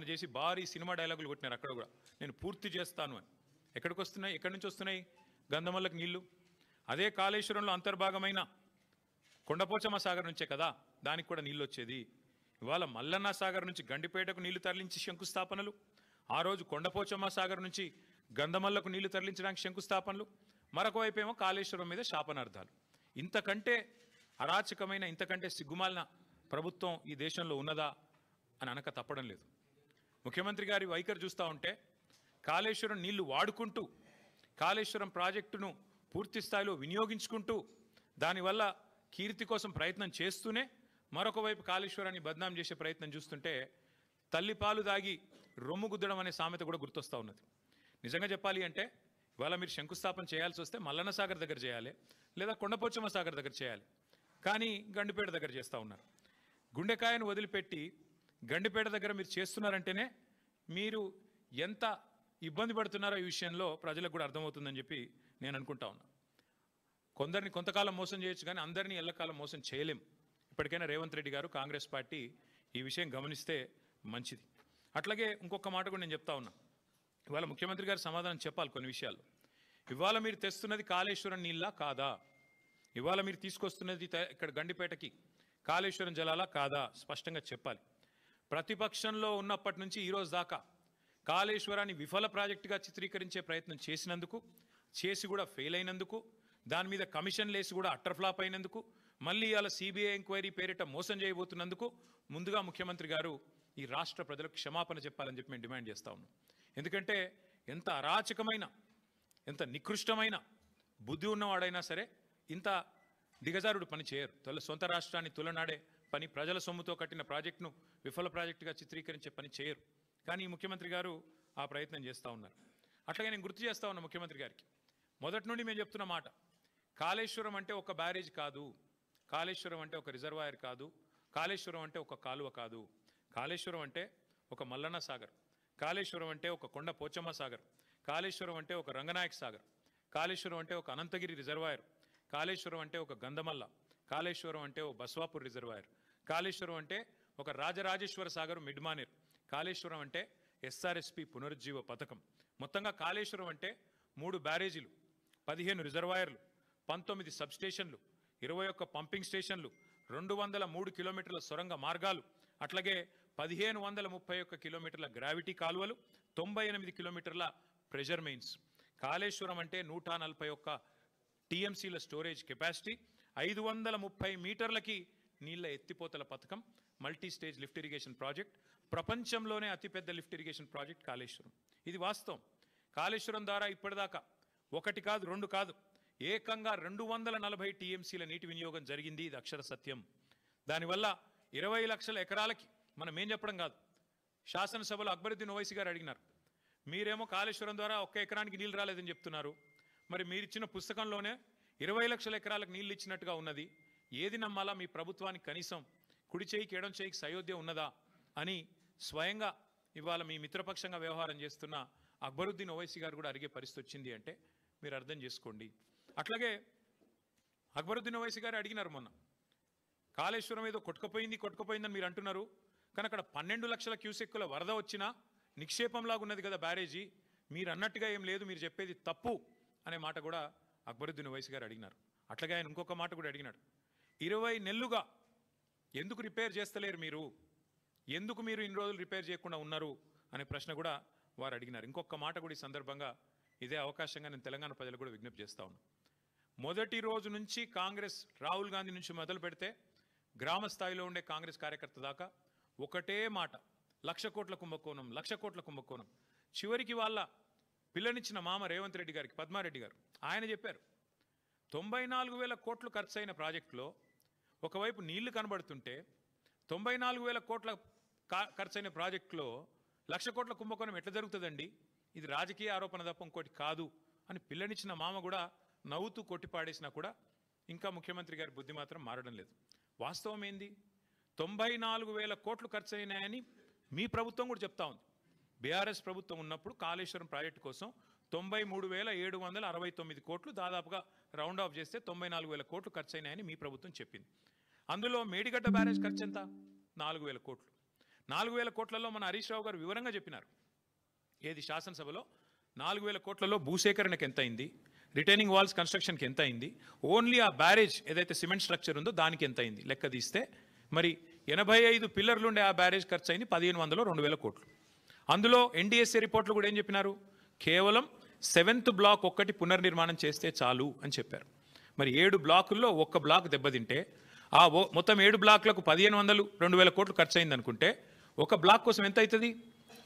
శంకుస్థాపన చేసి భారీ సినిమా డైలాగులు కొట్టినారు అక్కడ కూడా, నేను పూర్తి చేస్తాను అని. ఎక్కడికి వస్తున్నాయి, ఎక్కడి నుంచి వస్తున్నాయి గంధమల్లకు నీళ్లు? అదే కాళేశ్వరంలో అంతర్భాగమైన కొండపోచమ్మ సాగర్ నుంచే కదా దానికి కూడా నీళ్ళు వచ్చేది. ఇవాళ మల్లన్న సాగర్ నుంచి గండిపేటకు నీళ్లు తరలించి శంకుస్థాపనలు, ఆ రోజు కొండపోచమ్మ సాగర్ నుంచి గంధమల్లకు నీళ్లు తరలించడానికి శంకుస్థాపనలు, మరొక వైపు ఏమో కాళేశ్వరం మీద శాపనార్థాలు. ఇంతకంటే అరాచకమైన, ఇంతకంటే సిగ్గుమాలిన ప్రభుత్వం ఈ దేశంలో ఉన్నదా అని అనక తప్పడం లేదు. ముఖ్యమంత్రి గారి వైఖరి చూస్తూ ఉంటే కాళేశ్వరం నీళ్లు వాడుకుంటూ, కాళేశ్వరం ప్రాజెక్టును పూర్తి స్థాయిలో వినియోగించుకుంటూ, దానివల్ల కీర్తి కోసం ప్రయత్నం చేస్తూనే మరొక వైపు కాళేశ్వరాన్ని బద్నాం చేసే ప్రయత్నం చూస్తుంటే తల్లిపాలు దాగి రొమ్ము గుద్దడం అనే సామెత కూడా గుర్తొస్తూ ఉన్నది. నిజంగా చెప్పాలి అంటే ఇవాళ మీరు శంకుస్థాపన చేయాల్సి వస్తే మల్లన్న సాగర్ దగ్గర చేయాలి, లేదా కొండపోచమ్మ సాగర్ దగ్గర చేయాలి, కానీ గండిపేట దగ్గర చేస్తూ ఉన్నారు. గుండెకాయను వదిలిపెట్టి గండిపేట దగ్గర మీరు చేస్తున్నారంటేనే మీరు ఎంత ఇబ్బంది పడుతున్నారో ఈ విషయంలో ప్రజలకు కూడా అర్థమవుతుందని చెప్పి నేను అనుకుంటా ఉన్నా. కొందరిని కొంతకాలం మోసం చేయొచ్చు, కానీ అందరినీ ఎల్లకాలం మోసం చేయలేం. ఇప్పటికైనా రేవంత్ రెడ్డి గారు, కాంగ్రెస్ పార్టీ ఈ విషయం గమనిస్తే మంచిది. అట్లాగే ఇంకొక మాట కూడా నేను చెప్తా ఉన్నా, ఇవాళ ముఖ్యమంత్రి గారు సమాధానం చెప్పాలి కొన్ని విషయాలు. ఇవాళ మీరు తెస్తున్నది కాళేశ్వరం నీళ్ళ కాదా? ఇవాళ మీరు తీసుకొస్తున్నది ఇక్కడ గండిపేటకి కాళేశ్వరం జలాలా కాదా? స్పష్టంగా చెప్పాలి. ప్రతిపక్షంలో ఉన్నప్పటి నుంచి ఈరోజు దాకా కాళేశ్వరాన్ని విఫల ప్రాజెక్టుగా చిత్రీకరించే ప్రయత్నం చేసినందుకు, చేసి కూడా ఫెయిల్ అయినందుకు, దాని మీద కమిషన్ లేసి కూడా అట్టర్ ఫ్లాప్ అయినందుకు, మళ్ళీ ఇవాళ సిబిఐ ఎంక్వైరీ పేరిట మోసం చేయబోతున్నందుకు ముందుగా ముఖ్యమంత్రి గారు ఈ రాష్ట్ర ప్రజలకు క్షమాపణ చెప్పాలని చెప్పి మేము డిమాండ్ చేస్తా ఉన్నాం. ఎందుకంటే ఎంత అరాచకమైన, ఎంత నికృష్టమైన బుద్ధి ఉన్నవాడైనా సరే ఇంత దిగజారుడు పని చేయరు. సొంత రాష్ట్రాన్ని తులనాడే పని, ప్రజల సొమ్ముతో కట్టిన ప్రాజెక్టును విఫల ప్రాజెక్టుగా చిత్రీకరించే పని చేయరు. కానీ ముఖ్యమంత్రి గారు ఆ ప్రయత్నం చేస్తూ ఉన్నారు. అట్లాగే నేను గుర్తు చేస్తా ఉన్నా ముఖ్యమంత్రి గారికి, మొదటి నుండి మేము చెప్తున్న మాట, కాళేశ్వరం అంటే ఒక బ్యారేజ్ కాదు, కాళేశ్వరం అంటే ఒక రిజర్వాయర్ కాదు, కాళేశ్వరం అంటే ఒక కాలువ కాదు, కాళేశ్వరం అంటే ఒక మల్లన్న సాగర్, కాళేశ్వరం అంటే ఒక కొండ పోచమ్మ సాగర్, కాళేశ్వరం అంటే ఒక రంగనాయక సాగర్, కాళేశ్వరం అంటే ఒక అనంతగిరి రిజర్వాయర్, కాళేశ్వరం అంటే ఒక గంధమల్ల, కాళేశ్వరం అంటే ఒక బస్వాపూర్ రిజర్వాయర్, కాళేశ్వరం అంటే ఒక రాజరాజేశ్వర సాగర్ మిడ్మానేర్, కాళేశ్వరం అంటే ఎస్ఆర్ఎస్పి పునరుజ్జీవ పథకం. మొత్తంగా కాళేశ్వరం అంటే 3 బ్యారేజీలు, 15 రిజర్వాయర్లు, 19 సబ్స్టేషన్లు, 21 పంపింగ్ స్టేషన్లు, 203 కిలోమీటర్ల సొరంగ మార్గాలు, అట్లాగే 1531 కిలోమీటర్ల గ్రావిటీ కాలువలు, 98 కిలోమీటర్ల ప్రెషర్ మెయిన్స్. కాళేశ్వరం అంటే 141 టీఎంసీల స్టోరేజ్ కెపాసిటీ, 530 మీటర్లకి నీళ్ల ఎత్తిపోతల పథకం, multi stage lift irrigation project, ప్రపంచంలోనే అతిపెద్ద లిఫ్ట్ ఇరిగేషన్ ప్రాజెక్ట్ కాళేశ్వరం. ఇది వాస్తవం. కాళేశ్వరం ద్వారా ఇప్పటిదాకా 1 కాదు 2 కాదు, ఏకంగా 240 టీఎంసీల నీటి వినియోగం జరిగింది. ఇది అక్షర సత్యం. దానివల్ల 20 లక్షల ఎకరాలకి, మనం ఏం చెప్పడం కాదు, శాసనసభలో అక్బరుద్దీన్ ఓవైసీ గారు అడిగినారు, మీరేమో కాళేశ్వరం ద్వారా 1 ఎకరానికి నీళ్ళు రాలేదని చెప్తున్నారు, మరి మీరు ఇచ్చిన పుస్తకంలోనే 20 లక్షల ఎకరాలకు నీళ్ళు ఇచ్చినట్టుగా ఉన్నది, ఏది నమ్మాలా? మీ ప్రభుత్వానికి కనీసం కుడి చేయికి ఎడం చేయికి సయోధ్య ఉన్నదా అని స్వయంగా ఇవాళ మీ మిత్రపక్షంగా వ్యవహారం చేస్తున్న అక్బరుద్దీన్ ఓవైసీ గారు కూడా అడిగే పరిస్థితి వచ్చింది అంటే మీరు అర్థం చేసుకోండి. అట్లాగే అక్బరుద్దీన్ ఓవైసీ గారు అడిగినారు మొన్న, కాళేశ్వరం ఏదో కొట్టుకుపోయిందని మీరు అంటున్నారు, కానీ అక్కడ 12 లక్షల క్యూసెక్కుల వరద వచ్చినా నిక్షేపంలాగా ఉన్నది కదా బ్యారేజీ, మీరు అన్నట్టుగా ఏం లేదు, మీరు చెప్పేది తప్పు అనే మాట కూడా అక్బరుద్దీన్ ఓవైసీ గారు అడిగినారు. అట్లాగే ఆయన ఇంకొక మాట కూడా అడిగినాడు, 20 నెలలుగా ఎందుకు రిపేర్ చేస్తలేరు మీరు, ఎందుకు మీరు ఇన్ని రోజులు రిపేర్ చేయకుండా ఉన్నారు అనే ప్రశ్న కూడా వారు అడిగినారు. ఇంకొక మాట కూడా ఈ సందర్భంగా ఇదే అవకాశంగా నేను తెలంగాణ ప్రజలకు కూడా విజ్ఞప్తి చేస్తా ఉన్నాను. మొదటి రోజు నుంచి కాంగ్రెస్, రాహుల్ గాంధీ నుంచి మొదలు పెడితే గ్రామ స్థాయిలో ఉండే కాంగ్రెస్ కార్యకర్త దాకా ఒకటే మాట, 1,00,000 కోట్ల కుంభకోణం, 1,00,000 కోట్ల కుంభకోణం. చివరికి వాళ్ళ పిల్లనిచ్చిన మామ రేవంత్ రెడ్డి గారికి, పద్మారెడ్డి గారు, ఆయన చెప్పారు 94,000 కోట్లు ఖర్చు అయిన ప్రాజెక్టులో ఒకవైపు నీళ్లు కనబడుతుంటే 94,000 కోట్ల ఖర్చైన ప్రాజెక్టులో 1,00,000 కోట్ల కుంభకోణం ఎట్లా జరుగుతుందండి, ఇది రాజకీయ ఆరోపణ తప్ప ఇంకోటి కాదు అని పిల్లనిచ్చిన మామ కూడా నవ్వుతూ కొట్టిపాడేసినా కూడా ఇంకా ముఖ్యమంత్రి గారి బుద్ధి మాత్రం మారడం లేదు. వాస్తవం ఏంది, 94,000 కోట్లు ఖర్చు అయినాయని మీ ప్రభుత్వం కూడా చెప్తా ఉంది. బీఆర్ఎస్ ప్రభుత్వం ఉన్నప్పుడు కాళేశ్వరం ప్రాజెక్టు కోసం 93,769 కోట్లు, దాదాపుగా రౌండ్ ఆఫ్ చేస్తే 94,000 కోట్లు ఖర్చు అయినాయని మీ ప్రభుత్వం చెప్పింది. అందులో మేడిగడ్డ బ్యారేజ్ ఖర్చు ఎంత, 4,000 కోట్లు. 4,000 కోట్లలో మన హరీష్ రావు గారు వివరంగా చెప్పినారు. ఏది శాసనసభలో 4,000 కోట్లలో భూసేకరణకు ఎంత అయింది, రిటైనింగ్ వాల్స్ కన్స్ట్రక్షన్కి ఎంత అయింది, ఓన్లీ ఆ బ్యారేజ్ ఏదైతే సిమెంట్ స్ట్రక్చర్ ఉందో దానికి ఎంత అయింది లెక్క తీస్తే మరి 85 పిల్లర్లు ఉండే ఆ బ్యారేజ్ ఖర్చు అయింది 1,500 2,000 కోట్లు. అందులో ఎన్డీఎస్ఏ రిపోర్ట్లు కూడా ఏం చెప్పినారు, కేవలం 7th బ్లాక్ ఒక్కటి పునర్నిర్మాణం చేస్తే చాలు అని చెప్పారు. మరి 7 బ్లాకుల్లో ఒక్క బ్లాక్ దెబ్బతింటే ఆ మొత్తం 7 బ్లాక్లకు 1,500 2,000 కోట్లు ఖర్చు అయింది అనుకుంటే ఒక బ్లాక్ కోసం ఎంత అవుతుంది,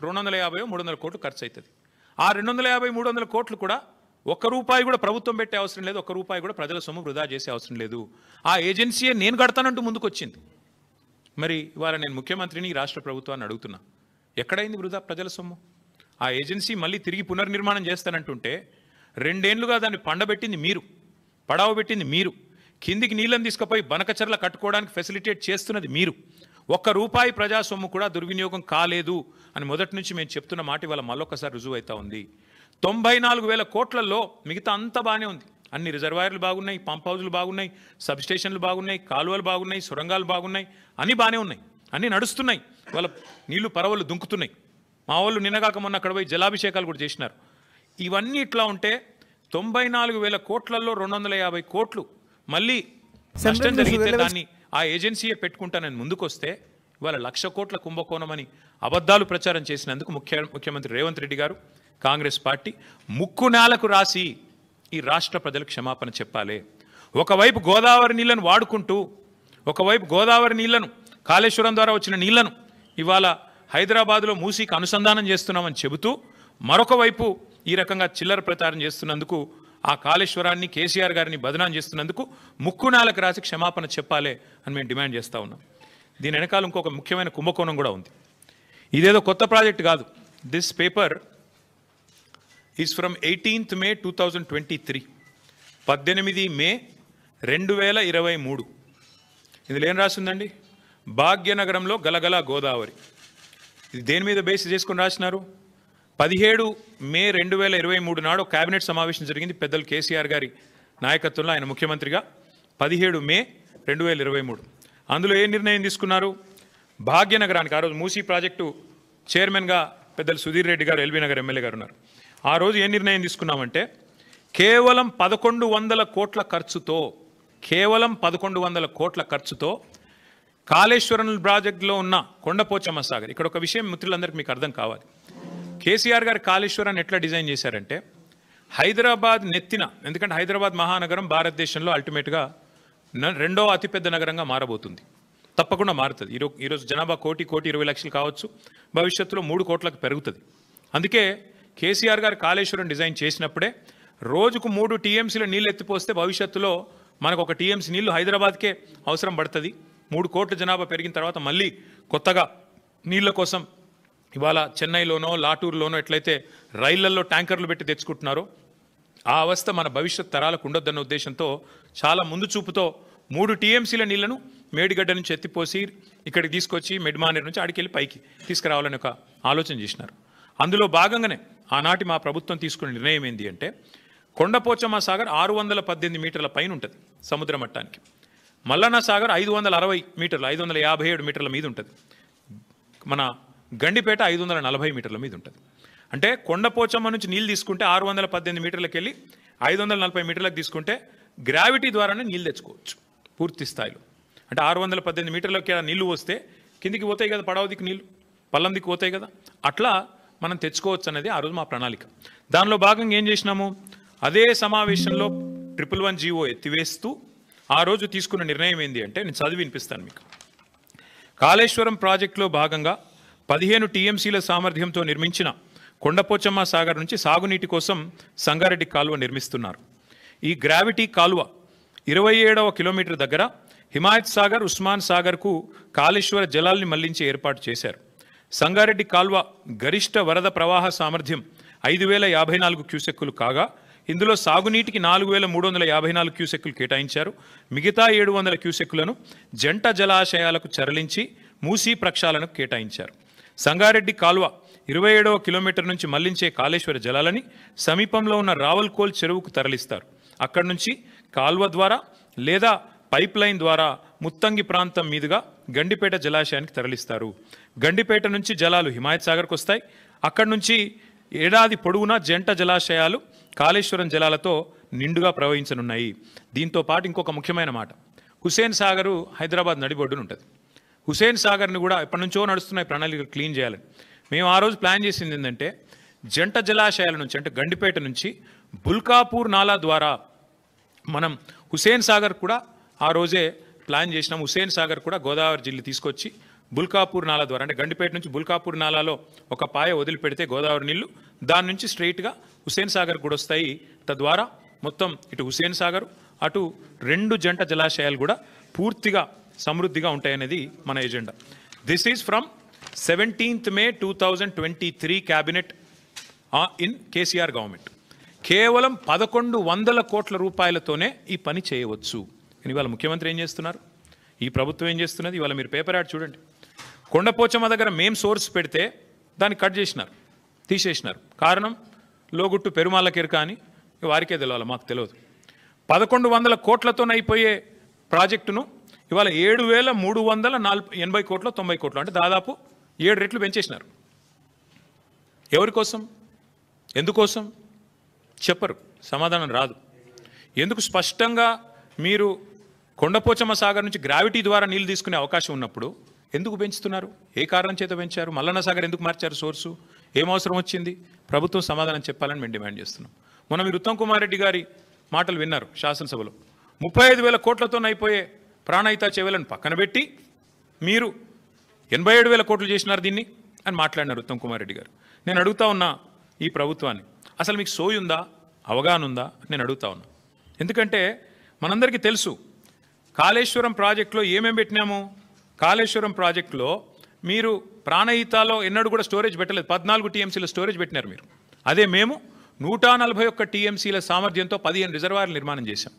250 300 కోట్లు ఖర్చు అవుతుంది. ఆ 250 300 కోట్లు కూడా ఒక్క రూపాయి కూడా ప్రభుత్వం పెట్టే అవసరం లేదు, ఒక్క రూపాయి కూడా ప్రజల సొమ్ము వృధా చేసే అవసరం లేదు. ఆ ఏజెన్సీయే నేను కడతానంటూ ముందుకు వచ్చింది. మరి ఇవాళ నేను ముఖ్యమంత్రిని రాష్ట్ర ప్రభుత్వాన్ని అడుగుతున్నా, ఎక్కడైంది వృధా ప్రజల సొమ్ము? ఆ ఏజెన్సీ మళ్ళీ తిరిగి పునర్నిర్మాణం చేస్తానంటుంటే 2 ఏళ్లుగా దాన్ని పండబెట్టింది మీరు, పడావ పెట్టింది మీరు, కిందికి నీళ్ళని తీసుకుపోయి బనకచర్ల కట్టుకోవడానికి ఫెసిలిటేట్ చేస్తున్నది మీరు. ఒక్క రూపాయి ప్రజా సొమ్ము కూడా దుర్వినియోగం కాలేదు అని మొదటి నుంచి మేము చెప్తున్న మాట ఇవాళ మళ్ళొక్కసారి రుజువు అవుతా ఉంది. 94,000 కోట్లలో మిగతా అంతా బాగానే ఉంది. అన్ని రిజర్వాయర్లు బాగున్నాయి, పంప్ హౌజులు బాగున్నాయి, సబ్ స్టేషన్లు బాగున్నాయి, కాలువలు బాగున్నాయి, సొరంగాలు బాగున్నాయి, అన్నీ బాగానే ఉన్నాయి, అన్నీ నడుస్తున్నాయి. వాళ్ళ నీళ్లు పరవలు దుంకుతున్నాయి. మా వాళ్ళు నిన్నగాక మొన్న అక్కడ పోయి జలాభిషేకాలు కూడా చేసినారు. ఇవన్నీ ఇట్లా ఉంటే 94,000 కోట్లలో 250 కోట్లు మళ్ళీ నష్టం జరిగితే దాన్ని ఆ ఏజెన్సీయే పెట్టుకుంటానని ముందుకొస్తే ఇవాళ 1,00,000 కోట్ల కుంభకోణం అని అబద్ధాలు ప్రచారం చేసినందుకు ముఖ్యమంత్రి రేవంత్ రెడ్డి గారు, కాంగ్రెస్ పార్టీ ముక్కు నేలకు రాసి ఈ రాష్ట్ర ప్రజలకు క్షమాపణ చెప్పాలి. ఒకవైపు గోదావరి నీళ్లను వాడుకుంటూ, ఒకవైపు గోదావరి నీళ్లను కాళేశ్వరం ద్వారా వచ్చిన నీళ్లను ఇవాళ హైదరాబాద్లో మూసీకి అనుసంధానం చేస్తున్నామని చెబుతూ మరొక వైపు ఈ రకంగా చిల్లర ప్రచారం చేస్తున్నందుకు, ఆ కాళేశ్వరాన్ని కేసీఆర్ గారిని బదనాం చేస్తున్నందుకు ముక్కు నేలకు రాసి క్షమాపణ చెప్పాలి అని మేము డిమాండ్ చేస్తూ ఉన్నాం. దీని వెనకాల ఇంకొక ముఖ్యమైన కుంభకోణం కూడా ఉంది. ఇదేదో కొత్త ప్రాజెక్ట్ కాదు. This paper is from 18th May 2023, 18 మే 2023. ఇందులో ఏం రాసిందండి, భాగ్యనగరంలో గలగల గోదావరి. ఇది దేని మీద బేస్ చేసుకుని రాసినారు? 17 మే 2023 నాడు కేబినెట్ సమావేశం జరిగింది పెద్దలు కేసీఆర్ గారి నాయకత్వంలో, ఆయన ముఖ్యమంత్రిగా. 17 మే 2023 అందులో ఏ నిర్ణయం తీసుకున్నారు? భాగ్యనగరానికి ఆ రోజు మూసీ ప్రాజెక్టు చైర్మన్గా పెద్దలు సుధీర్ రెడ్డి గారు, ఎల్బీ నగర్ ఎమ్మెల్యే గారు ఉన్నారు. ఆ రోజు ఏ నిర్ణయం తీసుకున్నామంటే కేవలం 1,100 కోట్ల ఖర్చుతో, కేవలం 1,100 కోట్ల ఖర్చుతో కాళేశ్వరం ప్రాజెక్టులో ఉన్న కొండపోచమ్మ సాగర్. ఇక్కడ ఒక విషయం మిత్రులందరికీ మీకు అర్థం కావాలి. కేసీఆర్ గారు కాళేశ్వరాన్ని ఎట్లా డిజైన్ చేశారంటే హైదరాబాద్ నెత్తిన, ఎందుకంటే హైదరాబాద్ మహానగరం భారతదేశంలో అల్టిమేట్గా 2వ అతిపెద్ద నగరంగా మారబోతుంది, తప్పకుండా మారుతుంది. ఈరోజు జనాభా 1,20 లక్షలు కావచ్చు, భవిష్యత్తులో 3 కోట్లకు పెరుగుతుంది. అందుకే కేసీఆర్ గారు కాళేశ్వరం డిజైన్ చేసినప్పుడే రోజుకు 3 TMCల నీళ్ళు ఎత్తిపోస్తే భవిష్యత్తులో మనకు 1 TMC నీళ్లు హైదరాబాద్కే అవసరం పడుతుంది. 3 కోట్ల జనాభా పెరిగిన తర్వాత మళ్ళీ కొత్తగా నీళ్ల కోసం ఇవాళ చెన్నైలోనో లాటూరులోనో ఎట్లయితే రైళ్లలో ట్యాంకర్లు పెట్టి తెచ్చుకుంటున్నారో ఆ అవస్థ మన భవిష్యత్ తరాలకు ఉండొద్దన్న ఉద్దేశంతో చాలా ముందు చూపుతో 3 TMCల నీళ్లను మేడిగడ్డ నుంచి ఎత్తిపోసి ఇక్కడికి తీసుకొచ్చి మెడ్మానేర్ నుంచి ఆడికెళ్ళి పైకి తీసుకురావాలని ఒక ఆలోచన చేసినారు. అందులో భాగంగానే ఆనాటి మా ప్రభుత్వం తీసుకున్న నిర్ణయం ఏంటి అంటే కొండపోచమ్మ సాగర్ 618 మీటర్ల పైన ఉంటుంది సముద్ర మట్టానికి, మల్లన్న సాగర్ 560 మీటర్లు 557 మీటర్ల మీద ఉంటుంది, మన గండిపేట 540 మీటర్ల మీద ఉంటుంది. అంటే కొండపోచమ్మ నుంచి నీళ్ళు తీసుకుంటే 618 మీటర్లకు వెళ్ళి 540 మీటర్లకు తీసుకుంటే గ్రావిటీ ద్వారానే నీళ్ళు తెచ్చుకోవచ్చు పూర్తి స్థాయిలో. అంటే 618 మీటర్లకి నీళ్లు వస్తే కిందికి పోతాయి కదా, పడవ దిక్కు నీళ్ళు పల్లం దిక్కు పోతాయి కదా, అట్లా మనం తెచ్చుకోవచ్చు అనేది ఆ రోజు మా ప్రణాళిక. దానిలో భాగంగా ఏం చేసినాము, అదే సమావేశంలో 111 జీవో ఎత్తివేస్తూ ఆ రోజు తీసుకున్న నిర్ణయం ఏంటి అంటే నేను చదివి వినిపిస్తాను మీకు. కాళేశ్వరం ప్రాజెక్టులో భాగంగా 15 TMCల సామర్థ్యంతో నిర్మించిన కొండపోచమ్మ సాగర్ నుంచి సాగునీటి కోసం సంగారెడ్డి కాలువ నిర్మిస్తున్నారు. ఈ గ్రావిటీ కాలువ 27వ కిలోమీటర్ దగ్గర హిమాయత్ సాగర్, ఉస్మాన్ సాగర్కు కాళేశ్వర జలాల్ని మళ్లించి ఏర్పాటు చేశారు. సంగారెడ్డి కాలువ గరిష్ట వరద ప్రవాహ సామర్థ్యం 5,054 క్యూసెక్కులు కాగా ఇందులో సాగునీటికి 4,354 క్యూసెక్కులు కేటాయించారు. మిగతా 700 క్యూసెక్కులను జంట జలాశయాలకు తరలించి మూసీ ప్రక్షాళనకు కేటాయించారు. సంగారెడ్డి కాలువ 27వ కిలోమీటర్ నుంచి మళ్లించే కాళేశ్వర జలాలని సమీపంలో ఉన్న రావల్కోల్ చెరువుకు తరలిస్తారు. అక్కడి నుంచి కాలువ ద్వారా లేదా పైప్ లైన్ ద్వారా ముత్తంగి ప్రాంతం మీదుగా గండిపేట జలాశయానికి తరలిస్తారు. గండిపేట నుంచి జలాలు హిమాయత్ సాగర్కు వస్తాయి. అక్కడి నుంచి ఏడాది పొడవునా జంట జలాశయాలు కాళేశ్వరం జలాలతో నిండుగా ప్రవహించనున్నాయి. దీంతో పాటు ఇంకొక ముఖ్యమైన మాట, హుసేన్ సాగరు హైదరాబాద్ నడిబొడ్డున ఉంటుంది. హుసేన్ సాగర్ని కూడా ఎప్పటి నుంచో నడుస్తున్నాయి ప్రణాళికలు క్లీన్ చేయాలని. మేము ఆ రోజు ప్లాన్ చేసింది ఏంటంటే జంట జలాశయాల నుంచి అంటే గండిపేట నుంచి బుల్కాపూర్ నాలా ద్వారా మనం హుసేన్ సాగర్ కూడా ఆ రోజే ప్లాన్ చేసినాం. హుసేన్ సాగర్ కూడా గోదావరి జిల్లా తీసుకొచ్చి బుల్కాపూర్ నాలా ద్వారా అంటే గండిపేట నుంచి బుల్కాపూర్ నాలాలో ఒక పాయ వదిలిపెడితే గోదావరి నీళ్లు దాని నుంచి స్ట్రైట్గా హుసేన్ సాగర్ కూడా వస్తాయి. తద్వారా మొత్తం ఇటు హుసేన్ సాగర్ అటు 2 జంట జలాశయాలు కూడా పూర్తిగా సమృద్ధిగా ఉంటాయనేది మన agenda. This is from 17th May 2023 cabinet in KCR government. కేవలం 1100 కోట్ల రూపాయలతోనే ఈ పని చేయవచ్చు. ఇవాళ ముఖ్యమంత్రి ఏం చేస్తున్నారు, ఈ ప్రభుత్వం ఏం చేస్తున్నది? ఇవాళ మీరు పేపర్ యాడ్ చూడండి. కొండపోచమ్మ దగ్గర మేం సోర్స్ పెడితే దాన్ని కట్ చేసినారు, తీసేసినారు. కారణం లోగుట్టు పెరుమాళ్ళకెరక అని వారికే తెలియాలి, మాకు తెలియదు. 1100 కోట్లతో అయిపోయే ప్రాజెక్టును ఇవాళ 7380 కోట్లు 90 కోట్లు అంటే దాదాపు 7 రెట్లు పెంచేసినారు. ఎవరి కోసం, ఎందుకోసం చెప్పరు, సమాధానం రాదు. ఎందుకు? స్పష్టంగా మీరు కొండపోచమ్మ సాగర్ నుంచి గ్రావిటీ ద్వారా నీళ్లు తీసుకునే అవకాశం ఉన్నప్పుడు ఎందుకు పెంచుతున్నారు? ఏ కారణం చేత పెంచారు? మల్లన్న సాగర్ ఎందుకు మార్చారు సోర్సు? ఏం అవసరం వచ్చింది? ప్రభుత్వం సమాధానం చెప్పాలని మేము డిమాండ్ చేస్తున్నాం. మొన్న మీరు ఉత్తమ్ కుమార్ రెడ్డి గారి మాటలు విన్నారు శాసనసభలో. 35,000 కోట్లతో అయిపోయే ప్రాణహిత చెవులను పక్కన పెట్టి మీరు 87,000 కోట్లు చేసినారు దీన్ని అని మాట్లాడినారు ఉత్తమ్ కుమార్ రెడ్డి గారు. నేను అడుగుతా ఉన్నా ఈ ప్రభుత్వాన్ని, అసలు మీకు సోయి ఉందా, అవగాహన ఉందా నేను అడుగుతా ఉన్నా. ఎందుకంటే మనందరికీ తెలుసు కాళేశ్వరం ప్రాజెక్టులో ఏమేమి పెట్టినాము. కాళేశ్వరం ప్రాజెక్టులో మీరు ప్రాణహితాలో ఎన్నడూ కూడా స్టోరేజ్ పెట్టలేదు. 14 TMCల స్టోరేజ్ పెట్టినారు మీరు. అదే మేము 141 TMCల సామర్థ్యంతో 15 రిజర్వాయర్లు నిర్మాణం చేశాం.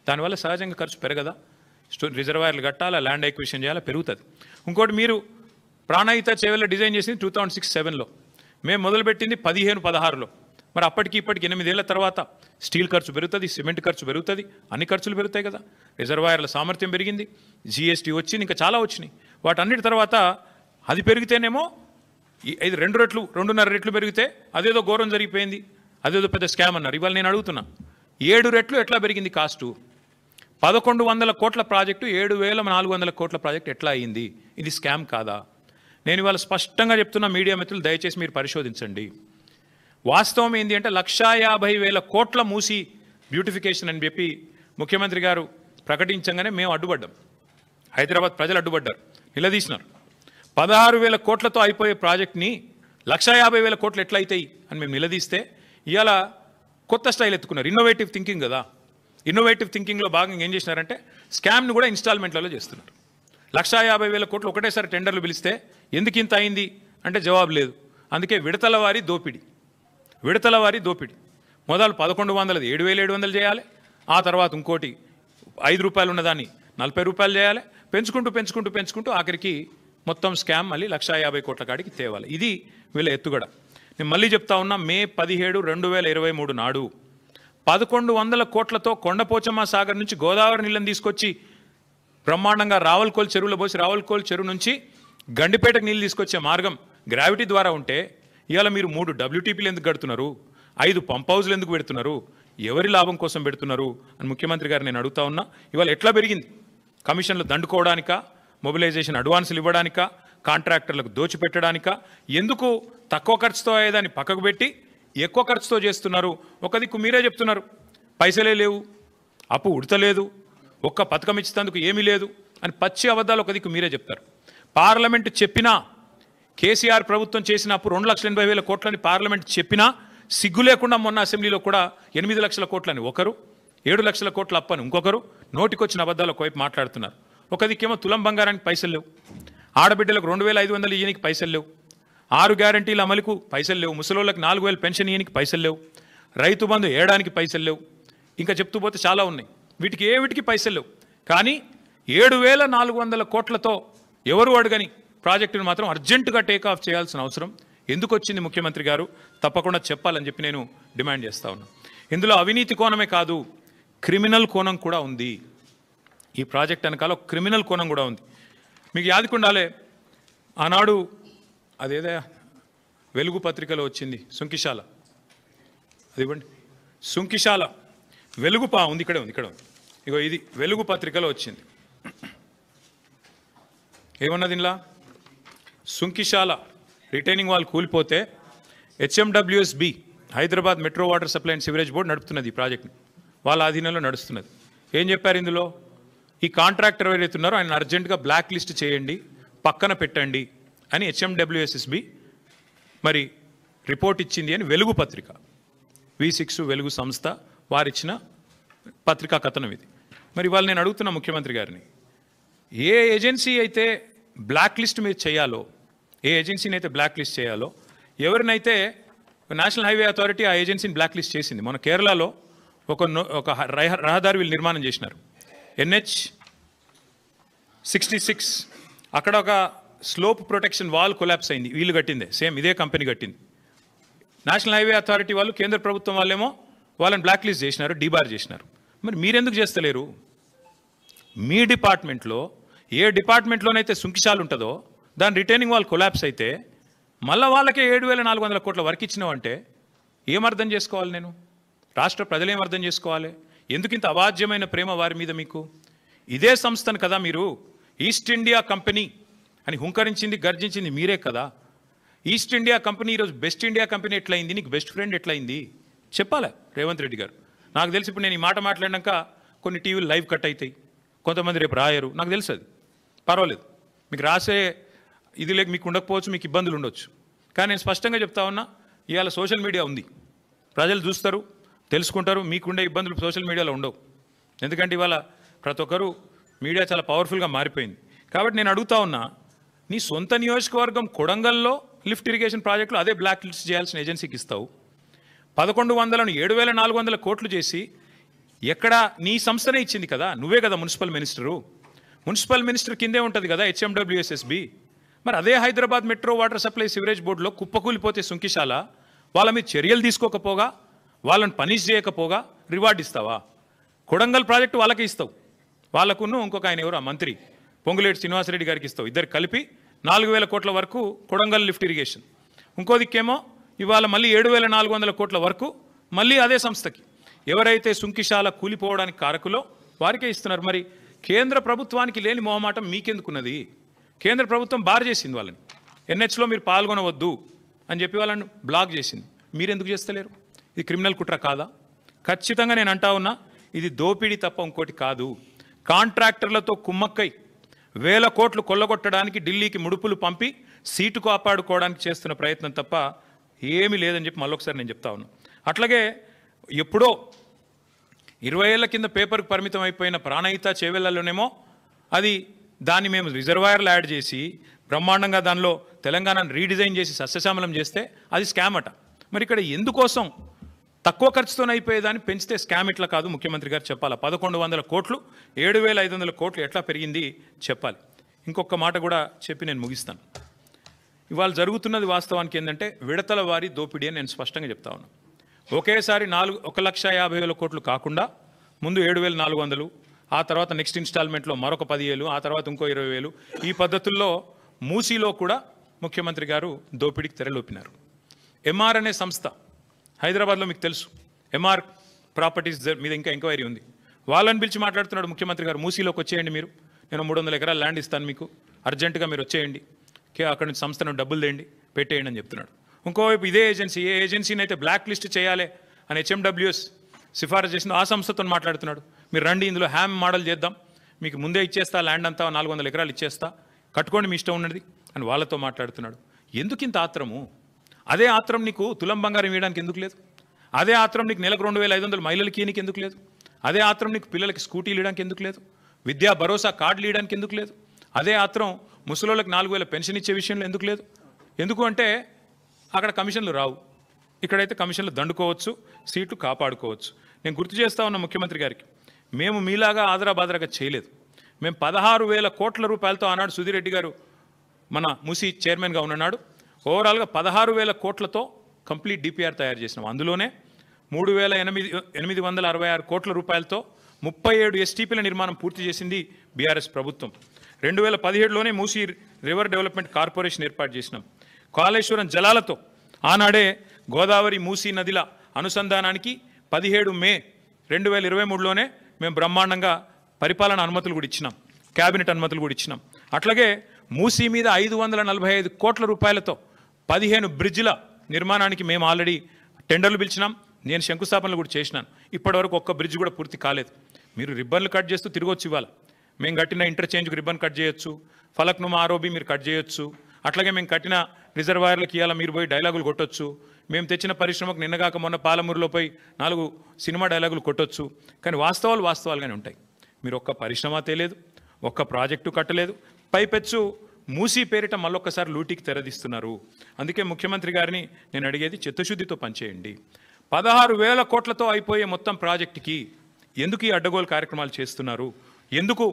దానివల్ల సహజంగా ఖర్చు పెరగదా? రిజర్వాయర్లు కట్టాలా, ల్యాండ్ ఎక్విజిషన్ చేయాలా, పెరుగుతుంది. ఇంకోటి మీరు ప్రాణహిత చేవెళ్ళ డిజైన్ చేసింది 2006-07లో, మేము మొదలుపెట్టింది 15-16లో. మరి అప్పటికి ఇప్పటికి 8 ఏళ్ల తర్వాత స్టీల్ ఖర్చు పెరుగుతుంది, సిమెంట్ ఖర్చు పెరుగుతుంది, అన్ని ఖర్చులు పెరుగుతాయి కదా. రిజర్వాయర్ల సామర్థ్యం పెరిగింది, GST వచ్చింది, ఇంకా చాలా వచ్చినాయి. వాటన్నిటి తర్వాత అది పెరిగితేనేమో ఇది 2 రెట్లు 2.5 రెట్లు పెరిగితే అదేదో ఘోరం జరిగిపోయింది, అదేదో పెద్ద స్కామ్ అన్నారు. ఇవాళ నేను అడుగుతున్నా 7 రెట్లు ఎట్లా పెరిగింది కాస్టు? 1100 కోట్ల ప్రాజెక్టు 7,400 కోట్ల ప్రాజెక్టు ఎట్లా అయ్యింది? ఇది స్కామ్ కాదా? నేను ఇవాళ స్పష్టంగా చెప్తున్నా, మీడియా మిత్రులు దయచేసి మీరు పరిశోధించండి. వాస్తవం ఏంటి అంటే 150,000 కోట్ల మూసి బ్యూటిఫికేషన్ అని చెప్పి ముఖ్యమంత్రి గారు ప్రకటించగానే మేము అడ్డుపడ్డాం. హైదరాబాద్ ప్రజలు అడ్డుపడ్డారు, నిలదీసినారు. 16,000 కోట్లతో అయిపోయే ప్రాజెక్ట్ని 150,000 కోట్లు ఎట్లయితాయి అని మేము నిలదీస్తే ఇవాళ కొత్త స్టైల్ ఎత్తుకున్నారు. ఇన్నోవేటివ్ థింకింగ్ కదా. ఇన్నోవేటివ్ థింకింగ్లో భాగంగా ఏం చేసినారంటే స్కామ్ను కూడా ఇన్స్టాల్మెంట్లలో చేస్తున్నారు. 150,000 కోట్లు ఒకటేసారి టెండర్లు పిలిస్తే ఎందుకు ఇంత అయింది అంటే జవాబు లేదు. అందుకే విడతల వారి దోపిడీ. మొదలు 1100 7,700 చేయాలి, ఆ తర్వాత ఇంకోటి 5 రూపాయలు ఉన్నదాన్ని 40 రూపాయలు చేయాలి, పెంచుకుంటూ ఆఖరికి మొత్తం స్కామ్ మళ్ళీ 150 కోట్ల కాడికి తేవాలి. ఇది వీళ్ళ ఎత్తుగడ. నేను మళ్ళీ చెప్తా ఉన్నా, May 17, 2023 నాడు 1100 కోట్లతో కొండపోచమ్మ సాగర్ నుంచి గోదావరి నీళ్ళని తీసుకొచ్చి బ్రహ్మాండంగా రావులకోల్ చెరువులో పోసి రావులకోల్ చెరువు నుంచి గండిపేటకు నీళ్ళు తీసుకొచ్చే మార్గం గ్రావిటీ ద్వారా ఉంటే ఇవాళ మీరు 3 WTPలు ఎందుకు కడుతున్నారు? 5 పంప్ హౌస్లు ఎందుకు పెడుతున్నారు? ఎవరి లాభం కోసం పెడుతున్నారు అని ముఖ్యమంత్రి గారు నేను అడుగుతా ఉన్నా. ఇవాళ ఎట్లా పెరిగింది? కమిషన్లు దండుకోవడానికా, మొబిలైజేషన్ అడ్వాన్సులు ఇవ్వడానికా, కాంట్రాక్టర్లకు దోచిపెట్టడానికా? ఎందుకు తక్కువ ఖర్చుతో అయ్యేదాన్ని పక్కకు పెట్టి ఎక్కువ ఖర్చుతో చేస్తున్నారు? ఒక దిక్కు మీరే చెప్తున్నారు పైసలే లేవు, అప్పు ఉడతలేదు, ఒక్క పథకం ఇచ్చేందుకు ఏమీ లేదు అని పచ్చి అబద్ధాలు ఒక దిక్కు మీరే చెప్తారు. పార్లమెంటు చెప్పినా, కేసీఆర్ ప్రభుత్వం చేసిన అప్పు 2,80,000 కోట్లని పార్లమెంట్ చెప్పినా సిగ్గు లేకుండా మొన్న అసెంబ్లీలో కూడా 8 లక్షల కోట్లని ఒకరు, 7 లక్షల కోట్ల అప్పని ఇంకొకరు నోటికొచ్చిన అబద్ధాలు ఒకవైపు మాట్లాడుతున్నారు. ఒక దిక్కేమో తులం బంగారానికి పైసలు లేవు, ఆడబిడ్డలకు 2,500 ఇయ్యనికి పైసలు లేవు, 6 గ్యారంటీల అమలుకు పైసలు లేవు, ముసలోళ్ళకి 4,000 పెన్షన్ ఇయ్యనికి పైసలు లేవు, రైతు బంధు ఏడానికి పైసలు లేవు, ఇంకా చెప్తూ పోతే చాలా ఉన్నాయి. వీటికి పైసలు లేవు. కానీ 7,400 కోట్లతో ఎవరు అడగని ప్రాజెక్టును మాత్రం అర్జెంటుగా టేకాఫ్ చేయాల్సిన అవసరం ఎందుకు వచ్చింది ముఖ్యమంత్రి గారు? తప్పకుండా చెప్పాలని చెప్పి నేను డిమాండ్ చేస్తా ఉన్నా. ఇందులో అవినీతి కోణమే కాదు, క్రిమినల్ కోణం కూడా ఉంది. ఈ ప్రాజెక్ట్ వెనకాల క్రిమినల్ కోణం కూడా ఉంది. మీకు యాదికుండాలే, ఆనాడు అదేదో వెలుగు పత్రికలో వచ్చింది సుంకిశాల, అది ఇవ్వండి. సుంకిశాల వెలుగు ఉంది, ఇక్కడ ఉంది. ఇగో ఇది వెలుగు పత్రికలో వచ్చింది. ఏమన్నది ఇలా, సుంకిశాల రిటైనింగ్ వాల్ కూలిపోతే HMWSB Hyderabad metro water supply and sewerage board నడుపుతున్నది ఈ ప్రాజెక్ట్ని, వాళ్ళ ఆధీనంలో నడుస్తున్నది. ఏం చెప్పారు ఇందులో, ఈ కాంట్రాక్టర్ ఎవరైతే ఉన్నారో ఆయన అర్జెంటుగా బ్లాక్ లిస్ట్ చేయండి, పక్కన పెట్టండి అని HMWSB మరి రిపోర్ట్ ఇచ్చింది అని వెలుగు పత్రిక, V6 వెలుగు సంస్థ వారిచ్చిన పత్రికా కథనం ఇది. మరి వాళ్ళు నేను అడుగుతున్న ముఖ్యమంత్రి గారిని, ఏ ఏజెన్సీ అయితే బ్లాక్ లిస్ట్ మీరు చేయాలో, ఏ ఏజెన్సీని అయితే బ్లాక్ లిస్ట్ చేయాలో, ఎవరినైతే నేషనల్ హైవే అథారిటీ ఆ ఏజెన్సీని బ్లాక్ లిస్ట్ చేసింది. మన కేరళలో ఒక రహదారి వీళ్ళు నిర్మాణం చేసినారు, NH66. అక్కడ ఒక స్లోప్ ప్రొటెక్షన్ వాల్ కొలాప్స్ అయింది, వీళ్ళు కట్టిందే, సేమ్ ఇదే కంపెనీ కట్టింది. నేషనల్ హైవే అథారిటీ వాళ్ళు, కేంద్ర ప్రభుత్వం వాళ్ళేమో వాళ్ళని బ్లాక్ లిస్ట్ చేసినారు, డీబార్ చేసినారు. మరి మీరెందుకు చేస్తలేరు? మీ డిపార్ట్మెంట్లో ఏ డిపార్ట్మెంట్లోనైతే సుంకిశాలు ఉంటుందో దాని రిటైనింగ్ వాల్ కొలాప్స్ అయితే మళ్ళీ వాళ్ళకే 7,400 కోట్ల వర్క్ ఇచ్చినావంటే ఏమర్థం చేసుకోవాలి? నేను రాష్ట్ర ప్రజలు ఏమర్థం చేసుకోవాలి? ఎందుకు ఇంత అవాజ్యమైన ప్రేమ వారి మీద మీకు? ఇదే సంస్థను కదా మీరు ఈస్ట్ ఇండియా కంపెనీ అని హుంకరించింది, గర్జించింది మీరే కదా. ఈస్ట్ ఇండియా కంపెనీ ఈరోజు బెస్ట్ ఇండియా కంపెనీ ఎట్లయింది, నీకు బెస్ట్ ఫ్రెండ్ ఎట్లయింది చెప్పాలి రేవంత్ రెడ్డి గారు. నాకు తెలిసి ఇప్పుడు నేను ఈ మాట మాట్లాడినాక కొన్ని టీవీలు లైవ్ కట్ అవుతాయి, కొంతమంది రేపు రాయరు, నాకు తెలుసు. అది పర్వాలేదు, మీకు రాసే ఇది లేక మీకు ఉండకపోవచ్చు, మీకు ఇబ్బందులు ఉండొచ్చు. కానీ నేను స్పష్టంగా చెప్తా ఉన్నా, ఇవాళ సోషల్ మీడియా ఉంది, ప్రజలు చూస్తారు, తెలుసుకుంటారు. మీకుండే ఇబ్బందులు సోషల్ మీడియాలో ఉండవు, ఎందుకంటే ఇవాళ ప్రతి ఒక్కరు మీడియా చాలా పవర్ఫుల్గా మారిపోయింది. కాబట్టి నేను అడుగుతా ఉన్నా, నీ సొంత నియోజకవర్గం కొడంగల్లో లిఫ్ట్ ఇరిగేషన్ ప్రాజెక్టులు అదే బ్లాక్ లిస్ట్ చేయాల్సిన ఏజెన్సీకి ఇస్తావు. 1100ను 7,400 కోట్లు చేసి ఎక్కడ నీ సంస్థనే ఇచ్చింది కదా, నువ్వే కదా మున్సిపల్ మినిస్టరు. మున్సిపల్ మినిస్టర్ కిందే ఉంటుంది కదా HMWSB. మరి అదే Hyderabad metro water supply sewerage బోర్డులో కుప్పకూలిపోతే సుంకిశాల, వాళ్ళ మీద చర్యలు తీసుకోకపోగా, వాళ్ళని పనిష్ చేయకపోగా రివార్డు ఇస్తావా? కొడంగల్ ప్రాజెక్టు వాళ్ళకే ఇస్తావు, వాళ్ళకున్న ఇంకొక ఆయన ఎవరు, ఆ మంత్రి పొంగులేటి శ్రీనివాసరెడ్డి గారికి ఇస్తావు. ఇద్దరు కలిపి 4,000 కోట్ల వరకు కొడంగల్ లిఫ్ట్ ఇరిగేషన్. ఇంకో దిక్కేమో ఇవాళ మళ్ళీ 7,400 కోట్ల వరకు మళ్ళీ అదే సంస్థకి. ఎవరైతే సుంకిశాల కూలిపోవడానికి కారకులో వారికే ఇస్తున్నారు. మరి కేంద్ర ప్రభుత్వానికి లేని మొహమాటం మీకెందుకున్నది? కేంద్ర ప్రభుత్వం బార్ చేసింది వాళ్ళని, NHలో మీరు పాల్గొనవద్దు అని చెప్పి వాళ్ళని బ్లాక్ చేసింది. మీరెందుకు చేస్తలేరు? ఇది క్రిమినల్ కుట్ర కాదా? ఖచ్చితంగా నేను అంటా ఉన్నా, ఇది దోపిడీ తప్ప ఇంకోటి కాదు. కాంట్రాక్టర్లతో కుమ్మక్కై 1,000 కోట్లు కొల్లగొట్టడానికి ఢిల్లీకి ముడుపులు పంపి సీటు కాపాడుకోవడానికి చేస్తున్న ప్రయత్నం తప్ప ఏమీ లేదని చెప్పి మళ్ళొకసారి నేను చెప్తా ఉన్నా. అట్లాగే ఎప్పుడో 20 ఏళ్ల కింద పేపర్కి పరిమితం అయిపోయిన ప్రాణహిత చేవెళ్లలోనేమో అది దాన్ని మేము రిజర్వాయర్లు యాడ్ చేసి బ్రహ్మాండంగా దానిలో తెలంగాణను రీడిజైన్ చేసి సస్యశ్యామలం చేస్తే అది స్కామ్ అట. మరి ఇక్కడ ఎందుకోసం తక్కువ ఖర్చుతోనే అయిపోయేదాన్ని పెంచితే స్కామ్ ఇట్లా కాదు, ముఖ్యమంత్రి గారు చెప్పాలి. 1,100 కోట్లు 7,500 కోట్లు ఎట్లా పెరిగింది చెప్పాలి. ఇంకొక మాట కూడా చెప్పి నేను ముగిస్తాను. ఇవాళ జరుగుతున్నది వాస్తవానికి ఏంటంటే విడతల వారి దోపిడీ అని నేను స్పష్టంగా చెప్తా ఉన్నాను. ఒకేసారి 1,50,000 కోట్లు కాకుండా ముందు 7,400, ఆ తర్వాత నెక్స్ట్ ఇన్స్టాల్మెంట్లో మరొక 10,000, ఆ తర్వాత ఇంకో 20,000, ఈ పద్ధతుల్లో మూసీలో కూడా ముఖ్యమంత్రి గారు దోపిడీకి తెరలోపినారు. MR అనే సంస్థ హైదరాబాద్లో మీకు తెలుసు, MR ప్రాపర్టీస్ మీద ఇంకా ఎంక్వైరీ ఉంది. వాళ్ళని పిలిచి మాట్లాడుతున్నాడు ముఖ్యమంత్రి గారు, మూసీలోకి వచ్చేయండి మీరు, నేను 300 ఎకరాల ల్యాండ్ ఇస్తాను మీకు, అర్జెంటుగా మీరు వచ్చేయండి, అక్కడి నుంచి సంస్థను డబ్బులు తేండి పెట్టేయండి అని చెప్తున్నాడు. ఇంకోవైపు ఇదే ఏజెన్సీ, ఏ ఏజెన్సీని అయితే బ్లాక్ లిస్ట్ చేయాలి అని HMWS సిఫారసు చేసిందో ఆ సంస్థతో మాట్లాడుతున్నాడు. మీరు రండి, ఇందులో హ్యామ్ మోడల్ చేద్దాం, మీకు ముందే ఇచ్చేస్తా, ల్యాండ్ అంతా 400 ఎకరాలు ఇచ్చేస్తా, కట్టుకోండి మీ ఇష్టం ఉన్నది అని వాళ్ళతో మాట్లాడుతున్నాడు. ఎందుకు ఇంత ఆత్రము? అదే ఆత్రం నీకు తులం బంగారం ఇవ్వడానికి ఎందుకు లేదు? అదే ఆత్రం నీకు నెలకు 2,500 మహిళలకి ఇయనికి ఎందుకు లేదు? అదే ఆత్రం నీకు పిల్లలకి స్కూటీలు ఇవ్వడానికి ఎందుకు లేదు? విద్యా భరోసా కార్డులు ఇవ్వడానికి ఎందుకు లేదు? అదే ఆత్రం ముసలోళ్ళకి 4,000 పెన్షన్ ఇచ్చే విషయంలో ఎందుకు లేదు? ఎందుకు అంటే అక్కడ కమిషన్లు రావు, ఇక్కడైతే కమిషన్లు దండుకోవచ్చు, సీట్లు కాపాడుకోవచ్చు. నేను గుర్తు చేస్తా ఉన్న ముఖ్యమంత్రి గారికి, మేము మీలాగా ఆదరాబాదరాగా చేయలేదు. మేము 16,000 కోట్ల రూపాయలతో ఆనాడు సుధీర్ రెడ్డి గారు మన మూసీ చైర్మన్గా ఉన్నాడు, ఓవరాల్గా 16,000 కోట్లతో కంప్లీట్ DPR తయారు చేసినాం. అందులోనే 3,866 కోట్ల రూపాయలతో 37 STPల నిర్మాణం పూర్తి చేసింది BRS ప్రభుత్వం. 2017లోనే మూసీ రివర్ డెవలప్మెంట్ కార్పొరేషన్ ఏర్పాటు చేసినాం. కాళేశ్వరం జలాలతో ఆనాడే గోదావరి మూసీ నదిల అనుసంధానానికి 17 మే 2023లోనే మేము బ్రహ్మాండంగా పరిపాలన అనుమతులు కూడా ఇచ్చినాం, క్యాబినెట్ అనుమతులు కూడా ఇచ్చినాం. అట్లాగే మూసీ మీద 545 కోట్ల రూపాయలతో 15 బ్రిడ్జిల నిర్మాణానికి మేము ఆల్రెడీ టెండర్లు పిలిచినాం. నేను శంకుస్థాపనలు కూడా చేసినాను. ఇప్పటివరకు ఒక్క బ్రిడ్జ్ కూడా పూర్తి కాలేదు. మీరు రిబ్బన్లు కట్ చేస్తూ తిరగొచ్చు. ఇవాళ మేము కట్టిన ఇంటర్చేంజ్కి రిబ్బన్ కట్ చేయొచ్చు, ఫలక్నుమా ఆరోబి మీరు కట్ చేయొచ్చు. అట్లాగే మేము కట్టిన రిజర్వాయర్లకి ఇవాళ మీరు పోయి డైలాగులు కొట్టొచ్చు. మేము తెచ్చిన పరిశ్రమకు నిన్నగాక మొన్న పాలమూరులో పోయి 4 సినిమా డైలాగులు కొట్టొచ్చు. కానీ వాస్తవాలుగానే ఉంటాయి. మీరు ఒక్క పరిశ్రమ తేలేదు, ఒక్క ప్రాజెక్టు కట్టలేదు, పైపెచ్చు మూసీ పేరిట మళ్ళొక్కసారి లూటీకి తెరదీస్తున్నారు. అందుకే ముఖ్యమంత్రి గారిని నేను అడిగేది చిత్తశుద్ధితో పనిచేయండి. 16,000 కోట్లతో అయిపోయే మొత్తం ప్రాజెక్టుకి ఎందుకు ఈ అడ్డగోలు కార్యక్రమాలు చేస్తున్నారు? ఎందుకు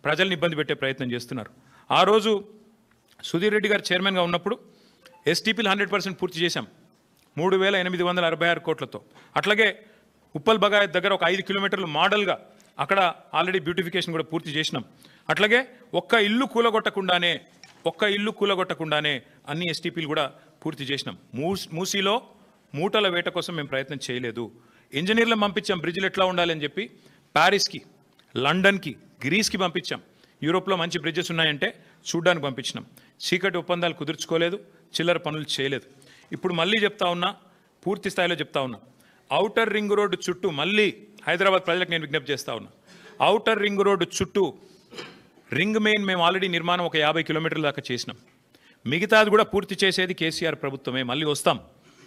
ప్రజల్ని ఇబ్బంది పెట్టే ప్రయత్నం చేస్తున్నారు? ఆ రోజు సుధీర్ రెడ్డి గారు చైర్మన్గా ఉన్నప్పుడు ఎస్టీపీలు 100% పూర్తి చేశాం 3,866 కోట్లతో. అట్లాగే ఉప్పల్ బగాయత్ దగ్గర ఒక 5 కిలోమీటర్లు మోడల్గా అక్కడ ఆల్రెడీ బ్యూటిఫికేషన్ కూడా పూర్తి చేసినాం. అట్లాగే ఒక్క ఇల్లు కూలగొట్టకుండానే అన్ని ఎస్టీపీలు కూడా పూర్తి చేసినాం. మూసీలో మూటల వేట కోసం మేము ప్రయత్నం చేయలేదు. ఇంజనీర్లను పంపించాం బ్రిడ్జ్లు ఎట్లా ఉండాలని చెప్పి. ప్యారిస్కి, లండన్కి, గ్రీస్కి పంపించాం. యూరోప్లో మంచి బ్రిడ్జెస్ ఉన్నాయంటే చూడ్డానికి పంపించినాం. చీకటి ఒప్పందాలు కుదుర్చుకోలేదు, చిల్లర పనులు చేయలేదు. ఇప్పుడు మళ్ళీ చెప్తా ఉన్నా, పూర్తి స్థాయిలో చెప్తా ఉన్నా, ఔటర్ రింగ్ రోడ్డు చుట్టూ మళ్ళీ హైదరాబాద్ ప్రజలకు నేను విజ్ఞప్తి చేస్తా ఉన్నా. ఔటర్ రింగ్ రోడ్డు చుట్టూ రింగ్ మెయిన్ మేము ఆల్రెడీ నిర్మాణం ఒక 50 కిలోమీటర్ల దాకా చేసినాం. మిగతాది కూడా పూర్తి చేసేది కేసీఆర్ ప్రభుత్వమే. మళ్ళీ వస్తాం,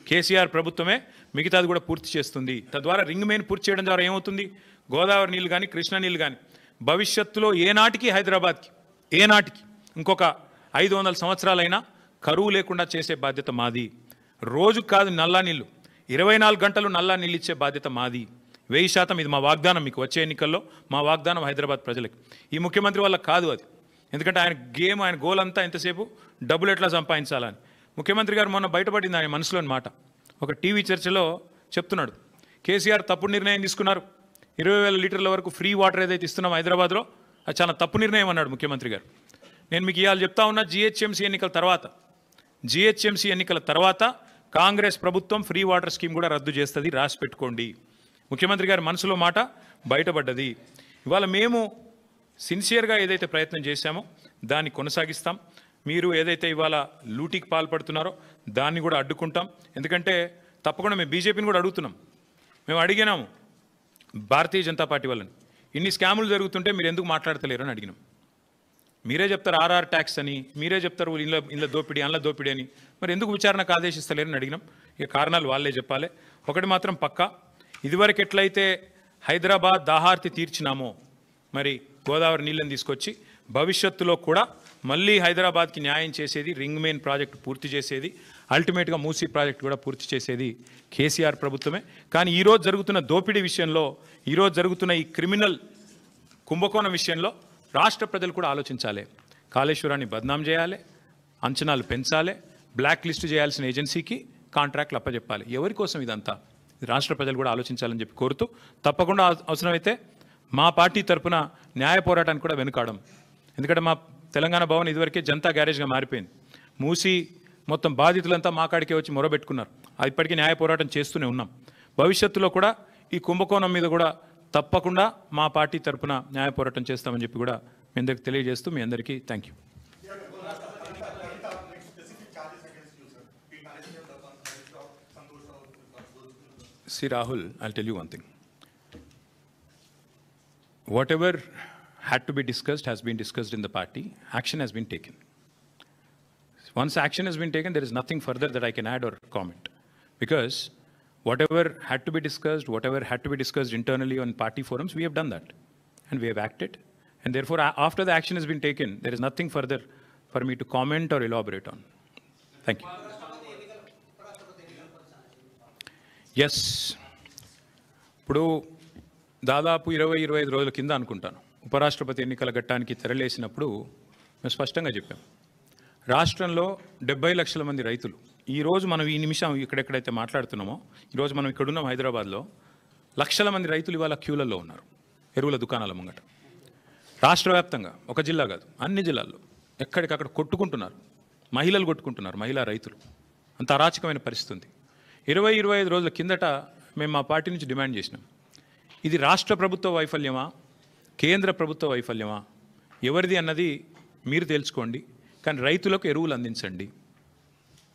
కేసీఆర్ ప్రభుత్వమే మిగతాది కూడా పూర్తి చేస్తుంది. తద్వారా రింగ్ మెయిన్ పూర్తి చేయడం ద్వారా ఏమవుతుంది? గోదావరి నీళ్ళు కానీ, కృష్ణా నీళ్ళు కానీ భవిష్యత్తులో ఏనాటికి హైదరాబాద్కి ఇంకొక 500 సంవత్సరాలైనా కరువు లేకుండా చేసే బాధ్యత మాది. రోజు కాదు నల్లా నీళ్ళు, 24 గంటలు నల్లా నీళ్ళు ఇచ్చే బాధ్యత మాది. 1000% ఇది మా వాగ్దానం. మీకు వచ్చే ఎన్నికల్లో మా వాగ్దానం హైదరాబాద్ ప్రజలకు. ఈ ముఖ్యమంత్రి వల్ల కాదు అది. ఎందుకంటే ఆయన గోల్ అంతా ఎంతసేపు డబ్బులు ఎట్లా సంపాదించాలని. ముఖ్యమంత్రి గారు మొన్న బయటపడింది ఆయన మనసులోని మాట. ఒక టీవీ చర్చలో చెప్తున్నాడు, కేసీఆర్ తప్పుడు నిర్ణయం తీసుకున్నారు. 20,000 లీటర్ల వరకు ఫ్రీ వాటర్ ఏదైతే ఇస్తున్నాం హైదరాబాద్లో అది చాలా తప్పు నిర్ణయం అన్నాడు ముఖ్యమంత్రి గారు. నేను మీకు ఇవాళ చెప్తా ఉన్నా, జిహెచ్ఎంసీ ఎన్నికల తర్వాత కాంగ్రెస్ ప్రభుత్వం ఫ్రీ వాటర్ స్కీమ్ కూడా రద్దు చేస్తుంది, రాసి పెట్టుకోండి. ముఖ్యమంత్రి గారి మనసులో మాట బయటపడ్డది. ఇవాళ మేము సిన్సియర్గా ఏదైతే ప్రయత్నం చేశామో దాన్ని కొనసాగిస్తాం. మీరు ఏదైతే ఇవాళ లూటీకి పాల్పడుతున్నారో దాన్ని కూడా అడ్డుకుంటాం. ఎందుకంటే తప్పకుండా మేము బీజేపీని కూడా అడుగుతున్నాం. మేము అడిగినాము భారతీయ జనతా పార్టీ వాళ్ళని, ఇన్ని స్కాములు జరుగుతుంటే మీరు ఎందుకు మాట్లాడతలేరు అని అడిగినాం. మీరే చెప్తారు ఆర్ఆర్ ట్యాక్స్ అని, మీరే చెప్తారు ఇంట్లో దోపిడీ అందులో దోపిడీ అని, మరి ఎందుకు విచారణకు ఆదేశిస్తలేరని అడిగినాం. ఇక కారణాలు వాళ్ళే చెప్పాలి. ఒకటి మాత్రం పక్కా, ఇదివరకు ఎట్లయితే హైదరాబాద్ దాహార్తి తీర్చినామో మరి గోదావరి నీళ్ళని తీసుకొచ్చి భవిష్యత్తులో కూడా మళ్ళీ హైదరాబాద్కి న్యాయం చేసేది, రింగ్ మెయిన్ ప్రాజెక్టు పూర్తి చేసేది, అల్టిమేట్గా మూసీ ప్రాజెక్టు కూడా పూర్తి చేసేది కేసీఆర్ ప్రభుత్వమే. కానీ ఈరోజు జరుగుతున్న దోపిడీ విషయంలో, ఈరోజు జరుగుతున్న ఈ క్రిమినల్ కుంభకోణం విషయంలో రాష్ట్ర ప్రజలు కూడా ఆలోచించాలి. కాళేశ్వరాన్ని బద్నాం చేయాలి, అంచనాలు పెంచాలి, బ్లాక్ లిస్ట్ చేయాల్సిన ఏజెన్సీకి కాంట్రాక్ట్లు అప్పచెప్పాలి. ఎవరి కోసం ఇదంతా? రాష్ట్ర ప్రజలు కూడా ఆలోచించాలని చెప్పి కోరుతూ, తప్పకుండా అవసరమైతే మా పార్టీ తరఫున న్యాయ పోరాటానికి కూడా వెనుకాడం. ఎందుకంటే మా తెలంగాణ భవన్ ఇదివరకే జనతా గ్యారేజ్గా మారిపోయింది. మూసి మొత్తం బాధితులంతా మా కాడికే వచ్చి మొరబెట్టుకున్నారు. ఇప్పటికీ న్యాయ పోరాటం చేస్తూనే ఉన్నాం. భవిష్యత్తులో కూడా ఈ కుంభకోణం మీద కూడా తప్పకుండా మా పార్టీ తరఫున న్యాయ పోరాటం చేస్తామని చెప్పి కూడా మీ అందరికి తెలియజేస్తూ మీ అందరికీ thank you. See Rahul, I'll tell you one thing. Whatever had to be discussed has been discussed in the party. Action has been taken. Once action has been taken, there is nothing further that I can add or comment. Because whatever had to be discussed internally on party forums, we have done that. And we have acted. And therefore, after the action has been taken, there is nothing further for me to comment or elaborate on. Thank you. Yes, ఇప్పుడు దాదాపు 20-25 రోజుల కింద అనుకుంటాను ఉపరాష్ట్రపతి ఎన్నికల ఘట్టానికి తెరలేసినప్పుడు మేము స్పష్టంగా చెప్పాం, రాష్ట్రంలో 70 లక్షల మంది రైతులు, ఈరోజు మనం ఈ నిమిషం ఇక్కడెక్కడైతే మాట్లాడుతున్నామో, ఈరోజు మనం ఇక్కడున్నాం హైదరాబాద్లో, లక్షల మంది రైతులు ఇవాళ క్యూలలో ఉన్నారు ఎరువుల దుకాణాల ముంగట. రాష్ట్ర వ్యాప్తంగా ఒక జిల్లా కాదు, అన్ని జిల్లాల్లో ఎక్కడికక్కడ కొట్టుకుంటున్నారు. మహిళలు కొట్టుకుంటున్నారు, మహిళా రైతులు. అంత అరాచకమైన పరిస్థితి ఉంది. 20-25 రోజుల కిందట మేము మా పార్టీ నుంచి డిమాండ్ చేసినాం, ఇది రాష్ట్ర ప్రభుత్వ వైఫల్యమా, కేంద్ర ప్రభుత్వ వైఫల్యమా, ఎవరిది అన్నది మీరు తెలుసుకోండి, కానీ రైతులకు ఎరువులు అందించండి.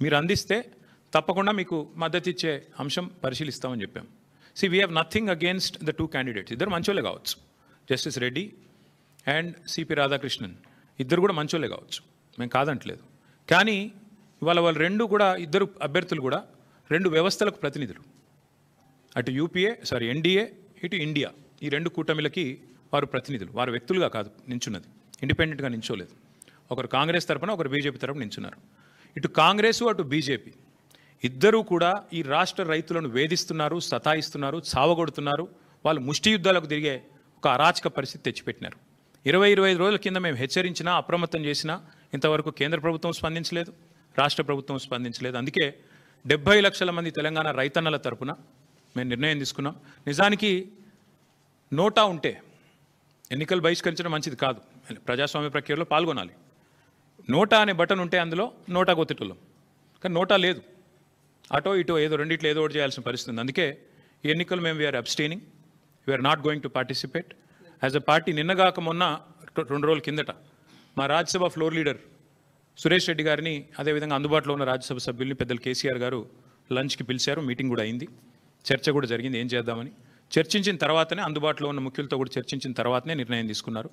మీరు అందిస్తే తప్పకుండా మీకు మద్దతు ఇచ్చే అంశం పరిశీలిస్తామని చెప్పాం. We have nothing against the 2 candidates. ఇద్దరు మంచోళ్ళే కావచ్చు, justice Reddy and CP Radhakrishnan ఇద్దరు కూడా మంచోళ్ళే కావచ్చు, మేము కాదంటలేదు. కానీ ఇవాళ వాళ్ళు ఇద్దరు అభ్యర్థులు కూడా 2 వ్యవస్థలకు ప్రతినిధులు. అటు ఎన్డీఏ, ఇటు ఇండియా, ఈ 2 కూటమిలకి వారు ప్రతినిధులు. వారు వ్యక్తులుగా కాదు నించున్నది, ఇండిపెండెంట్గా నించోలేదు. ఒకరు కాంగ్రెస్ తరపున, ఒకరు బీజేపీ తరపున నించున్నారు. ఇటు కాంగ్రెస్ అటు బీజేపీ ఇద్దరూ కూడా ఈ రాష్ట్ర రైతులను వేధిస్తున్నారు, సతాయిస్తున్నారు, చావగొడుతున్నారు. వాళ్ళు ముష్టి యుద్ధాలకు తిరిగే ఒక అరాచక పరిస్థితి తెచ్చిపెట్టినారు. 20-25 రోజుల కింద మేము హెచ్చరించినా, అప్రమత్తం చేసినా ఇంతవరకు కేంద్ర ప్రభుత్వం స్పందించలేదు, రాష్ట్ర ప్రభుత్వం స్పందించలేదు. అందుకే 70 లక్షల మంది తెలంగాణ రైతన్నల తరపున మేము నిర్ణయం తీసుకున్నాం. నిజానికి నోటా ఉంటే ఎన్నికలు బహిష్కరించడం మంచిది కాదు, ప్రజాస్వామ్య ప్రక్రియలో పాల్గొనాలి. నోటా అనే బటన్ ఉంటే అందులో నోటా కొత్తటోళ్ళం, కానీ నోటా లేదు. అటో ఇటో రెండిట్లో ఏదో ఒకటి చేయాల్సిన పరిస్థితి ఉంది. అందుకే ఈ ఎన్నికలు మేము we are abstaining, we are not going to participate as a party. నిన్నగాక మొన్న 2 రోజుల కిందట మా రాజ్యసభ ఫ్లోర్ లీడర్ సురేష్ రెడ్డి గారిని, అదేవిధంగా అందుబాటులో ఉన్న రాజ్యసభ సభ్యుల్ని పెద్దలు కేసీఆర్ గారు లంచ్కి పిలిచారు. మీటింగ్ కూడా అయింది, చర్చ కూడా జరిగింది ఏం చేద్దామని. చర్చించిన తర్వాతనే, అందుబాటులో ఉన్న ముఖ్యులతో కూడా చర్చించిన తర్వాతనే నిర్ణయం తీసుకున్నారు.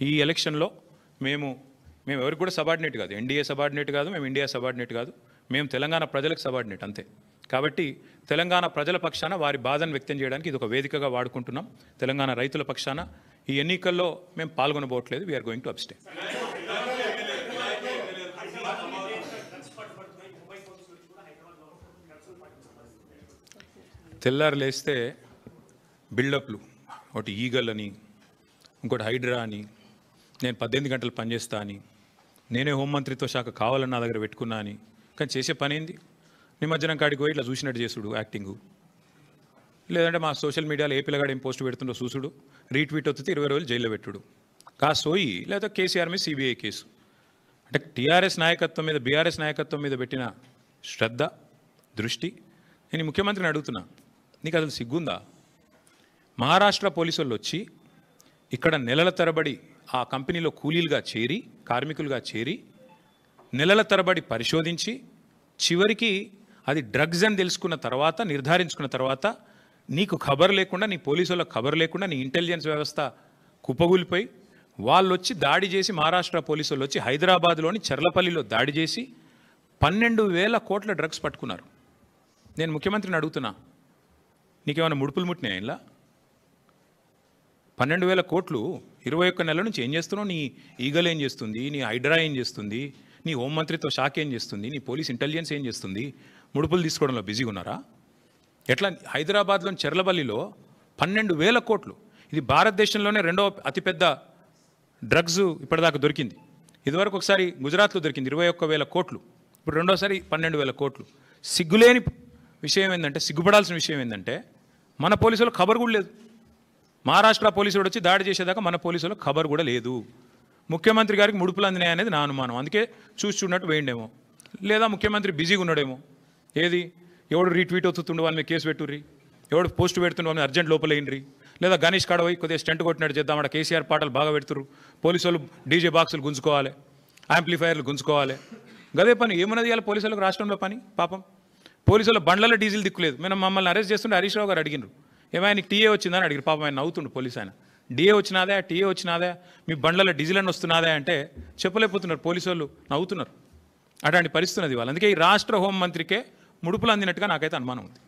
ఈ ఎలక్షన్లో మేము ఎవరికి కూడా సబార్డినేట్ కాదు, ఎన్డీఏ సబార్డినేట్ కాదు, మేము ఇండియా సబార్డినేట్ కాదు, మేము తెలంగాణ ప్రజలకు సబార్డినేట్ అంతే. కాబట్టి తెలంగాణ ప్రజల పక్షాన వారి బాధను వ్యక్తం చేయడానికి ఇది ఒక వేదికగా వాడుకుంటున్నాం. తెలంగాణ రైతుల పక్షాన ఈ ఎన్నికల్లో మేము పాల్గొనబోట్లేదు. We are going to abstain. తెల్లారు లేస్తే బిల్డప్లు, ఒకటి ఈగల్ అని, ఇంకోటి హైడ్రా అని, నేను 18 గంటలు పనిచేస్తా అని, నేనే హోంమంత్రిత్వ శాఖ కావాలని నా దగ్గర పెట్టుకున్నా అని. కానీ చేసే పని ఏంది? నిమజ్జనం కాడికి పోయి ఇట్లా చూసినట్టు చేసుడు, యాక్టింగు. లేదంటే మా సోషల్ మీడియాలో ఏ పిల్లగాడు ఏం పోస్ట్ పెడుతుండో చూసుడు, రీట్వీట్ వస్తే 20 రోజులు జైల్లో పెట్టుడు. సోయి లేదా కేసీఆర్ మీద సిబిఐ కేసు. అంటే టీఆర్ఎస్ నాయకత్వం మీద, బీఆర్ఎస్ నాయకత్వం మీద పెట్టిన శ్రద్ధ, దృష్టి. నేను ముఖ్యమంత్రిని అడుగుతున్నా, నీకు అసలు సిగ్గుందా? మహారాష్ట్ర పోలీసు వాళ్ళు వచ్చి ఇక్కడ నెలల తరబడి ఆ కంపెనీలో కూలీలుగా చేరి, కార్మికులుగా చేరి, నెలల తరబడి పరిశోధించి, చివరికి అది డ్రగ్స్ అని తెలుసుకున్న తర్వాత, నిర్ధారించుకున్న తర్వాత, నీకు ఖబర్ లేకుండా, నీ పోలీసు వాళ్ళకి ఖబర్ లేకుండా, నీ ఇంటెలిజెన్స్ వ్యవస్థ కుప్పగూలిపోయి వాళ్ళు వచ్చి దాడి చేసి, మహారాష్ట్ర పోలీసు వాళ్ళు వచ్చి హైదరాబాద్లోని చర్లపల్లిలో దాడి చేసి 12,000 కోట్ల డ్రగ్స్ పట్టుకున్నారు. నేను ముఖ్యమంత్రిని అడుగుతున్నా, నీకేమైనా ముడుపులు ముట్టినాయా? ఇలా 12,000 కోట్లు 21 నెలల నుంచి ఏం చేస్తున్నావు? నీ ఈగల్ ఏం చేస్తుంది? నీ హైడ్రా ఏం చేస్తుంది? నీ హోంమంత్రిత్వ శాఖ ఏం చేస్తుంది? నీ పోలీస్ ఇంటెలిజెన్స్ ఏం చేస్తుంది? ముడుపులు తీసుకోవడంలో బిజీగా ఉన్నారా? ఎట్లా? హైదరాబాద్లోని చెర్లపల్లిలో 12,000 కోట్లు. ఇది భారతదేశంలోనే 2వ అతిపెద్ద డ్రగ్స్ ఇప్పటిదాకా దొరికింది. ఇదివరకు ఒకసారి గుజరాత్లో దొరికింది 21,000 కోట్లు, ఇప్పుడు రెండోసారి 12,000 కోట్లు. సిగ్గులేని విషయం ఏంటంటే, సిగ్గుపడాల్సిన విషయం ఏంటంటే, మన పోలీసులకు ఖబర్ కూడా లేదు. మహారాష్ట్ర పోలీసులు వచ్చి దాడి చేసేదాకా మన పోలీసులకు ఖబర్ కూడా లేదు. ముఖ్యమంత్రి గారికి ముడుపులు అందినాయి అనేది నా అనుమానం. అందుకే చూస్తున్నట్టు వేయండేమో, లేదా ముఖ్యమంత్రి బిజీగా ఉన్నాడేమో. ఏది? ఎవడు రీట్వీట్ అవుతుండే వాళ్ళ మీద కేసు పెట్టుర్రి, ఎవడు పోస్ట్ పెడుతుండే వాళ్ళని అర్జెంట్ లోపలేయండి, లేదా గణేష్ కాడపోయి కొద్దిగా స్టంట్ కొట్టినట్టు చేద్దాం, అక్కడ కేసీఆర్ పాటలు బాగా పెడుతురు, పోలీసు వాళ్ళు డీజే బాక్సులు గుంజుకోవాలి, యాంప్లిఫైర్లు గుంజుకోవాలి. గదే పని. ఏమన్నది ఇవాళ పోలీసులకు రాష్ట్రంలో పని? పాపం పోలీసుల బండ్లలో డీజిల్ దిక్కులేదు. మేము మమ్మల్ని అరెస్ట్ చేస్తుంటే హరీష్ రావు గారు అడిగినారు, ఏమైనా నీకు టీఏ వచ్చిందని అడిగారు. పాపం ఆయన నవ్వుతుండు పోలీసు ఆయన. డిఏ వచ్చినాదా, టీఏ వచ్చినాదా, మీ బండ్లలో డీజిల్ అని వస్తున్నాదా అంటే చెప్పలేకపోతున్నారు. పోలీసు వాళ్ళు నవ్వుతున్నారు. అట్లాంటి పరిస్థితి ఉన్నది వాళ్ళు. అందుకే ఈ రాష్ట్ర హోంమంత్రికే ముడుపులు అందినట్టుగా నాకైతే అనుమానం ఉంది.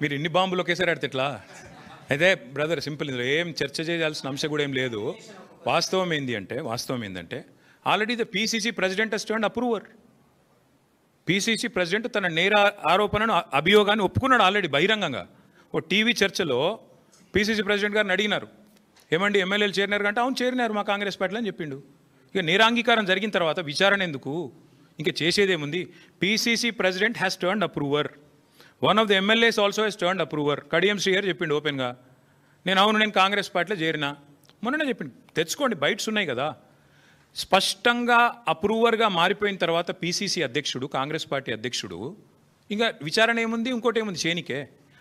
మీరు ఇన్ని బాంబులు ఒకేసారి ఆడితే ఎట్లా? అయితే బ్రదర్ సింపుల్, ఇందులో ఏం చర్చ చేయాల్సిన అంశం కూడా ఏం లేదు. వాస్తవం ఏంటంటే already the PCC president has turned approver. PCC president తన నేర ఆరోపణను, అభియోగాన్ని ఒప్పుకున్నాడు ఆల్రెడీ బహిరంగంగా. ఓ టీవీ చర్చలో పీసీసీ ప్రెసిడెంట్ గారిని అడిగినారు, ఏమండి ఎమ్మెల్యేలు చేరినారు అంటే, అవును చేరినారు మా కాంగ్రెస్ పార్టీలో అని చెప్పిండు. ఇక నేరాంగీకారం జరిగిన తర్వాత విచారణ ఎందుకు? ఇంకా చేసేదేముంది? PCC president has turned approver. One of the MLAs also he's turned approver. Kadiyam Srihari చెప్పిండు ఓపెన్గా. నేను కాంగ్రెస్ పార్టీలో చేరినా. మొన్ననే చెప్పింది, తెచ్చుకోండి, బైట్స్ ఉన్నాయి కదా. స్పష్టంగా అప్రూవర్గా మారిపోయిన తర్వాత పీసీసీ అధ్యక్షుడు, కాంగ్రెస్ పార్టీ అధ్యక్షుడు, ఇంకా విచారణ ఏముంది, ఇంకోటి ఏముంది చేయనికే.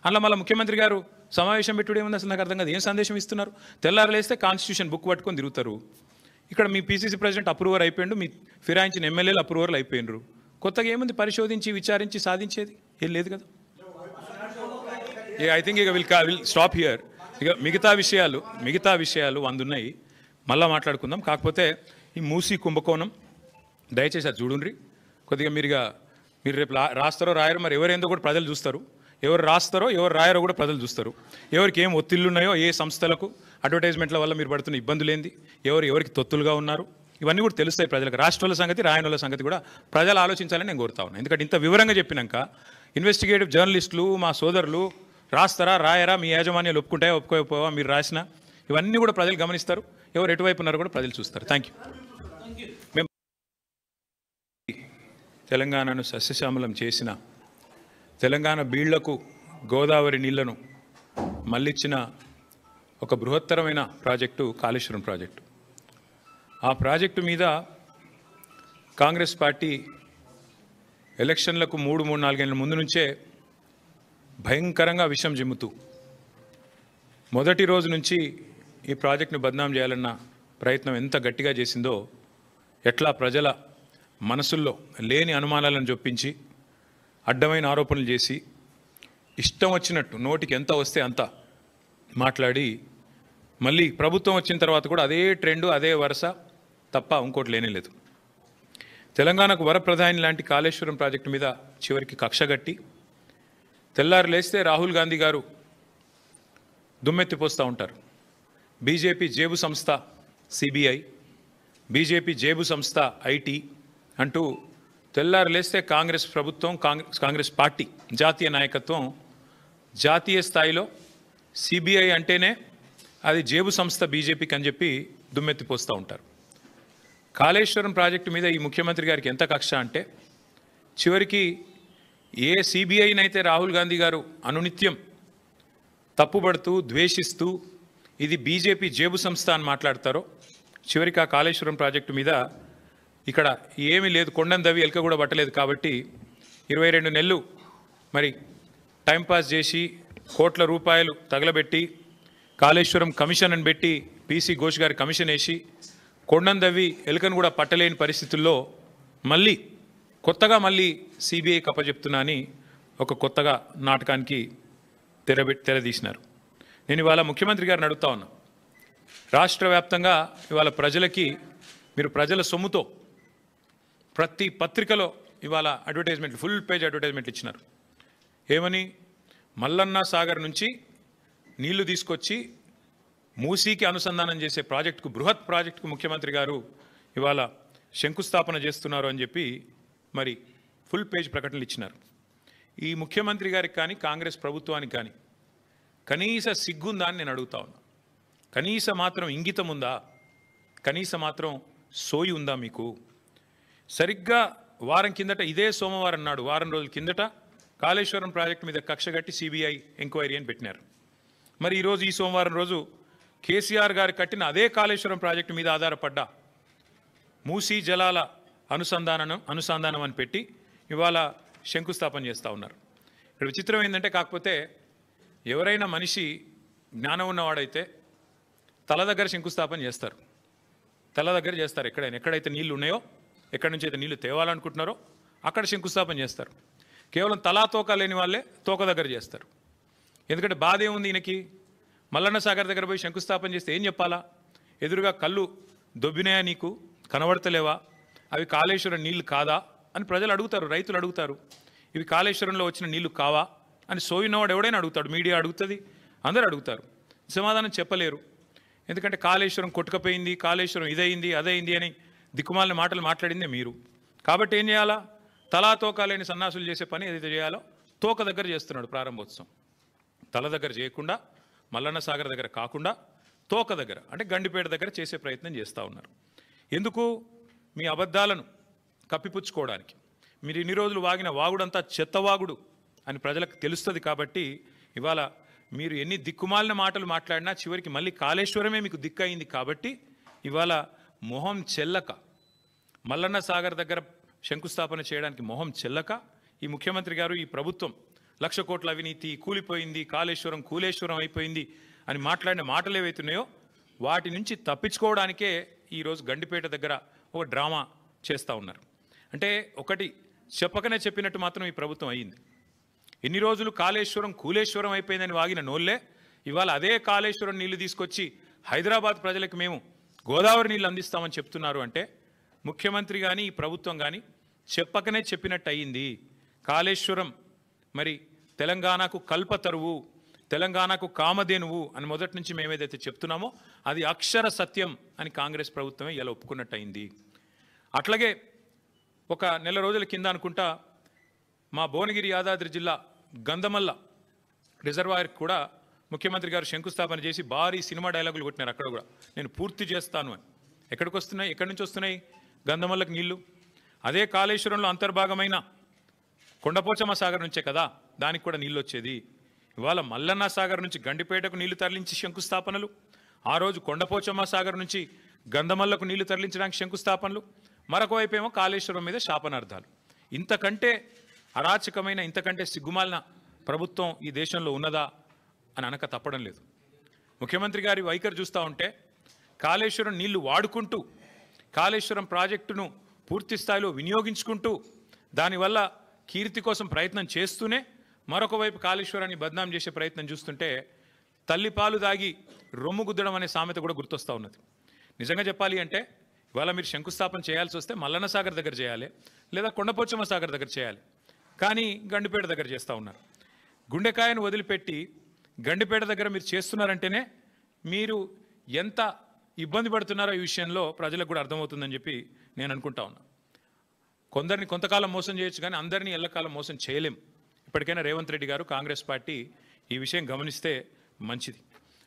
అలా మళ్ళీ ముఖ్యమంత్రి గారు సమావేశం పెట్టుడు ఏముంది అసలు నాకు అర్థం కాదు. ఏం సందేశం ఇస్తున్నారు? తెల్లారులేస్తే కాన్స్టిట్యూషన్ బుక్ పట్టుకొని తిరుగుతారు. ఇక్కడ మీ పీసీసీ ప్రెసిడెంట్ అప్రూవర్ అయిపోయిండు, మీ ఫిరాయించిన ఎమ్మెల్యేలు అప్రూవర్లు అయిపోయినరు. కొత్తగా ఏముంది పరిశోధించి విచారించి సాధించేది? ఏం లేదు కదా. ఐ థింక్ ఇక విల్ స్టాప్ హియర్. ఇక మిగతా విషయాలు 100 ఉన్నాయి, మళ్ళీ మాట్లాడుకుందాం. కాకపోతే ఈ మూసీ కుంభకోణం దయచేసి అది చూడండి కొద్దిగా. మీరు రేపు రాస్తారో రాయరో మరి ఎవరేందో కూడా ప్రజలు చూస్తారు. ఎవరు రాస్తారో ఎవరు రాయరో కూడా ప్రజలు చూస్తారు. ఎవరికి ఏం ఒత్తిళ్ళు ఉన్నాయో, ఏ సంస్థలకు అడ్వర్టైజ్మెంట్ల వల్ల మీరు పడుతున్న ఇబ్బందులు ఏంది, ఎవరికి తొత్తులుగా ఉన్నారు, ఇవన్నీ కూడా తెలుస్తాయి ప్రజలకు. రాష్ట్రాల సంగతి, రాయనుల సంగతి కూడా ప్రజలు ఆలోచించాలని నేను కోరుతా ఉన్నాను. ఎందుకంటే ఇంత వివరంగా చెప్పినాక ఇన్వెస్టిగేటివ్ జర్నలిస్టులు, మా సోదరులు రాస్తారా రాయరా, మీ యాజమాన్యాలు ఒప్పుకుంటాయా ఒప్పుకోకపోవా, మీరు రాసిన ఇవన్నీ కూడా ప్రజలు గమనిస్తారు. ఎవరు ఎటువైపు ఉన్నారో కూడా ప్రజలు చూస్తారు. Thank you. మేము తెలంగాణను సస్యశ్యామలం చేసిన, తెలంగాణ బీళ్లకు గోదావరి నీళ్లను మళ్ళిచ్చిన ఒక బృహత్తరమైన ప్రాజెక్టు కాళేశ్వరం ప్రాజెక్టు. ఆ ప్రాజెక్టు మీద కాంగ్రెస్ పార్టీ ఎలక్షన్లకు 3-4 ఏళ్ళ ముందు నుంచే భయంకరంగా విషం జిమ్ముతూ మొదటి రోజు నుంచి ఈ ప్రాజెక్టును బద్నాం చేయాలన్న ప్రయత్నం ఎంత గట్టిగా చేసిందో, ఎట్లా ప్రజల మనసుల్లో లేని అనుమానాలను చొప్పించి అడ్డమైన ఆరోపణలు చేసి ఇష్టం వచ్చినట్టు నోటికి ఎంత వస్తే అంత మాట్లాడి మళ్ళీ ప్రభుత్వం వచ్చిన తర్వాత కూడా అదే ట్రెండు, అదే వరుస తప్ప ఇంకోటి లేనే లేదు. తెలంగాణకు వరప్రధాని లాంటి కాళేశ్వరం ప్రాజెక్టు మీద చివరికి కక్షగట్టి తెల్లారు లేస్తే రాహుల్ గాంధీ గారు దుమ్మెత్తిపోస్తూ ఉంటారు. బీజేపీ జేబు సంస్థ సిబిఐ, బీజేపీ జేబు సంస్థ ఐటీ అంటూ తెల్లారు లేస్తే కాంగ్రెస్ ప్రభుత్వం, కాంగ్రెస్ పార్టీ జాతీయ నాయకత్వం జాతీయ స్థాయిలో సిబిఐ అంటేనే అది జేబు సంస్థ బీజేపీకి అని చెప్పి దుమ్మెత్తిపోస్తూ ఉంటారు. కాళేశ్వరం ప్రాజెక్టు మీద ఈ ముఖ్యమంత్రి గారికి ఎంత కక్ష అంటే, చివరికి ఏ సిబిఐనైతే రాహుల్ గాంధీ గారు అనునిత్యం తప్పుపడుతూ ద్వేషిస్తూ ఇది బీజేపీ జేబు సంస్థ అని మాట్లాడతారో, చివరికి ఆ కాళేశ్వరం ప్రాజెక్టు మీద ఇక్కడ ఏమీ లేదు, కొండను దవి ఎలక కూడా పట్టలేదు కాబట్టి 22 నెలలు మరి టైంపాస్ చేసి కోట్ల రూపాయలు తగలబెట్టి కాళేశ్వరం కమిషన్ అని పెట్టి పీసీ ఘోష్ గారి కమిషన్ వేసి కొండను దవ్వి ఎలుకను కూడా పట్టలేని పరిస్థితుల్లో మళ్ళీ కొత్తగా సిబిఐ కప్పచెప్తున్నా అని ఒక కొత్తగా నాటకానికి తెరదీసినారు. నేను ఇవాళ ముఖ్యమంత్రి గారిని అడుగుతా ఉన్నా, రాష్ట్ర వ్యాప్తంగా ఇవాళ ప్రజలకి మీరు ప్రజల సొమ్ముతో ప్రతి పత్రికలో ఇవాళ అడ్వర్టైజ్మెంట్లు, ఫుల్ పేజ్ అడ్వర్టైజ్మెంట్లు ఇచ్చినారు. ఏమని? మల్లన్న సాగర్ నుంచి నీళ్లు తీసుకొచ్చి మూసీకి అనుసంధానం చేసే ప్రాజెక్టుకు, బృహత్ ప్రాజెక్టుకు ముఖ్యమంత్రి గారు ఇవాళ శంకుస్థాపన చేస్తున్నారు అని చెప్పి మరి ఫుల్ పేజ్ ప్రకటనలు ఇచ్చినారు. ఈ ముఖ్యమంత్రి గారికి కానీ కాంగ్రెస్ ప్రభుత్వానికి కానీ కనీస సిగ్గుందా అని నేను అడుగుతా ఉన్నా. కనీస మాత్రం ఇంగితం ఉందా? కనీస మాత్రం సోయి ఉందా మీకు? సరిగ్గా వారం కిందట, ఇదే సోమవారం నాడు, వారం రోజుల కిందట కాళేశ్వరం ప్రాజెక్టు మీద కక్షగట్టి సిబిఐ ఎంక్వైరీ అని పెట్టినారు. మరి ఈరోజు ఈ సోమవారం రోజు కేసీఆర్ గారు కట్టిన అదే కాళేశ్వరం ప్రాజెక్టు మీద ఆధారపడ్డ మూసీ జలాల అనుసంధానం అని పెట్టి ఇవాళ శంకుస్థాపన చేస్తూ ఉన్నారు. ఇక్కడ విచిత్రం ఏంటంటే, కాకపోతే ఎవరైనా మనిషి జ్ఞానం ఉన్నవాడైతే తల దగ్గర శంకుస్థాపన చేస్తారు, తల దగ్గర చేస్తారు. ఎక్కడైతే నీళ్లు ఉన్నాయో, ఎక్కడి నుంచి అయితే నీళ్లు తేవాలనుకుంటున్నారో అక్కడ శంకుస్థాపన చేస్తారు. కేవలం తలా తోక లేని వాళ్ళే తోక దగ్గర చేస్తారు. ఎందుకంటే బాధ ఏముంది ఈయనకి? మల్లన్న సాగర్ దగ్గర పోయి శంకుస్థాపన చేస్తే ఏం చెప్పాలా? ఎదురుగా కళ్ళు దొబ్బినాయా, నీకు కనబడతలేవా, అవి కాళేశ్వరం నీళ్లు కాదా అని ప్రజలు అడుగుతారు, రైతులు అడుగుతారు. ఇవి కాళేశ్వరంలో వచ్చిన నీళ్లు కావా అని సోయినవాడు ఎవడైనా అడుగుతాడు, మీడియా అడుగుతుంది, అందరూ అడుగుతారు. సమాధానం చెప్పలేరు. ఎందుకంటే కాళేశ్వరం కొట్టుకపోయింది, కాళేశ్వరం ఇదైంది అదైంది అని దిక్కుమాలిన మాటలు మాట్లాడిందే మీరు. కాబట్టి ఏం చేయాలా? తలా తోక లేని సన్నాసులు చేసే పని ఏదైతే చేయాలో తోక దగ్గర చేస్తున్నాడు ప్రారంభోత్సవం. తల దగ్గర చేయకుండా, మల్లన్న సాగర్ దగ్గర కాకుండా తోక దగ్గర అంటే గండిపేట దగ్గర చేసే ప్రయత్నం చేస్తూ ఉన్నారు. ఎందుకు? మీ అబద్ధాలను కప్పిపుచ్చుకోవడానికి. మీరు ఇన్ని రోజులు వాగిన వాగుడంతా చెత్తవాగుడు అని ప్రజలకు తెలుస్తుంది. కాబట్టి ఇవాళ మీరు ఎన్ని దిక్కుమాలిన మాటలు మాట్లాడినా చివరికి మళ్ళీ కాళేశ్వరమే మీకు దిక్కు అయింది. కాబట్టి ఇవాళ మొహం చెల్లక మల్లన్న సాగర్ దగ్గర శంకుస్థాపన చేయడానికి మొహం చెల్లక ఈ ముఖ్యమంత్రి గారు, ఈ ప్రభుత్వం 1,00,000 కోట్ల అవినీతి, కూలిపోయింది, కాళేశ్వరం కూలేశ్వరం అయిపోయింది అని మాట్లాడిన మాటలు ఏవైతున్నాయో వాటి నుంచి తప్పించుకోవడానికే ఈరోజు గండిపేట దగ్గర ఒక డ్రామా చేస్తూ ఉన్నారు. అంటే ఒకటి చెప్పకనే చెప్పినట్టు మాత్రం ఈ ప్రభుత్వం అయ్యింది. ఎన్ని రోజులు కాళేశ్వరం కూలేశ్వరం అయిపోయిందని వాగిన నోళ్ళే ఇవాళ అదే కాళేశ్వరం నీళ్లు తీసుకొచ్చి హైదరాబాద్ ప్రజలకు మేము గోదావరి నీళ్ళు అందిస్తామని చెప్తున్నారు. అంటే ముఖ్యమంత్రి కానీ ఈ ప్రభుత్వం కానీ చెప్పకనే చెప్పినట్టు అయ్యింది. కాళేశ్వరం మరి తెలంగాణకు కల్పతరువు, తెలంగాణకు కామధేనువు అని మొదటి నుంచి మేమేదైతే చెప్తున్నామో అది అక్షర సత్యం అని కాంగ్రెస్ ప్రభుత్వమే ఇలా ఒప్పుకున్నట్టు అయింది. అట్లాగే ఒక నెల రోజుల కింద అనుకుంటా మా భువనగిరి యాదాద్రి జిల్లా గంధమల్ల రిజర్వాయర్కి కూడా ముఖ్యమంత్రి గారు శంకుస్థాపన చేసి భారీ సినిమా డైలాగులు కొట్టినారు. అక్కడ కూడా నేను పూర్తి చేస్తాను అని. ఎక్కడికి వస్తున్నాయి, ఎక్కడి నుంచి వస్తున్నాయి గంధమల్లకి నీళ్లు? అదే కాళేశ్వరంలో అంతర్భాగమైన కొండపోచమ్మ సాగర్ నుంచే కదా దానికి కూడా నీళ్ళు వచ్చేది. ఇవాళ మల్లన్న సాగర్ నుంచి గండిపేటకు నీళ్లు తరలించి శంకుస్థాపనలు, ఆ రోజు కొండపోచమ్మ సాగర్ నుంచి గంధమల్లకు నీళ్లు తరలించడానికి శంకుస్థాపనలు, మరొక వైపేమో కాళేశ్వరం మీద శాపనార్థాలు. ఇంతకంటే అరాచకమైన, ఇంతకంటే సిగ్గుమాలిన ప్రభుత్వం ఈ దేశంలో ఉన్నదా అని అనక తప్పడం లేదు. ముఖ్యమంత్రి గారి వైఖరి చూస్తూ ఉంటే కాళేశ్వరం నీళ్లు వాడుకుంటూ, కాళేశ్వరం ప్రాజెక్టును పూర్తి స్థాయిలో వినియోగించుకుంటూ, దానివల్ల కీర్తి కోసం ప్రయత్నం చేస్తూనే మరొక వైపు కాళేశ్వరాన్ని బద్నాం చేసే ప్రయత్నం చూస్తుంటే తల్లిపాలు దాగి రొమ్ము గుద్దడం అనే సామెత కూడా గుర్తొస్తూ ఉన్నది. నిజంగా చెప్పాలి అంటే ఇవాళ మీరు శంకుస్థాపన చేయాల్సి వస్తే మల్లన్న సాగర్ దగ్గర చేయాలి, లేదా కొండపోచమ్మ సాగర్ దగ్గర చేయాలి. కానీ గండిపేట దగ్గర చేస్తూ ఉన్నారు. గుండెకాయను వదిలిపెట్టి గండిపేట దగ్గర మీరు చేస్తున్నారంటేనే మీరు ఎంత ఇబ్బంది పడుతున్నారో ఈ విషయంలో ప్రజలకు కూడా అర్థమవుతుందని చెప్పి నేను అనుకుంటా ఉన్నా. కొందరిని కొంతకాలం మోసం చేయొచ్చు కానీ అందరినీ ఎల్లకాలం మోసం చేయలేం. ఇప్పటికైనా రేవంత్ రెడ్డి గారు, కాంగ్రెస్ పార్టీ ఈ విషయం గమనిస్తే మంచిది.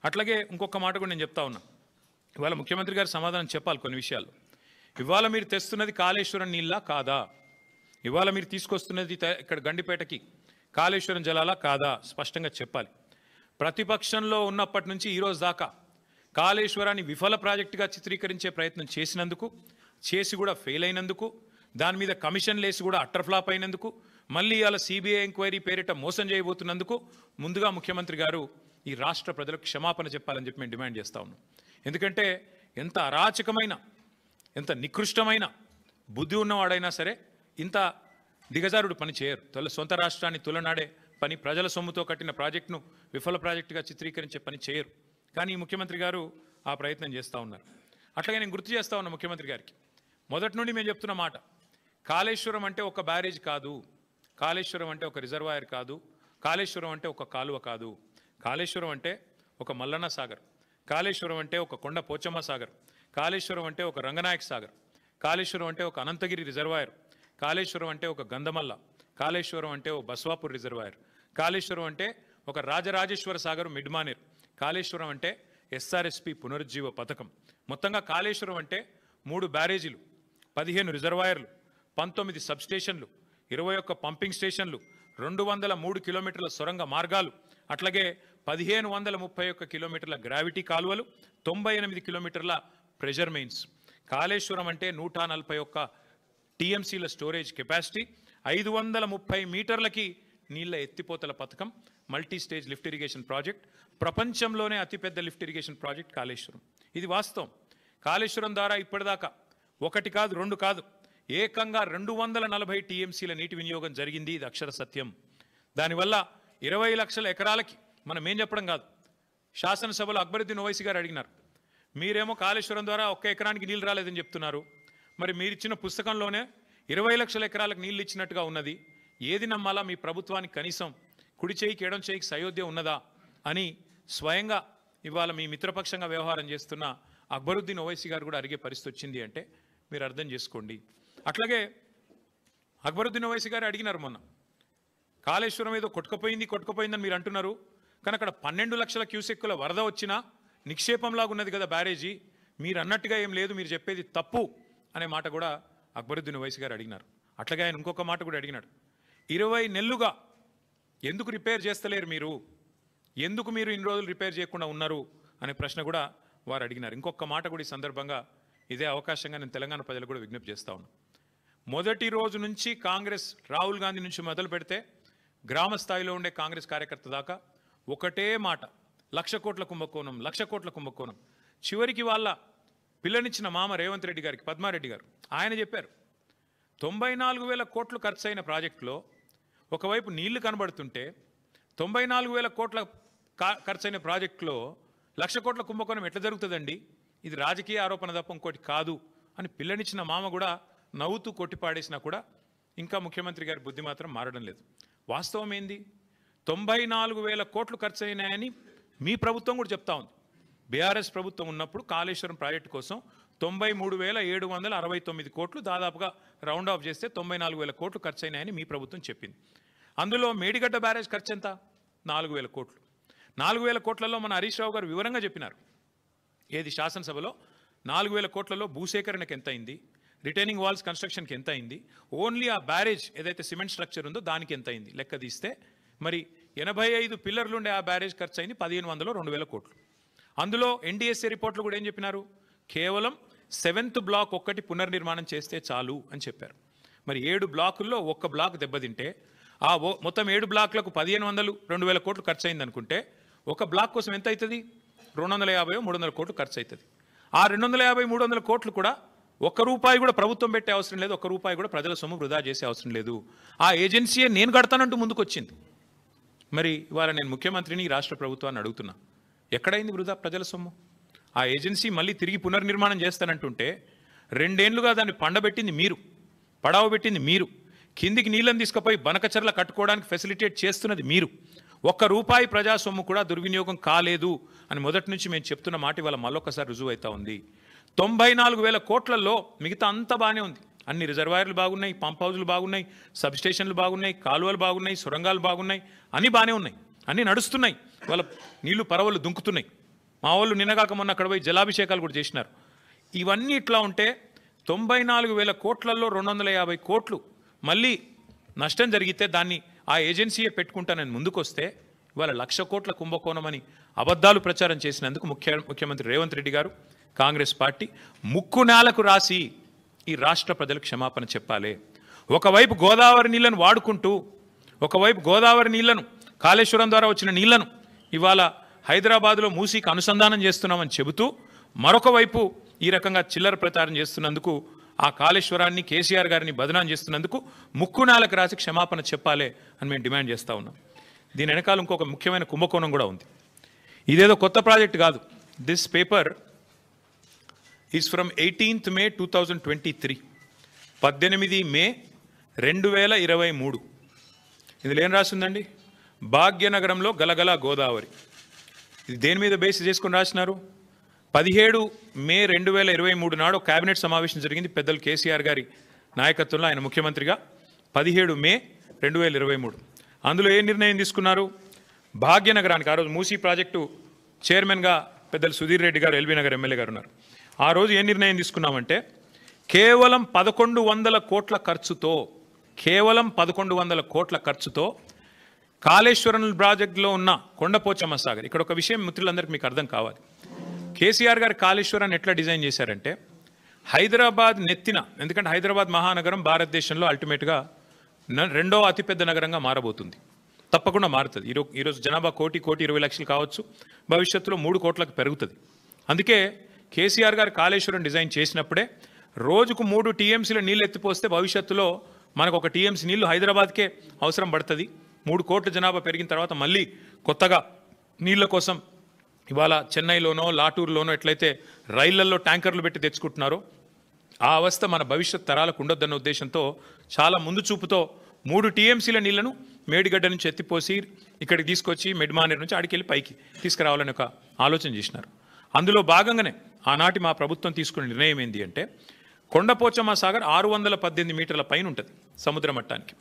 అట్లాగే ఇంకొక మాట కూడా నేను చెప్తా ఉన్నా. ఇవాళ ముఖ్యమంత్రి గారు సమాధానం చెప్పాలి కొన్ని విషయాల్లో. ఇవాళ మీరు తెస్తున్నది కాళేశ్వరం నీళ్ళ కాదా? ఇవాళ మీరు తీసుకొస్తున్నది ఇక్కడ గండిపేటకి కాళేశ్వరం జలాలా కాదా? స్పష్టంగా చెప్పాలి. ప్రతిపక్షంలో ఉన్నప్పటి నుంచి ఈరోజు దాకా కాళేశ్వరాన్ని విఫల ప్రాజెక్టుగా చిత్రీకరించే ప్రయత్నం చేసినందుకు, చేసి కూడా ఫెయిల్ అయినందుకు, దాని మీద కమిషన్లు వేసి కూడా అట్టర్ ఫ్లాప్ అయినందుకు, మళ్ళీ ఇవాళ సిబిఐ ఎంక్వైరీ పేరిట మోసం చేయబోతున్నందుకు ముందుగా ముఖ్యమంత్రి గారు ఈ రాష్ట్ర ప్రజలకు క్షమాపణ చెప్పాలని చెప్పి మేము డిమాండ్ చేస్తూ ఉన్నాం. ఎందుకంటే ఎంత అరాచకమైన, ఎంత నికృష్టమైన బుద్ధి ఉన్నవాడైనా సరే ఇంత దిగజారుడు పని చేయరు. సొంత రాష్ట్రాన్ని తులనాడే పని, ప్రజల సొమ్ముతో కట్టిన ప్రాజెక్టును విఫల ప్రాజెక్టుగా చిత్రీకరించే పని చేయరు. కానీ ముఖ్యమంత్రి గారు ఆ ప్రయత్నం చేస్తూ ఉన్నారు. అట్లాగే నేను గుర్తు చేస్తూ ఉన్నా ముఖ్యమంత్రి గారికి, మొదటి నుండి మేము చెప్తున్న మాట, కాళేశ్వరం అంటే ఒక బ్యారేజ్ కాదు, కాళేశ్వరం అంటే ఒక రిజర్వాయర్ కాదు, కాళేశ్వరం అంటే ఒక కాలువ కాదు, కాళేశ్వరం అంటే ఒక మల్లన్న సాగర్, కాళేశ్వరం అంటే ఒక కొండ పోచమ్మ సాగర్, కాళేశ్వరం అంటే ఒక రంగనాయక సాగర్, కాళేశ్వరం అంటే ఒక అనంతగిరి రిజర్వాయర్, కాళేశ్వరం అంటే ఒక గంధమల్ల, కాళేశ్వరం అంటే ఒక బస్వాపూర్ రిజర్వాయర్, కాళేశ్వరం అంటే ఒక రాజరాజేశ్వర సాగర్ మిడ్మానేర్, కాళేశ్వరం అంటే ఎస్ఆర్ఎస్పి పునరుజ్జీవ పథకం. మొత్తంగా కాళేశ్వరం అంటే 3 బ్యారేజీలు, 15 రిజర్వాయర్లు, 19 సబ్స్టేషన్లు, 21 పంపింగ్ స్టేషన్లు, 203 కిలోమీటర్ల సొరంగ మార్గాలు, అట్లాగే 1531 కిలోమీటర్ల గ్రావిటీ కాలువలు, 98 కిలోమీటర్ల ప్రెషర్ మెయిన్స్. కాళేశ్వరం అంటే 141 టీఎంసీల స్టోరేజ్ కెపాసిటీ, 530 మీటర్లకి నీళ్ల ఎత్తిపోతల పథకం, multi stage lift irrigation project, ప్రపంచంలోనే అతిపెద్ద లిఫ్ట్ ఇరిగేషన్ ప్రాజెక్ట్ కాళేశ్వరం. ఇది వాస్తవం. కాళేశ్వరం ద్వారా ఇప్పటిదాకా 1 కాదు 2 కాదు, ఏకంగా 240 టీఎంసీల నీటి వినియోగం జరిగింది. ఇది అక్షర సత్యం. దానివల్ల 20 లక్షల ఎకరాలకి, మనం ఏం చెప్పడం కాదు, శాసనసభలో అక్బరుద్దీన్ ఓవైసీ గారు అడిగినారు, మీరేమో కాళేశ్వరం ద్వారా 1 ఎకరానికి నీళ్ళు రాలేదని చెప్తున్నారు, మరి మీరు ఇచ్చిన పుస్తకంలోనే 20 లక్షల ఎకరాలకు నీళ్ళు ఇచ్చినట్టుగా ఉన్నది, ఏది నమ్మాలా? మీ ప్రభుత్వానికి కనీసం కుడి చేయికి ఎడం చేయికి సయోధ్య ఉన్నదా అని స్వయంగా ఇవాళ మీ మిత్రపక్షంగా వ్యవహారం చేస్తున్న అక్బరుద్దీన్ ఓవైసీ గారు కూడా అడిగే పరిస్థితి వచ్చింది అంటే మీరు అర్థం చేసుకోండి. అట్లాగే అక్బరుద్దీన్ ఓవైసీ గారు అడిగినారు మొన్న, కాళేశ్వరం ఏదో కొట్టుకుపోయిందని మీరు అంటున్నారు, కానీ అక్కడ 12 లక్షల క్యూసెక్కుల వరద వచ్చినా నిక్షేపంలాగా ఉన్నది కదా బ్యారేజీ, మీరు అన్నట్టుగా ఏం లేదు, మీరు చెప్పేది తప్పు అనే మాట కూడా అక్బరుద్దీన్ ఓవైసీ గారు అడిగినారు. అట్లాగే ఆయన ఇంకొక మాట కూడా అడిగినాడు, 20 నెలలుగా ఎందుకు రిపేర్ చేస్తలేరు మీరు? ఎందుకు మీరు ఇన్ని రోజులు రిపేర్ చేయకుండా ఉన్నారు అనే ప్రశ్న కూడా వారు అడిగినారు. ఇంకొక మాట కూడా ఈ సందర్భంగా ఇదే అవకాశంగా నేను తెలంగాణ ప్రజలకు కూడా విజ్ఞప్తి చేస్తా ఉన్నాను. మొదటి రోజు నుంచి కాంగ్రెస్ రాహుల్ గాంధీ నుంచి మొదలు పెడితే గ్రామ స్థాయిలో ఉండే కాంగ్రెస్ కార్యకర్త దాకా ఒకటే మాట, 1,00,000 కోట్ల కుంభకోణం, 1,00,000 కోట్ల కుంభకోణం. చివరికి వాళ్ళ పిల్లనిచ్చిన మామ రేవంత్ రెడ్డి గారికి, పద్మారెడ్డి గారు, ఆయన చెప్పారు 94,000 కోట్లు ఖర్చు అయిన ప్రాజెక్టులో ఒకవైపు నీళ్లు కనబడుతుంటే 94,000 కోట్ల ఖర్చు అయిన ప్రాజెక్టులో 1,00,000 కోట్ల కుంభకోణం ఎట్లా జరుగుతుందండి, ఇది రాజకీయ ఆరోపణ తప్ప ఇంకోటి కాదు అని పిల్లనిచ్చిన మామ కూడా నవ్వుతూ కొట్టిపాడేసినా కూడా ఇంకా ముఖ్యమంత్రి గారి బుద్ధి మాత్రం మారడం లేదు. వాస్తవం ఏంది, 94,000 కోట్లు ఖర్చు అయినాయని మీ ప్రభుత్వం కూడా చెప్తా ఉంది. బీఆర్ఎస్ ప్రభుత్వం ఉన్నప్పుడు కాళేశ్వరం ప్రాజెక్టు కోసం 93,769 కోట్లు, దాదాపుగా రౌండ్ ఆఫ్ చేస్తే 94,000 కోట్లు ఖర్చు అయినాయని మీ ప్రభుత్వం చెప్పింది. అందులో మేడిగడ్డ బ్యారేజ్ ఖర్చు ఎంత, 4,000 కోట్లు. 4,000 కోట్లలో మన హరీష్ రావు గారు వివరంగా చెప్పినారు. ఏది శాసనసభలో 4,000 కోట్లలో భూసేకరణకు ఎంత అయింది, రిటైనింగ్ వాల్స్ కన్స్ట్రక్షన్కి ఎంత అయింది, ఓన్లీ ఆ బ్యారేజ్ ఏదైతే సిమెంట్ స్ట్రక్చర్ ఉందో దానికి ఎంత అయింది లెక్క తీస్తే మరి 85 పిల్లర్లు ఉండే ఆ బ్యారేజ్ ఖర్చు అయింది 1,500 2,000 కోట్లు. అందులో ఎన్డీఎస్ఏ రిపోర్ట్లు కూడా ఏం చెప్పినారు, కేవలం 7th బ్లాక్ ఒక్కటి పునర్నిర్మాణం చేస్తే చాలు అని చెప్పారు. మరి 7 బ్లాకుల్లో ఒక్క బ్లాక్ దెబ్బతింటే ఆ మొత్తం 7 బ్లాక్లకు 1,500 2,000 కోట్లు ఖర్చు అయింది అనుకుంటే ఒక బ్లాక్ కోసం ఎంత అవుతుంది, 250 300 కోట్లు ఖర్చు అవుతుంది. ఆ 250 300 కోట్లు కూడా ఒక్క రూపాయి కూడా ప్రభుత్వం పెట్టే అవసరం లేదు, ఒక్క రూపాయి కూడా ప్రజల సొమ్ము వృధా చేసే అవసరం లేదు. ఆ ఏజెన్సీయే నేను కడతానంటూ ముందుకు వచ్చింది. మరి ఇవాళ నేను ముఖ్యమంత్రిని రాష్ట్ర ప్రభుత్వాన్ని అడుగుతున్నా, ఎక్కడైంది వృధా ప్రజల సొమ్ము? ఆ ఏజెన్సీ మళ్ళీ తిరిగి పునర్నిర్మాణం చేస్తానంటుంటే 2 ఏళ్లుగా దాన్ని పండబెట్టింది మీరు, పడావ పెట్టింది మీరు, కిందికి నీళ్ళని తీసుకుపోయి బనకచర్ల కట్టుకోవడానికి ఫెసిలిటేట్ చేస్తున్నది మీరు. ఒక్క రూపాయి ప్రజా సొమ్ము కూడా దుర్వినియోగం కాలేదు అని మొదటి నుంచి మేము చెప్తున్న మాట ఇవాళ మళ్ళొక్కసారి రుజువు అవుతా ఉంది. 94,000 కోట్లలో మిగతా అంతా బాగానే ఉంది. అన్ని రిజర్వాయర్లు బాగున్నాయి, పంప్ హౌజులు బాగున్నాయి, సబ్ స్టేషన్లు బాగున్నాయి, కాలువలు బాగున్నాయి, సొరంగాలు బాగున్నాయి, అన్నీ బాగానే ఉన్నాయి, అన్నీ నడుస్తున్నాయి. వాళ్ళ నీళ్లు పరవలు దుంకుతున్నాయి. మా వాళ్ళు నిన్నగాక మొన్న అక్కడ పోయి జలాభిషేకాలు కూడా చేసినారు. ఇవన్నీ ఇట్లా ఉంటే 94,000 కోట్లలో 250 కోట్లు మళ్ళీ నష్టం జరిగితే దాన్ని ఆ ఏజెన్సీయే పెట్టుకుంటానని ముందుకొస్తే ఇవాళ 1,00,000 కోట్ల కుంభకోణం అని అబద్ధాలు ప్రచారం చేసినందుకు ముఖ్యమంత్రి రేవంత్ రెడ్డి గారు, కాంగ్రెస్ పార్టీ ముక్కు నేలకు రాసి ఈ రాష్ట్ర ప్రజలకు క్షమాపణ చెప్పాలి. ఒకవైపు గోదావరి నీళ్లను వాడుకుంటూ, ఒకవైపు గోదావరి నీళ్లను, కాళేశ్వరం ద్వారా వచ్చిన నీళ్లను ఇవాళ హైదరాబాద్లో మూసీకి అనుసంధానం చేస్తున్నామని చెబుతూ మరొక వైపు ఈ రకంగా చిల్లర ప్రచారం చేస్తున్నందుకు, ఆ కాళేశ్వరాన్ని కేసీఆర్ గారిని బదనాం చేస్తున్నందుకు ముక్కు నేలకు రాసి క్షమాపణ చెప్పాలి అని మేము డిమాండ్ చేస్తూ ఉన్నాం. దీని వెనకాల ఇంకొక ముఖ్యమైన కుంభకోణం కూడా ఉంది. ఇదేదో కొత్త ప్రాజెక్ట్ కాదు. This paper is from 18th May 2023, 18 మే 2023. ఇందులో ఏం రాసిందండి, భాగ్యనగరంలో గలగల గోదావరి. ఇది దేని మీద బేస్ చేసుకుని రాసినారు, 17 మే 2023 నాడు కేబినెట్ సమావేశం జరిగింది పెద్దలు కేసీఆర్ గారి నాయకత్వంలో, ఆయన ముఖ్యమంత్రిగా. 17 మే 2023 అందులో ఏ నిర్ణయం తీసుకున్నారు, భాగ్యనగరానికి ఆ రోజు మూసీ ప్రాజెక్టు చైర్మన్గా పెద్దలు సుధీర్ రెడ్డి గారు, ఎల్బీ నగర్ ఎమ్మెల్యే గారు ఉన్నారు. ఆ రోజు ఏ నిర్ణయం తీసుకున్నామంటే కేవలం 1,100 కోట్ల ఖర్చుతో, కేవలం 1,100 కోట్ల ఖర్చుతో కాళేశ్వరం ప్రాజెక్టులో ఉన్న కొండపోచమ్మ సాగర్. ఇక్కడ ఒక విషయం మిత్రులందరికీ మీకు అర్థం కావాలి. కేసీఆర్ గారు కాళేశ్వరాన్ని ఎట్లా డిజైన్ చేశారంటే హైదరాబాద్ నెత్తిన, ఎందుకంటే హైదరాబాద్ మహానగరం భారతదేశంలో అల్టిమేట్గా 2వ అతిపెద్ద నగరంగా మారబోతుంది, తప్పకుండా మారుతుంది. ఈరోజు జనాభా 1,20 లక్షలు కావచ్చు, భవిష్యత్తులో 3 కోట్లకు పెరుగుతుంది. అందుకే కేసీఆర్ గారు కాళేశ్వరం డిజైన్ చేసినప్పుడే రోజుకు 3 TMCల నీళ్ళు ఎత్తిపోస్తే భవిష్యత్తులో మనకు 1 TMC నీళ్లు హైదరాబాద్కే అవసరం పడుతుంది. 3 కోట్ల జనాభా పెరిగిన తర్వాత మళ్ళీ కొత్తగా నీళ్ల కోసం ఇవాళ చెన్నైలోనో లాటూరులోనో ఎట్లయితే రైళ్లలో ట్యాంకర్లు పెట్టి తెచ్చుకుంటున్నారో ఆ అవస్థ మన భవిష్యత్ తరాలకు ఉండొద్దన్న ఉద్దేశంతో చాలా ముందు చూపుతో 3 TMCల నీళ్లను మేడిగడ్డ నుంచి ఎత్తిపోసి ఇక్కడికి తీసుకొచ్చి మెడ్మానేర్ నుంచి ఆడికెళ్ళి పైకి తీసుకురావాలని ఒక ఆలోచన చేసినారు. అందులో భాగంగానే ఆనాటి మా ప్రభుత్వం తీసుకున్న నిర్ణయం ఏంటి అంటే కొండపోచమ్మ సాగర్ 618 మీటర్ల పైన ఉంటుంది సముద్ర మట్టానికి,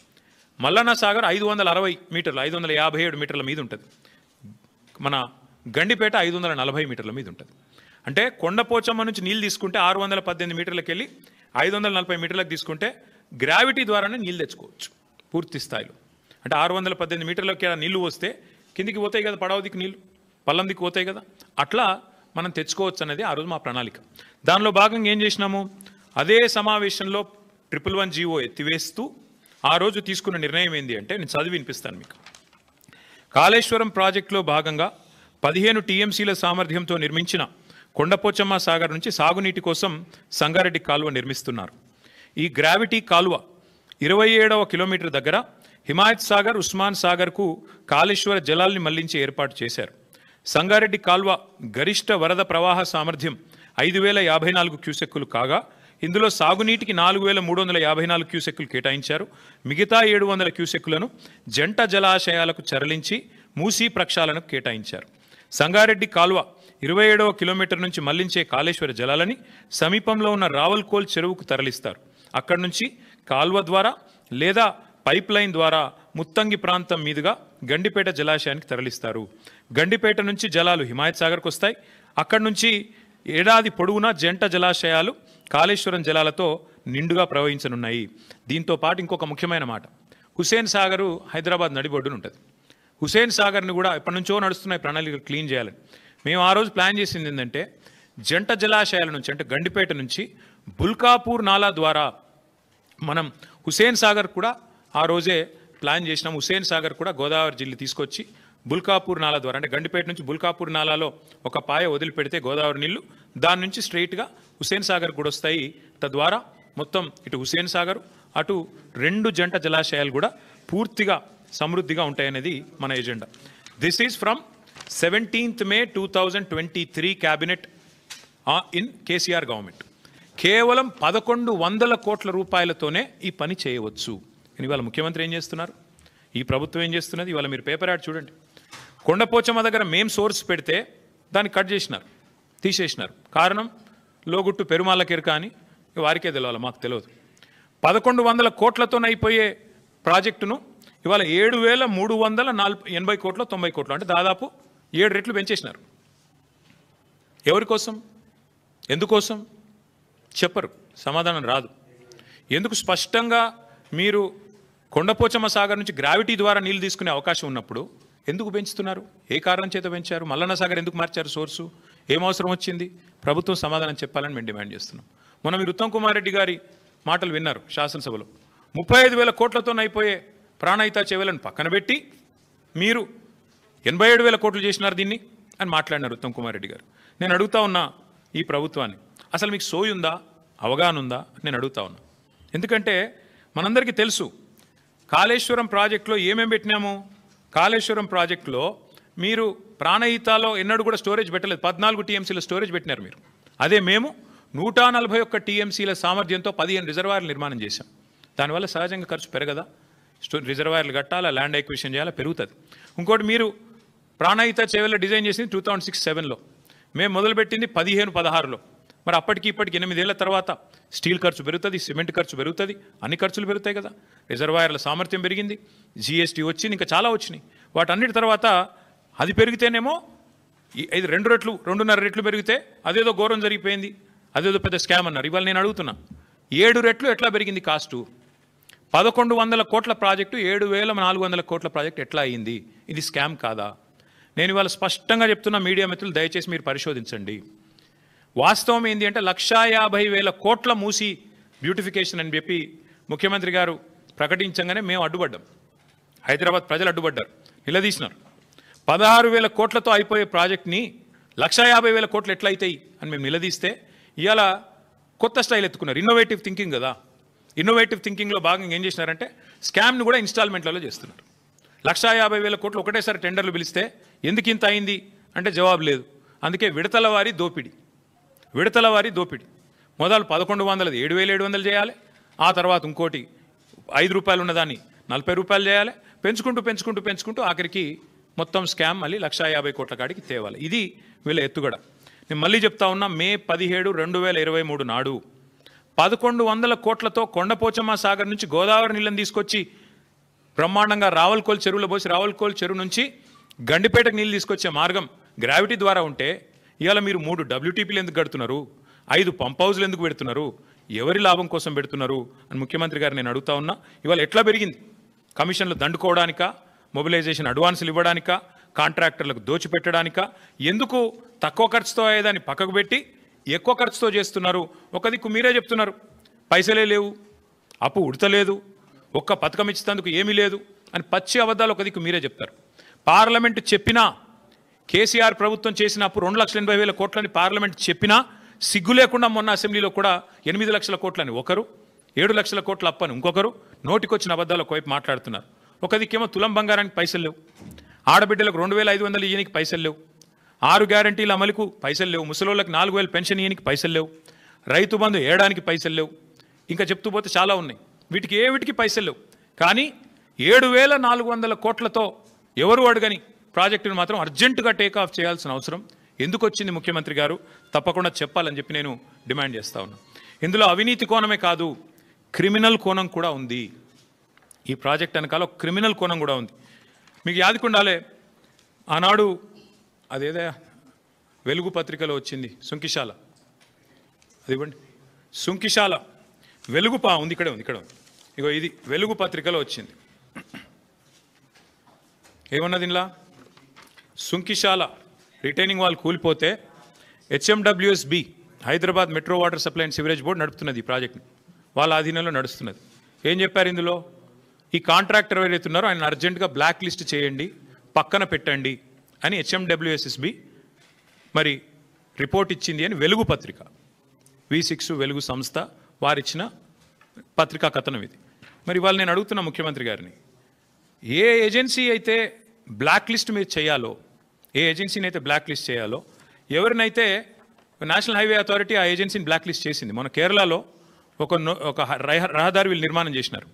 మల్లన్న సాగర్ 560 మీటర్లు 557 మీటర్ల మీద ఉంటుంది, మన గండిపేట 540 మీటర్ల మీద ఉంటుంది. అంటే కొండపోచమ్మ నుంచి నీళ్ళు తీసుకుంటే 618 మీటర్లకు వెళ్ళి 540 మీటర్లకు తీసుకుంటే గ్రావిటీ ద్వారానే నీళ్ళు తెచ్చుకోవచ్చు పూర్తి స్థాయిలో. అంటే 618 మీటర్లకి నీళ్లు వస్తే కిందికి పోతాయి కదా, పడవ దిక్కు నీళ్ళు పల్లం దిక్కు పోతాయి కదా, అట్లా మనం తెచ్చుకోవచ్చు అనేది ఆ రోజు మా ప్రణాళిక. దానిలో భాగంగా ఏం చేసినాము, అదే సమావేశంలో 111 జీవో ఎత్తివేస్తూ ఆ రోజు తీసుకున్న నిర్ణయం ఏంటి అంటే, నేను చదివి వినిపిస్తాను మీకు. కాళేశ్వరం ప్రాజెక్టులో భాగంగా 15 టీఎంసీల సామర్థ్యంతో నిర్మించిన కొండపోచమ్మ సాగర్ నుంచి సాగునీటి కోసం సంగారెడ్డి కాలువ నిర్మిస్తున్నారు. ఈ గ్రావిటీ కాలువ 27వ కిలోమీటర్ దగ్గర హిమాయత్ సాగర్, ఉస్మాన్ సాగర్కు కాళేశ్వర జలాల్ని మళ్లించి ఏర్పాటు చేశారు. సంగారెడ్డి కాల్వ గరిష్ట వరద ప్రవాహ సామర్థ్యం 5054 క్యూసెక్కులు కాగా ఇందులో సాగునీటికి 4354 క్యూసెక్కులు కేటాయించారు. మిగతా 700 క్యూసెక్కులను జంట జలాశయాలకు తరలించి మూసీ ప్రక్షాళనకు కేటాయించారు. సంగారెడ్డి కాల్వ 27వ కిలోమీటర్ నుంచి మళ్లించే కాళేశ్వర జలాలని సమీపంలో ఉన్న రావల్కోల్ చెరువుకు తరలిస్తారు. అక్కడి నుంచి కాల్వ ద్వారా లేదా పైప్ లైన్ ద్వారా ముత్తంగి ప్రాంతం మీదుగా గండిపేట జలాశయానికి తరలిస్తారు. గండిపేట నుంచి జలాలు హిమాయత్ సాగర్కు వస్తాయి. అక్కడి నుంచి ఏడాది పొడవునా జంట జలాశయాలు కాళేశ్వరం జలాలతో నిండుగా ప్రవహించనున్నాయి. దీంతో పాటు ఇంకొక ముఖ్యమైన మాట, హుసేన్ సాగరు హైదరాబాద్ నడిబొడ్డున ఉంటుంది. హుసేన్ సాగర్ని కూడా ఎప్పటి నుంచో నడుస్తున్నాయి ప్రణాళిక క్లీన్ చేయాలని. మేము ఆ రోజు ప్లాన్ చేసింది ఏంటంటే, జంట జలాశయాల నుంచి అంటే గండిపేట నుంచి బుల్కాపూర్ నాలా ద్వారా మనం హుసేన్ సాగర్ కూడా ఆ రోజే ప్లాన్ చేసినాం. హుసేన్ సాగర్ కూడా గోదావరి జిల్లా తీసుకొచ్చి బుల్కాపూర్ నాలా ద్వారా అంటే గండిపేట నుంచి బుల్కాపూర్ నాలాలో ఒక పాయ వదిలిపెడితే గోదావరి నీళ్లు దాని నుంచి స్ట్రైట్గా హుసేన్ సాగర్ కూడా వస్తాయి. తద్వారా మొత్తం ఇటు హుసేన్ సాగర్ అటు 2 జంట జలాశయాలు కూడా పూర్తిగా సమృద్ధిగా ఉంటాయనేది మన agenda. This is from 17th May 2023 cabinet in KCR government. కేవలం 1100 కోట్ల రూపాయలతోనే ఈ పని చేయవచ్చు. ఇవాళ ముఖ్యమంత్రి ఏం చేస్తున్నారు, ఈ ప్రభుత్వం ఏం చేస్తున్నది, ఇవాళ మీరు పేపర్ యాడ్ చూడండి. కొండపోచమ్మ దగ్గర మేం సోర్స్ పెడితే దాన్ని కట్ చేసినారు, తీసేసినారు. కారణం లోగుట్టు పెరుమాళ్ళ కెరక అని వారికే తెలియాలి, మాకు తెలియదు. 1100 కోట్లతో అయిపోయే ప్రాజెక్టును ఇవాళ 7380 కోట్లు 90 కోట్లు అంటే దాదాపు 7 రెట్లు పెంచేసినారు. ఎవరి కోసం, ఎందుకోసం చెప్పరు, సమాధానం రాదు. ఎందుకు స్పష్టంగా మీరు కొండపోచమ్మ సాగర్ నుంచి గ్రావిటీ ద్వారా నీళ్లు తీసుకునే అవకాశం ఉన్నప్పుడు ఎందుకు పెంచుతున్నారు, ఏ కారణం చేత పెంచారు, మల్లన్న సాగర్ ఎందుకు మార్చారు సోర్సు, ఏం అవసరం వచ్చింది, ప్రభుత్వం సమాధానం చెప్పాలని మేము డిమాండ్ చేస్తున్నాం. మొన్న మీరు ఉత్తమ్ కుమార్ రెడ్డి గారి మాటలు విన్నారు శాసనసభలో. 35,000 కోట్లతో అయిపోయే ప్రాణహిత చెవులను పక్కన పెట్టి మీరు 87,000 కోట్లు చేసినారు దీన్ని అని మాట్లాడినారు ఉత్తమ్ కుమార్ రెడ్డి గారు. నేను అడుగుతా ఉన్నా ఈ ప్రభుత్వాన్ని, అసలు మీకు సోయి ఉందా, అవగాహన ఉందా నేను అడుగుతా ఉన్నా. ఎందుకంటే మనందరికీ తెలుసు కాళేశ్వరం ప్రాజెక్టులో ఏమేమి పెట్టినాము. కాళేశ్వరం ప్రాజెక్టులో మీరు ప్రాణహితాలో ఎన్నడూ కూడా స్టోరేజ్ పెట్టలేదు, 14 టీఎంసీల స్టోరేజ్ పెట్టినారు మీరు. అదే మేము 141 టీఎంసీల సామర్థ్యంతో 15 రిజర్వాయర్లు నిర్మాణం చేశాం. దానివల్ల సహజంగా ఖర్చు పెరగదా, రిజర్వాయర్లు కట్టాలా, ల్యాండ్ ఎక్విజిషన్ చేయాలా, పెరుగుతుంది. ఇంకోటి మీరు ప్రాణహిత చేవెళ్ళ డిజైన్ చేసింది 2006-07లో, మేము మొదలుపెట్టింది 15-16లో. మరి అప్పటికి ఇప్పటికి 8 ఏళ్ల తర్వాత స్టీల్ ఖర్చు పెరుగుతుంది, సిమెంట్ ఖర్చు పెరుగుతుంది, అన్ని ఖర్చులు పెరుగుతాయి కదా. రిజర్వాయర్ల సామర్థ్యం పెరిగింది, జీఎస్టీ వచ్చింది, ఇంకా చాలా వచ్చినాయి. వాటన్నిటి తర్వాత అది పెరిగితేనేమో ఇది 2 రెట్లు 2.5 రెట్లు పెరిగితే అదేదో ఘోరం జరిగిపోయింది, అదేదో పెద్ద స్కామ్ అన్నారు. ఇవాళ నేను అడుగుతున్నా 7 రెట్లు ఎట్లా పెరిగింది కాస్టు? 1100 కోట్ల ప్రాజెక్టు 7,400 కోట్ల ప్రాజెక్టు ఎట్లా అయ్యింది? ఇది స్కామ్ కాదా? నేను ఇవాళ స్పష్టంగా చెప్తున్నా, మీడియా మిత్రులు దయచేసి మీరు పరిశోధించండి. వాస్తవం ఏంటి అంటే 150,000 కోట్ల మూసి బ్యూటిఫికేషన్ అని చెప్పి ముఖ్యమంత్రి గారు ప్రకటించగానే మేము అడ్డుపడ్డాం, హైదరాబాద్ ప్రజలు అడ్డుపడ్డారు, నిలదీసినారు. 16,000 కోట్లతో అయిపోయే ప్రాజెక్ట్ని 150,000 కోట్లు ఎట్లయితాయి అని మేము నిలదీస్తే ఇవాళ కొత్త స్టైల్ ఎత్తుకున్నారు. ఇన్నోవేటివ్ థింకింగ్ కదా. ఇన్నోవేటివ్ థింకింగ్లో భాగంగా ఏం చేసినారంటే స్కామ్ను కూడా ఇన్స్టాల్మెంట్లలో చేస్తున్నారు. 150,000 కోట్లు ఒకటేసారి టెండర్లు పిలిస్తే ఎందుకు ఇంత అయింది అంటే జవాబు లేదు. అందుకే విడతల వారి దోపిడీ మొదలు 1100 7,700 చేయాలి, ఆ తర్వాత ఇంకోటి 5 రూపాయలు ఉన్నదాన్ని 40 రూపాయలు చేయాలి, పెంచుకుంటూ ఆఖరికి మొత్తం స్కామ్ మళ్ళీ 150 కోట్ల కాడికి తేవాలి. ఇది వీళ్ళ ఎత్తుగడ. నేను మళ్ళీ చెప్తా ఉన్నా, May 17, 2023 నాడు 1100 కోట్లతో కొండపోచమ్మ సాగర్ నుంచి గోదావరి నీళ్ళని తీసుకొచ్చి బ్రహ్మాండంగా రావల్కోల్ చెరువులో పోసి రావల్కోల్ చెరువు నుంచి గండిపేటకు నీళ్ళు తీసుకొచ్చే మార్గం గ్రావిటీ ద్వారా ఉంటే ఇవాళ మీరు 3 WTPలు ఎందుకు కడుతున్నారు, 5 పంప్ హౌస్లు ఎందుకు పెడుతున్నారు, ఎవరి లాభం కోసం పెడుతున్నారు అని ముఖ్యమంత్రి గారు నేను అడుగుతా ఉన్నా. ఇవాళ ఎట్లా పెరిగింది? కమిషన్లు దండుకోవడానికా, మొబిలైజేషన్ అడ్వాన్సులు ఇవ్వడానికా, కాంట్రాక్టర్లకు దోచిపెట్టడానికా, ఎందుకు తక్కువ ఖర్చుతో అయ్యేదాన్ని పక్కకు పెట్టి ఎక్కువ ఖర్చుతో చేస్తున్నారు? ఒక దిక్కు మీరే చెప్తున్నారు పైసలే లేవు, అప్పు ఉడతలేదు, ఒక్క పథకం ఇచ్చేందుకు ఏమీ లేదు అని పచ్చి అబద్ధాలు ఒక దిక్కు మీరే చెప్తారు. పార్లమెంటు చెప్పినా, కేసీఆర్ ప్రభుత్వం చేసిన అప్పు 2,80,000 కోట్లని పార్లమెంట్ చెప్పినా సిగ్గు లేకుండా మొన్న అసెంబ్లీలో కూడా 8 లక్షల కోట్లని ఒకరు, 7 లక్షల కోట్ల అప్పని ఇంకొకరు నోటికొచ్చిన అబద్ధాలు ఒకవైపు మాట్లాడుతున్నారు. ఒక దిక్కేమో తులం బంగారానికి పైసలు లేవు, ఆడబిడ్డలకు 2,500 ఇయ్యనికి పైసలు లేవు, 6 గ్యారంటీల అమలుకు పైసలు లేవు, ముసలోళ్ళకి 4,000 పెన్షన్ ఇయ్యనికి పైసలు లేవు, రైతు బంధు ఏడానికి పైసలు లేవు, ఇంకా చెప్తూ పోతే చాలా ఉన్నాయి. వీటికి ఏవిటికి పైసలు లేవు. కానీ 7,400 కోట్లతో ఎవరు అడగని ప్రాజెక్టును మాత్రం అర్జెంటుగా టేకాఫ్ చేయాల్సిన అవసరం ఎందుకు వచ్చింది ముఖ్యమంత్రి గారు? తప్పకుండా చెప్పాలని చెప్పి నేను డిమాండ్ చేస్తా ఉన్నాను. ఇందులో అవినీతి కోణమే కాదు, క్రిమినల్ కోణం కూడా ఉంది. ఈ ప్రాజెక్ట్ వెనకాల ఒక క్రిమినల్ కోణం కూడా ఉంది. మీకు యాదికుండాలే, ఆనాడు అదేదో వెలుగు పత్రికలో వచ్చింది సుంకిశాల, అది ఇవ్వండి, సుంకిశాల వెలుగు ఉంది, ఇక్కడ ఉంది, ఇగో ఇది వెలుగు పత్రికలో వచ్చింది. ఏమన్నది ఇలా, సుంకిశాల రిటైనింగ్ వాల్ కూలిపోతే HMWSB Hyderabad metro water supply and sewerage board నడుపుతున్నది ఈ ప్రాజెక్ట్ని, వాళ్ళ ఆధీనంలో నడుస్తున్నది. ఏం చెప్పారు ఇందులో? ఈ కాంట్రాక్టర్ ఎవరైతే ఉన్నారో ఆయన అర్జెంటుగా బ్లాక్ లిస్ట్ చేయండి, పక్కన పెట్టండి అని HMWSB మరి రిపోర్ట్ ఇచ్చింది అని వెలుగు పత్రిక, V6 వెలుగు సంస్థ వారిచ్చిన పత్రికా కథనం ఇది. మరి వాళ్ళు నేను అడుగుతున్న ముఖ్యమంత్రి గారిని, ఏ ఏజెన్సీ అయితే బ్లాక్ లిస్ట్ మీరు చేయాలో, ఏ ఏజెన్సీని అయితే బ్లాక్ లిస్ట్ చేయాలో, ఎవరినైతే నేషనల్ హైవే అథారిటీ ఆ ఏజెన్సీని బ్లాక్ లిస్ట్ చేసింది. మన కేరళలో ఒక రహదారి వీళ్ళు నిర్మాణం చేసినారు,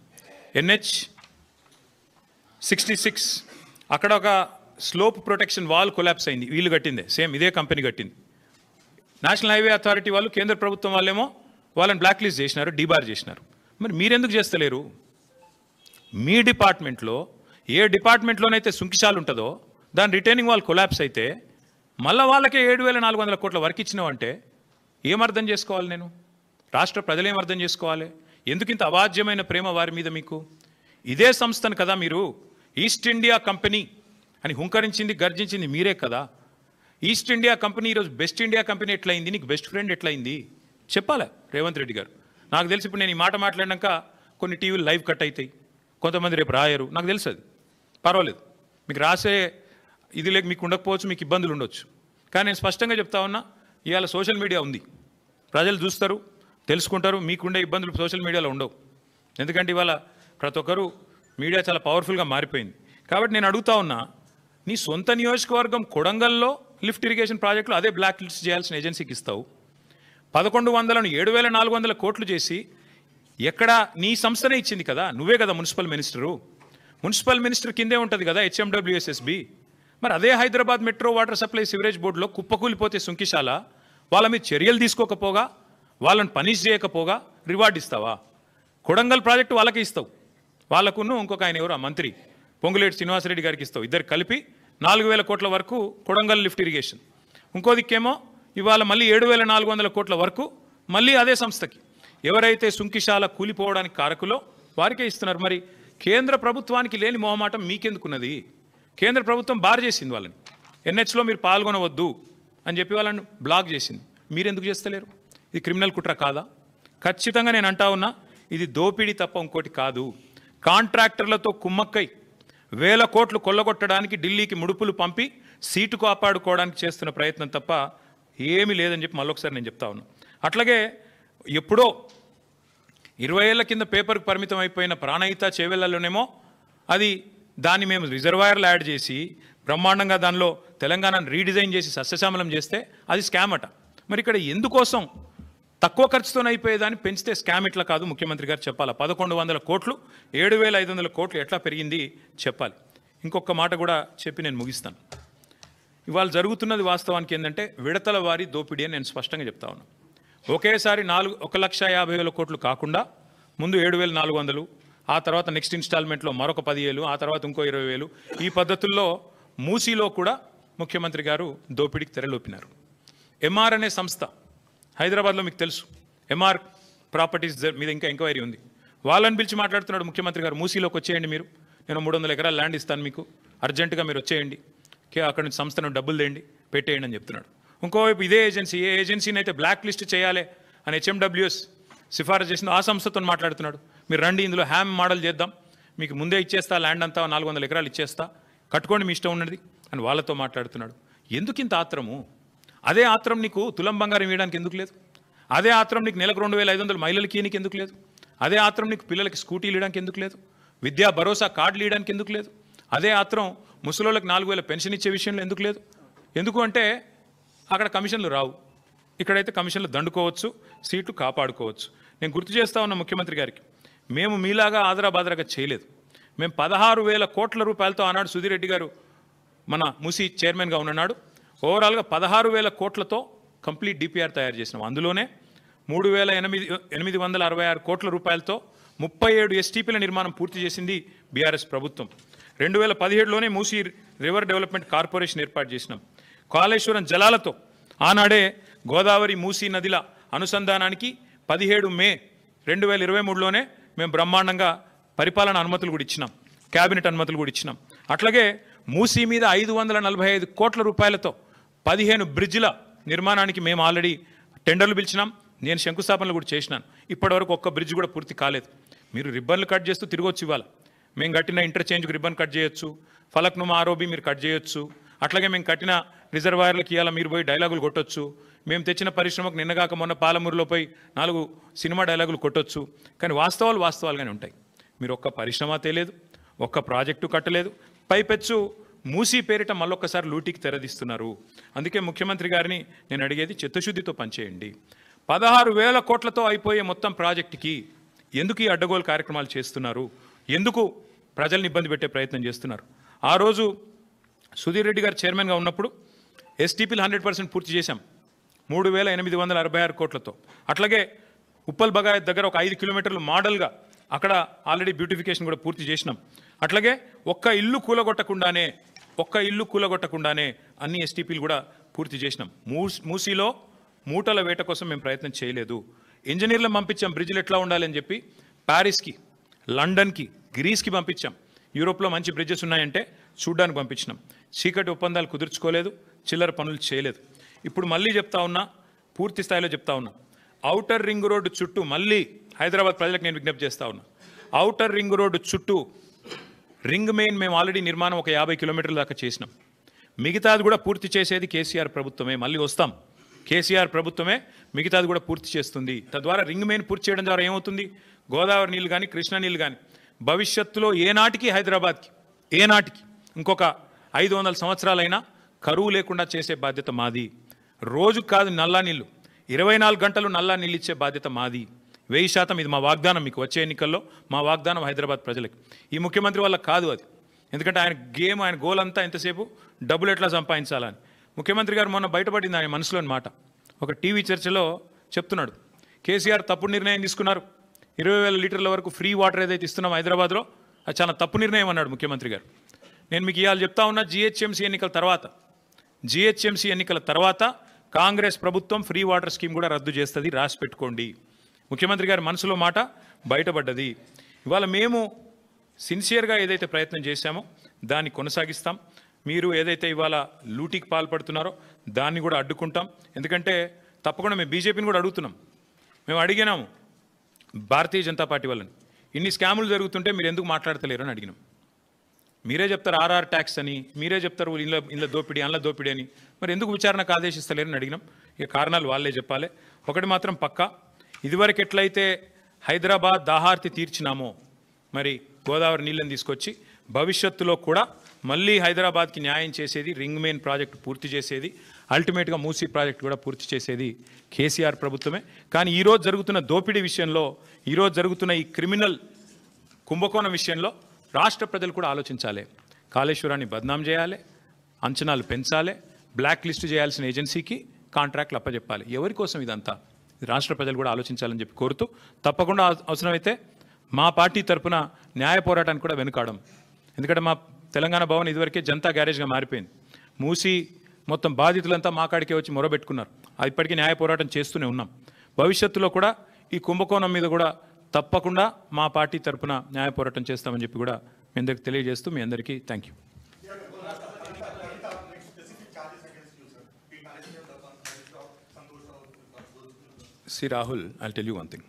NH66, అక్కడ ఒక స్లోప్ ప్రొటెక్షన్ వాల్ కొలాప్స్ అయింది, వీళ్ళు కట్టిందే, సేమ్ ఇదే కంపెనీ కట్టింది. నేషనల్ హైవే అథారిటీ వాళ్ళు, కేంద్ర ప్రభుత్వం వాళ్ళేమో వాళ్ళని బ్లాక్ లిస్ట్ చేసినారు, డీబార్ చేసినారు. మరి మీరెందుకు చేస్తలేరు? మీ డిపార్ట్మెంట్లో ఏ డిపార్ట్మెంట్లోనైతే సుంకిశాలు ఉంటుందో దాని రిటైనింగ్ వాల్ కొలాప్స్ అయితే మళ్ళీ వాళ్ళకే 7,400 కోట్ల వర్క్ ఇచ్చినావంటే ఏమర్థం చేసుకోవాలి? నేను రాష్ట్ర ప్రజలు ఏమర్థం చేసుకోవాలి? ఎందుకు ఇంత అవాజ్యమైన ప్రేమ వారి మీద మీకు? ఇదే సంస్థను కదా మీరు ఈస్ట్ ఇండియా కంపెనీ అని హుంకరించింది, గర్జించింది మీరే కదా. ఈస్ట్ ఇండియా కంపెనీ ఈరోజు బెస్ట్ ఇండియా కంపెనీ ఎట్లయింది? నీకు బెస్ట్ ఫ్రెండ్ ఎట్లయింది చెప్పాలి రేవంత్ రెడ్డి గారు. నాకు తెలిసి ఇప్పుడు నేను ఈ మాట మాట్లాడినాక కొన్ని టీవీలు లైవ్ కట్ అవుతాయి, కొంతమంది రేపు రాయరు, నాకు తెలుసు, అది పర్వాలేదు. మీకు రాసే ఇది లేక మీకు ఉండకపోవచ్చు, మీకు ఇబ్బందులు ఉండొచ్చు. కానీ నేను స్పష్టంగా చెప్తా ఉన్నా, ఇవాళ సోషల్ మీడియా ఉంది, ప్రజలు చూస్తారు, తెలుసుకుంటారు. మీకుండే ఇబ్బందులు సోషల్ మీడియాలో ఉండవు. ఎందుకంటే ఇవాళ ప్రతి ఒక్కరు మీడియా చాలా పవర్ఫుల్గా మారిపోయింది. కాబట్టి నేను అడుగుతా ఉన్నా, నీ సొంత నియోజకవర్గం కొడంగల్లో లిఫ్ట్ ఇరిగేషన్ ప్రాజెక్టులు అదే బ్లాక్ లిస్ట్ చేయాల్సిన ఏజెన్సీకి ఇస్తావు. 1,100ను 7,400 కోట్లు చేసి ఎక్కడ నీ సంస్థనే ఇచ్చింది కదా, నువ్వే కదా మున్సిపల్ మినిస్టరు. మున్సిపల్ మినిస్టర్ కిందే ఉంటుంది కదా HMWSB. మరి అదే Hyderabad metro water supply sewerage బోర్డులో కుప్పకూలిపోతే సుంకిశాల, వాళ్ళ మీద చర్యలు తీసుకోకపోగా, వాళ్ళని పనిష్ చేయకపోగా రివార్డు ఇస్తావా? కొడంగల్ ప్రాజెక్టు వాళ్ళకే ఇస్తావు, వాళ్ళకును ఇంకొక ఆయన ఎవరు మంత్రి పొంగులేటి శ్రీనివాసరెడ్డి గారికి ఇస్తావు. ఇద్దరు కలిపి 4,000 కోట్ల వరకు కొడంగల్ లిఫ్ట్ ఇరిగేషన్. ఇంకో దిక్కేమో ఇవాళ మళ్ళీ 7,400 కోట్ల వరకు మళ్ళీ అదే సంస్థకి, ఎవరైతే సుంకిశాల కూలిపోవడానికి కారకులో వారికే ఇస్తున్నారు. మరి కేంద్ర ప్రభుత్వానికి లేని మొహమాటం మీకెందుకున్నది? కేంద్ర ప్రభుత్వం బార్ చేసింది వాళ్ళని, NHలో మీరు పాల్గొనవద్దు అని చెప్పి వాళ్ళని బ్లాక్ చేసింది. మీరెందుకు చేస్తలేరు? ఇది క్రిమినల్ కుట్ర కాదా? ఖచ్చితంగా నేను అంటా ఉన్నా, ఇది దోపిడీ తప్ప ఇంకోటి కాదు. కాంట్రాక్టర్లతో కుమ్మక్కై 1,000 కోట్లు కొల్లగొట్టడానికి ఢిల్లీకి ముడుపులు పంపి సీటు కాపాడుకోవడానికి చేస్తున్న ప్రయత్నం తప్ప ఏమీ లేదని చెప్పి మళ్ళొకసారి నేను చెప్తా ఉన్నా. అట్లాగే ఎప్పుడో 20 ఏళ్ల కింద పేపర్కు పరిమితం అయిపోయిన ప్రాణహిత చేవెళ్లలోనేమో అది దాన్ని మేము రిజర్వాయర్లు యాడ్ చేసి బ్రహ్మాండంగా దానిలో తెలంగాణను రీడిజైన్ చేసి సస్యశ్యామలం చేస్తే అది స్కామ్ అట. మరి ఇక్కడ ఎందుకోసం తక్కువ ఖర్చుతోనే అయిపోయేదాన్ని పెంచితే స్కామ్ ఇట్లా కాదు ముఖ్యమంత్రి గారు చెప్పాలి. 1,100 కోట్లు 7,500 కోట్లు ఎట్లా పెరిగింది చెప్పాలి. ఇంకొక మాట కూడా చెప్పి నేను ముగిస్తాను. ఇవాళ జరుగుతున్నది వాస్తవానికి ఏంటంటే విడతల వారి దోపిడీ అని నేను స్పష్టంగా చెప్తా ఉన్నాను. ఒకేసారి 1,50,000 కోట్లు కాకుండా ముందు 7,400, ఆ తర్వాత నెక్స్ట్ ఇన్స్టాల్మెంట్లో మరొక 10,000, ఆ తర్వాత ఇంకో 20,000, ఈ పద్ధతుల్లో మూసీలో కూడా ముఖ్యమంత్రి గారు దోపిడీకి తెరలోపినారు. MR అనే సంస్థ హైదరాబాద్లో మీకు తెలుసు, MR ప్రాపర్టీస్ మీద ఇంకా ఎంక్వైరీ ఉంది. వాళ్ళని పిలిచి మాట్లాడుతున్నాడు ముఖ్యమంత్రి గారు, మూసీలోకి వచ్చేయండి మీరు, నేను 300 ఎకరాల ల్యాండ్ ఇస్తాను మీకు, అర్జెంటుగా మీరు వచ్చేయండి. అక్కడ నుంచి సంస్థను డబ్బులు తేండి పెట్టేయండి అని చెప్తున్నాడు. ఇంకోవైపు ఇదే ఏజెన్సీ ఏ ఏజెన్సీని అయితే బ్లాక్ లిస్ట్ చేయాలి అని హెచ్ఎండబ్ల్యూఎస్ సిఫారసు చేసిందో ఆ సంస్థతో మాట్లాడుతున్నాడు. మీరు రండి ఇందులో హ్యామ్ మోడల్ చేద్దాం, మీకు ముందే ఇచ్చేస్తా, ల్యాండ్ అంతా 400 ఎకరాలు ఇచ్చేస్తా, కట్టుకోండి మీ ఇష్టం ఉన్నది అని వాళ్ళతో మాట్లాడుతున్నాడు. ఎందుకు ఇంత ఆత్రము? అదే ఆత్రం నీకు తులం బంగారం ఇవ్వడానికి ఎందుకు లేదు? అదే ఆత్రం నీకు నెలకు 2500 మహిళలకి నీకు ఎందుకు లేదు? అదే ఆత్రం నీకు పిల్లలకి స్కూటీలు ఇవ్వడానికి ఎందుకు లేదు? విద్యా భరోసా కార్డులు ఇవ్వడానికి ఎందుకు లేదు? అదే ఆత్రం ముసలోళ్ళకి 4000 పెన్షన్ ఇచ్చే విషయంలో ఎందుకు లేదు? ఎందుకు అంటే అక్కడ కమిషన్లు రావు, ఇక్కడైతే కమిషన్లు దండుకోవచ్చు, సీట్లు కాపాడుకోవచ్చు. నేను గుర్తు చేస్తా ఉన్న ముఖ్యమంత్రి గారికి, మేము మీలాగా ఆదరాబాదరాగా చేయలేదు. మేము 16,000 కోట్ల రూపాయలతో ఆనాడు సుధీర్ రెడ్డి గారు మన మూసీ చైర్మన్గా ఉన్నాడు. ఓవరాల్గా 16,000 కోట్లతో కంప్లీట్ డిపిఆర్ తయారు చేసినాం. అందులోనే 3,866 కోట్ల రూపాయలతో 37 ఎస్టీపీల నిర్మాణం పూర్తి చేసింది బీఆర్ఎస్ ప్రభుత్వం. 2017లోనే మూసీ రివర్ డెవలప్మెంట్ కార్పొరేషన్ ఏర్పాటు చేసినాం. కాళేశ్వరం జలాలతో ఆనాడే గోదావరి మూసీ నదిల అనుసంధానానికి 17 మే 2023లోనే మేము బ్రహ్మాండంగా పరిపాలన అనుమతులు కూడా ఇచ్చినాం, క్యాబినెట్ అనుమతులు కూడా ఇచ్చినాం. అట్లాగే మూసీ మీద 545 కోట్ల రూపాయలతో 15 బ్రిడ్జిల నిర్మాణానికి మేము ఆల్రెడీ టెండర్లు పిలిచినాం. నేను శంకుస్థాపనలు కూడా చేసినాను. ఇప్పటివరకు ఒక్క బ్రిడ్జ్ కూడా పూర్తి కాలేదు. మీరు రిబ్బన్లు కట్ చేస్తూ తిరగొచ్చు. ఇవాళ మేము కట్టిన ఇంటర్చేంజ్కి రిబ్బన్ కట్ చేయొచ్చు, ఫలక్నుమా ఆరోబి మీరు కట్ చేయొచ్చు. అట్లాగే మేము కట్టిన రిజర్వాయర్లకి ఇవాళ మీరు పోయి డైలాగులు కొట్టొచ్చు. మేము తెచ్చిన పరిశ్రమకు నిన్నగాక మొన్న పాలమూరులో పోయి 4 సినిమా డైలాగులు కొట్టొచ్చు. కానీ వాస్తవాలుగానే ఉంటాయి. మీరు ఒక్క పరిశ్రమ తేలేదు, ఒక్క ప్రాజెక్టు కట్టలేదు, పైపెచ్చు మూసీ పేరిట మళ్ళొక్కసారి లూటీకి తెరదీస్తున్నారు. అందుకే ముఖ్యమంత్రి గారిని నేను అడిగేది, చిత్తశుద్ధితో పనిచేయండి. 16,000 కోట్లతో అయిపోయే మొత్తం ప్రాజెక్టుకి ఎందుకు ఈ అడ్డగోలు కార్యక్రమాలు చేస్తున్నారు? ఎందుకు ప్రజల్ని ఇబ్బంది పెట్టే ప్రయత్నం చేస్తున్నారు? ఆ రోజు సుధీర్ రెడ్డి గారు చైర్మన్గా ఉన్నప్పుడు ఎస్టీపీలు 100% పూర్తి చేశాం 3,866 కోట్లతో. అట్లాగే ఉప్పల్ బగాయత్ దగ్గర ఒక 5 కిలోమీటర్లు మోడల్గా అక్కడ ఆల్రెడీ బ్యూటిఫికేషన్ కూడా పూర్తి చేసినాం. అట్లాగే ఒక్క ఇల్లు కూలగొట్టకుండానే అన్ని ఎస్టీపీలు కూడా పూర్తి చేసినాం. మూసీలో మూటల వేట కోసం మేము ప్రయత్నం చేయలేదు. ఇంజనీర్లను పంపించాం, బ్రిడ్జ్లు ఎట్లా ఉండాలి అని చెప్పి ప్యారిస్కి, లండన్కి, గ్రీస్కి పంపించాం. యూరోప్లో మంచి బ్రిడ్జెస్ ఉన్నాయంటే చూడ్డానికి పంపించినాం. చీకటి ఒప్పందాలు కుదుర్చుకోలేదు, చిల్లర పనులు చేయలేదు. ఇప్పుడు మళ్ళీ చెప్తా ఉన్నా, పూర్తి స్థాయిలో చెప్తా ఉన్నా, ఔటర్ రింగ్ రోడ్డు చుట్టూ మళ్ళీ హైదరాబాద్ ప్రజలకు నేను విజ్ఞప్తి చేస్తా ఉన్నా, ఔటర్ రింగ్ రోడ్డు చుట్టూ రింగ్ మెయిన్ మేము ఆల్రెడీ నిర్మాణం ఒక 50 కిలోమీటర్ల దాకా చేసినాం. మిగతాది కూడా పూర్తి చేసేది కేసీఆర్ ప్రభుత్వమే. మళ్ళీ వస్తాం, కేసీఆర్ ప్రభుత్వమే మిగతాది కూడా పూర్తి చేస్తుంది. తద్వారా రింగ్ మెయిన్ పూర్తి చేయడం ద్వారా ఏమవుతుంది, గోదావరి నీళ్ళు కానీ కృష్ణా నీళ్ళు కానీ భవిష్యత్తులో ఏనాటికి హైదరాబాద్కి ఇంకొక 500 సంవత్సరాలైనా కరువు లేకుండా చేసే బాధ్యత మాది. రోజు కాదు నల్లా నీళ్ళు, 24 గంటలు నల్లా నీళ్ళు ఇచ్చే బాధ్యత మాది. 1000% ఇది మా వాగ్దానం. మీకు వచ్చే ఎన్నికల్లో మా వాగ్దానం హైదరాబాద్ ప్రజలకు. ఈ ముఖ్యమంత్రి వల్ల కాదు అది. ఎందుకంటే ఆయన గోల్ అంతా ఎంతసేపు డబ్బులు ఎట్లా సంపాదించాలని. ముఖ్యమంత్రి గారు మొన్న బయటపడింది ఆయన మనసులోని మాట. ఒక టీవీ చర్చలో చెప్తున్నాడు, కేసీఆర్ తప్పుడు నిర్ణయం తీసుకున్నారు, 20,000 లీటర్ల వరకు ఫ్రీ వాటర్ ఏదైతే ఇస్తున్నాం హైదరాబాద్లో అది చాలా తప్పు నిర్ణయం అన్నాడు ముఖ్యమంత్రి గారు. నేను మీకు ఇవాళ చెప్తా ఉన్నా, జిహెచ్ఎంసీ ఎన్నికల తర్వాత కాంగ్రెస్ ప్రభుత్వం ఫ్రీ వాటర్ స్కీమ్ కూడా రద్దు చేస్తుంది, రాసి పెట్టుకోండి. ముఖ్యమంత్రి గారి మనసులో మాట బయటపడ్డది. ఇవాళ మేము సిన్సియర్గా ఏదైతే ప్రయత్నం చేశామో దాన్ని కొనసాగిస్తాం. మీరు ఏదైతే ఇవాళ లూటీకి పాల్పడుతున్నారో దాన్ని కూడా అడ్డుకుంటాం. ఎందుకంటే తప్పకుండా మేము బీజేపీని కూడా అడుగుతున్నాం. మేము అడిగినాము భారతీయ జనతా పార్టీ వాళ్ళని, ఇన్ని స్కాములు జరుగుతుంటే మీరు ఎందుకు మాట్లాడతలేరు అని అడిగినాం. మీరే చెప్తారు ఆర్ఆర్ ట్యాక్స్ అని, మీరే చెప్తారు ఇంట్లో దోపిడీ అందులో దోపిడీ అని, మరి ఎందుకు విచారణకు ఆదేశిస్తలేరని అడిగినాం. ఇక కారణాలు వాళ్ళే చెప్పాలి. ఒకటి మాత్రం పక్కా, ఇదివరకు ఎట్లయితే హైదరాబాద్ దాహార్తి తీర్చినామో మరి గోదావరి నీళ్ళని తీసుకొచ్చి భవిష్యత్తులో కూడా మళ్ళీ హైదరాబాద్కి న్యాయం చేసేది, రింగ్ మెయిన్ ప్రాజెక్టు పూర్తి చేసేది, అల్టిమేట్గా మూసీ ప్రాజెక్టు కూడా పూర్తి చేసేది కేసీఆర్ ప్రభుత్వమే. కానీ ఈరోజు జరుగుతున్న దోపిడీ విషయంలో, ఈరోజు జరుగుతున్న ఈ క్రిమినల్ కుంభకోణం విషయంలో రాష్ట్ర ప్రజలు కూడా ఆలోచించాలి. కాళేశ్వరాన్ని బద్నాం చేయాలి, అంచనాలు పెంచాలి, బ్లాక్ లిస్ట్ చేయాల్సిన ఏజెన్సీకి కాంట్రాక్ట్లు అప్పచెప్పాలి. ఎవరి కోసం ఇదంతా? రాష్ట్ర ప్రజలు కూడా ఆలోచించాలని చెప్పి కోరుతూ, తప్పకుండా అవసరమైతే మా పార్టీ తరఫున న్యాయ పోరాటానికి కూడా వెనుకాడం. ఎందుకంటే మా తెలంగాణ భవన్ ఇదివరకే జనతా గ్యారేజ్గా మారిపోయింది. మూసి మొత్తం బాధితులంతా మా కాడికే వచ్చి మొరబెట్టుకున్నారు. ఇప్పటికీ న్యాయ పోరాటం చేస్తూనే ఉన్నాం. భవిష్యత్తులో కూడా ఈ కుంభకోణం మీద కూడా తప్పకుండా మా పార్టీ తరఫున న్యాయ పోరాటం చేస్తామని చెప్పి కూడా మీ అందరికీ తెలియజేస్తూ మీ అందరికీ thank you. See, Rahul, I'll tell you one thing.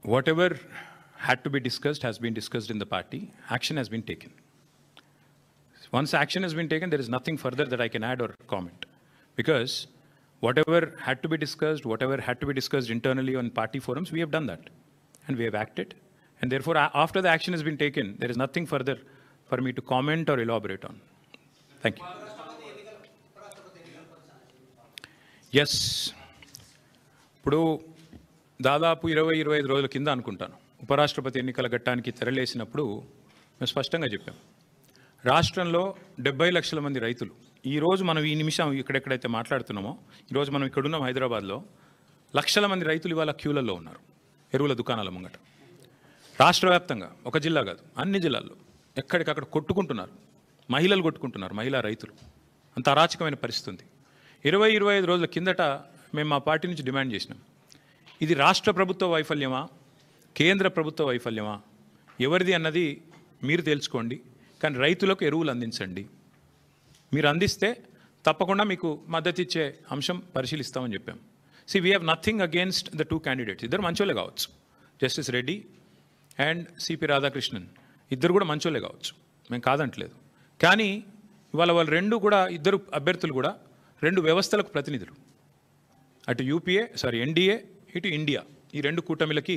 Whatever had to be discussed has been discussed in the party. Action has been taken. Once action has been taken, there is nothing further that I can add or comment. Because whatever had to be discussed, whatever had to be discussed internally on party forums, we have done that. And we have acted. And therefore, after the action has been taken, there is nothing further for me to comment or elaborate on. Thank you. Yes, ఇప్పుడు దాదాపు 20-25 రోజుల కింద అనుకుంటాను ఉపరాష్ట్రపతి ఎన్నికల ఘట్టానికి తెరలేసినప్పుడు మేము స్పష్టంగా చెప్పాం, రాష్ట్రంలో 70 లక్షల మంది రైతులు, ఈరోజు మనం ఈ నిమిషం ఇక్కడెక్కడైతే మాట్లాడుతున్నామో, ఈరోజు మనం ఇక్కడున్నాం హైదరాబాద్లో, లక్షల మంది రైతులు ఇవాళ క్యూలలో ఉన్నారు ఎరువుల దుకాణాల ముంగట. రాష్ట్ర వ్యాప్తంగా, ఒక జిల్లా కాదు, అన్ని జిల్లాల్లో ఎక్కడికక్కడ కొట్టుకుంటున్నారు, మహిళలు కొట్టుకుంటున్నారు, మహిళా రైతులు. అంత అరాచకమైన పరిస్థితి ఉంది. 20-25 రోజుల కిందట మేము మా పార్టీ నుంచి డిమాండ్ చేసినాం, ఇది రాష్ట్ర ప్రభుత్వ వైఫల్యమా, కేంద్ర ప్రభుత్వ వైఫల్యమా, ఎవరిది అన్నది మీరు తెలుసుకోండి, కానీ రైతులకు ఎరువులు అందించండి. మీరు అందిస్తే తప్పకుండా మీకు మద్దతు ఇచ్చే అంశం పరిశీలిస్తామని చెప్పాం. We have nothing against the 2 candidates. ఇద్దరు మంచోళ్ళే కావచ్చు, justice Reddy and CP Radhakrishnan ఇద్దరు కూడా మంచోళ్ళే కావచ్చు, మేము కాదంటలేదు. కానీ ఇవాళ వాళ్ళు ఇద్దరు అభ్యర్థులు కూడా 2 వ్యవస్థలకు ప్రతినిధులు. అటు ఎన్డీఏ, ఇటు ఇండియా, ఈ 2 కూటమిలకి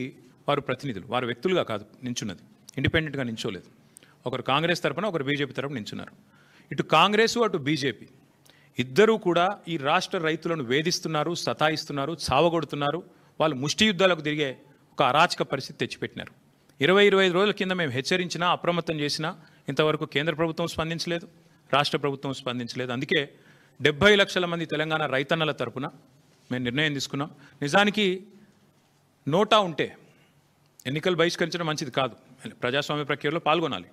వారు ప్రతినిధులు. వారు వ్యక్తులుగా కాదు నించున్నది, ఇండిపెండెంట్గా నించోలేదు. ఒకరు కాంగ్రెస్ తరపున, ఒకరు బీజేపీ తరపున నించున్నారు. ఇటు కాంగ్రెసు, అటు బీజేపీ ఇద్దరూ కూడా ఈ రాష్ట్ర రైతులను వేధిస్తున్నారు, సతాయిస్తున్నారు, చావగొడుతున్నారు. వాళ్ళు ముష్టి యుద్ధాలకు తిరిగే ఒక అరాచక పరిస్థితి తెచ్చిపెట్టినారు. 20-25 రోజుల కింద మేము హెచ్చరించినా, అప్రమత్తం చేసినా ఇంతవరకు కేంద్ర ప్రభుత్వం స్పందించలేదు, రాష్ట్ర ప్రభుత్వం స్పందించలేదు. అందుకే 70 లక్షల మంది తెలంగాణ రైతన్నల తరపున మేము నిర్ణయం తీసుకున్నాం. నిజానికి నోటా ఉంటే ఎన్నికలు బహిష్కరించడం మంచిది కాదు, ప్రజాస్వామ్య ప్రక్రియలో పాల్గొనాలి.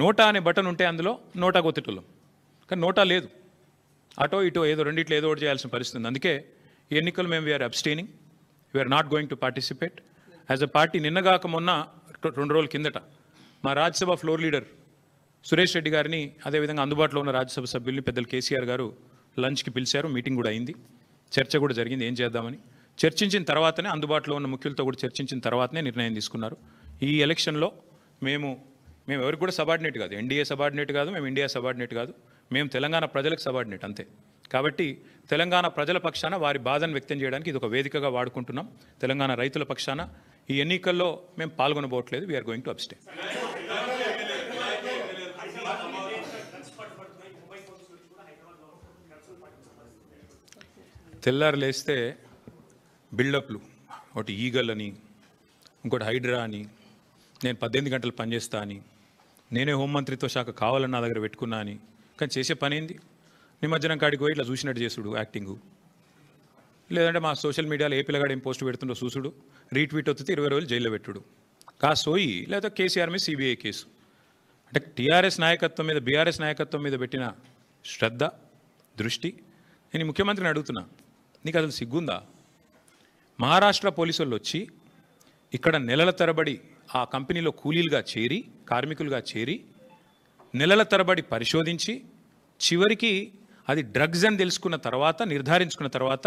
నోటా అనే బటన్ ఉంటే అందులో నోటా కొత్తటోళ్ళం, కానీ నోటా లేదు. అటో ఇటో ఏదో రెండిట్లో ఏదో ఒకటి చేయాల్సిన పరిస్థితి ఉంది. అందుకే ఈ ఎన్నికలు మేము we are abstaining, we are not going to participate as a party. నిన్నగాక మొన్న 2 రోజుల కిందట మా రాజ్యసభ ఫ్లోర్ లీడర్ సురేష్ రెడ్డి గారిని, అదేవిధంగా అందుబాటులో ఉన్న రాజ్యసభ సభ్యుల్ని పెద్దలు కేసీఆర్ గారు లంచ్కి పిలిచారు. మీటింగ్ కూడా అయింది, చర్చ కూడా జరిగింది ఏం చేద్దామని. చర్చించిన తర్వాతనే, అందుబాటులో ఉన్న ముఖ్యులతో కూడా చర్చించిన తర్వాతనే నిర్ణయం తీసుకున్నారు. ఈ ఎలక్షన్లో మేము ఎవరికి కూడా సబార్డినేట్ కాదు, ఎన్డీఏ సబార్డినేట్ కాదు, మేము ఇండియా సబార్డినేట్ కాదు, మేము తెలంగాణ ప్రజలకు సబార్డినేట్ అంతే. కాబట్టి తెలంగాణ ప్రజల పక్షాన వారి బాధను వ్యక్తం చేయడానికి ఇది ఒక వేదికగా వాడుకుంటున్నాం. తెలంగాణ రైతుల పక్షాన ఈ ఎన్నికల్లో మేము పాల్గొనబోట్లేదు. We are going to abstain. తెల్లారు లేస్తే బిల్డప్లు, ఒకటి ఈగల్ అని, ఇంకోటి హైడ్రా అని, నేను 18 గంటలు పనిచేస్తా అని, నేనే హోంమంత్రిత్వ శాఖ కావాలని నా దగ్గర పెట్టుకున్నా అని. కానీ చేసే పని ఏంది? నిమజ్జనం కాడికి పోయి ఇట్లా చూసినట్టు చేసుడు, యాక్టింగు. లేదంటే మా సోషల్ మీడియాలో ఏ పిల్లగాడు ఏం పోస్ట్ పెడుతుండో చూసుడు, రీట్వీట్ వస్తే 20 రోజులు జైల్లో పెట్టుడు, సోయి. లేదా కేసీఆర్ మీద సిబిఐ కేసు. అంటే టీఆర్ఎస్ నాయకత్వం మీద, బీఆర్ఎస్ నాయకత్వం మీద పెట్టిన శ్రద్ధ, దృష్టి. నేను ముఖ్యమంత్రిని అడుగుతున్నా, నీకు అసలు సిగ్గుందా? మహారాష్ట్ర పోలీసు వాళ్ళు వచ్చి ఇక్కడ నెలల తరబడి ఆ కంపెనీలో కూలీలుగా చేరి, కార్మికులుగా చేరి, నెలల తరబడి పరిశోధించి, చివరికి అది డ్రగ్స్ అని తెలుసుకున్న తర్వాత, నిర్ధారించుకున్న తర్వాత,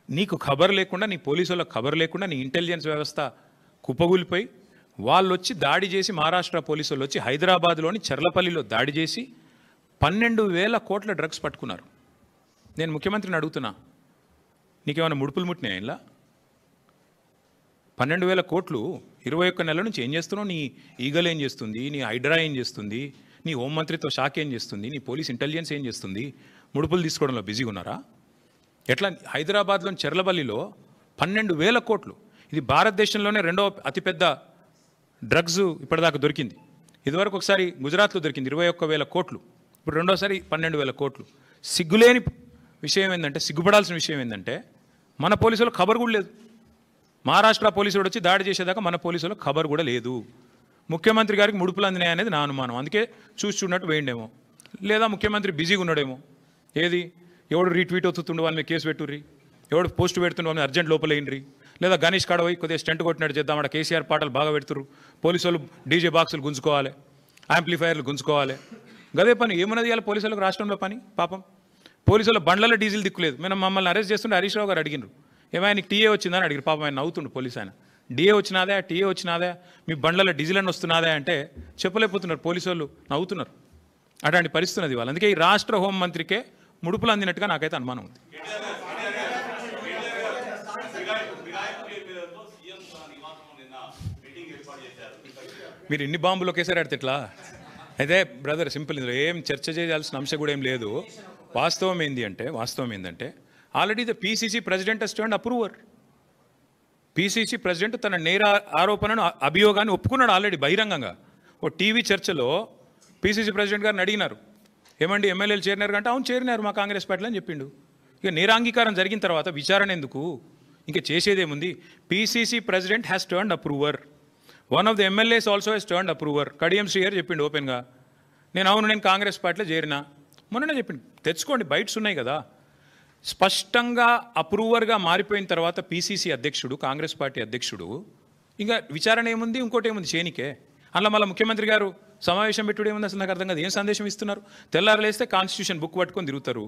నీకు ఖబర్ లేకుండా, నీ పోలీసు వాళ్ళకి ఖబర్ లేకుండా, నీ ఇంటెలిజెన్స్ వ్యవస్థ కుప్పగూలిపోయి వాళ్ళు వచ్చి దాడి చేసి, మహారాష్ట్ర పోలీసు వాళ్ళు వచ్చి హైదరాబాద్లోని చర్లపల్లిలో దాడి చేసి 12,000 కోట్ల డ్రగ్స్ పట్టుకున్నారు. నేను ముఖ్యమంత్రిని అడుగుతున్నా, నీకేమైనా ముడుపులు ముట్టినాయి? ఇలా 12,000 కోట్లు 21 నెలల నుంచి ఏం చేస్తున్నావు? నీ ఈగల్ ఏం చేస్తుంది? నీ హైడ్రా ఏం చేస్తుంది? నీ హోంమంత్రిత్వ శాఖ ఏం చేస్తుంది? నీ పోలీస్ ఇంటెలిజెన్స్ ఏం చేస్తుంది? ముడుపులు తీసుకోవడంలో బిజీగా ఉన్నారా? ఎట్లా? హైదరాబాద్లోని చెర్లపల్లిలో 12,000 కోట్లు. ఇది భారతదేశంలోనే 2వ అతిపెద్ద డ్రగ్స్ ఇప్పటిదాకా దొరికింది. ఇదివరకు ఒకసారి గుజరాత్లో దొరికింది 21,000 కోట్లు, ఇప్పుడు రెండోసారి 12,000 కోట్లు. సిగ్గులేని విషయం ఏంటంటే, సిగ్గుపడాల్సిన విషయం ఏంటంటే, మన పోలీసులకు ఖబర్ కూడా లేదు. మహారాష్ట్ర పోలీసుడు వచ్చి దాడి చేసేదాకా మన పోలీసులకు ఖబర్ కూడా లేదు. ముఖ్యమంత్రి గారికి ముడుపులు అందినాయి అనేది నా అనుమానం. అందుకే చూస్తున్నట్టు వేయండేమో, లేదా ముఖ్యమంత్రి బిజీగా ఉన్నాడేమో. ఏది? ఎవడు రీట్వీట్ అవుతుండు వాళ్ళ మీద కేసు పెట్టుర్రి, ఎవడు పోస్ట్ పెడుతుండే వాళ్ళని అర్జెంట్ లోపలేయండి, లేదా గణేష్ కాడ పోయి కొద్దిగా స్టంట్ కొట్టినట్టు చేద్దాం, అక్కడ కేసీఆర్ పాటలు బాగా పెడుతురు, పోలీసు వాళ్ళు డీజే బాక్సులు గుంజుకోవాలి, యాంప్లిఫైర్లు గుంజుకోవాలి. గదే పని ఏమున్నది ఇవాళ పోలీసులకు రాష్ట్రంలో పని? పాపం పోలీసుల బండ్లలో డీజిల్ దిక్కులేదు. మనం మమ్మల్ని అరెస్ట్ చేస్తుంటే హరీష్ రావు గారు అడిగినారు, ఏమైనా నీకు టీఏ వచ్చిందని అడిగారు. పాపం ఆయన నవ్వుతుండు పోలీసు ఆయన. డిఏ వచ్చినాదా, టీఏ వచ్చినాదా, మీ బండ్లలో డీజిల్ అని వస్తున్నాదా అంటే చెప్పలేకపోతున్నారు. పోలీసు వాళ్ళు నవ్వుతున్నారు. అట్లాంటి పరిస్థితి ఉన్నది వాళ్ళు. అందుకే ఈ రాష్ట్ర హోంమంత్రికే ముడుపులు అందినట్టుగా నాకైతే అనుమానం ఉంది. మీరు ఇన్ని బాంబులు ఒకేసారి ఆడితే ఎట్లా? అయితే బ్రదర్ సింపుల్, ఇందులో ఏం చర్చ చేయాల్సిన అంశం కూడా ఏం లేదు. వాస్తవం ఏంటంటే already the PCC president has turned approver. PCC president తన నేర ఆరోపణను అభియోగాన్ని ఒప్పుకున్నాడు ఆల్రెడీ బహిరంగంగా. ఓ టీవీ చర్చలో పీసీసీ ప్రెసిడెంట్ గారిని అడిగినారు, ఏమండి ఎమ్మెల్యేలు చేరినారు అంటే, అవును చేరినారు మా కాంగ్రెస్ పార్టీలో అని చెప్పిండు. ఇక నేరాంగీకారం జరిగిన తర్వాత విచారణ ఎందుకు, ఇంకా చేసేదేముంది? PCC president has turned approver. One of the MLAs also he's turned approver. Kadiyam Srihari చెప్పిండు ఓపెన్గా, నేను కాంగ్రెస్ పార్టీలో చేరినా. మొన్ననే చెప్పిండు. తెచ్చుకోండి, బైట్స్ ఉన్నాయి కదా. స్పష్టంగా అప్రూవర్గా మారిపోయిన తర్వాత పీసీసీ అధ్యక్షుడు, కాంగ్రెస్ పార్టీ అధ్యక్షుడు, ఇంకా విచారణ ఏముంది, ఇంకోటి ఏముంది చేనికే. అలా మళ్ళీ ముఖ్యమంత్రి గారు సమావేశం పెట్టుడు ఏముంది అసలు నాకు అర్థం కాదు. ఏం సందేశం ఇస్తున్నారు? తెల్లారులేస్తే కాన్స్టిట్యూషన్ బుక్ పట్టుకొని తిరుగుతారు.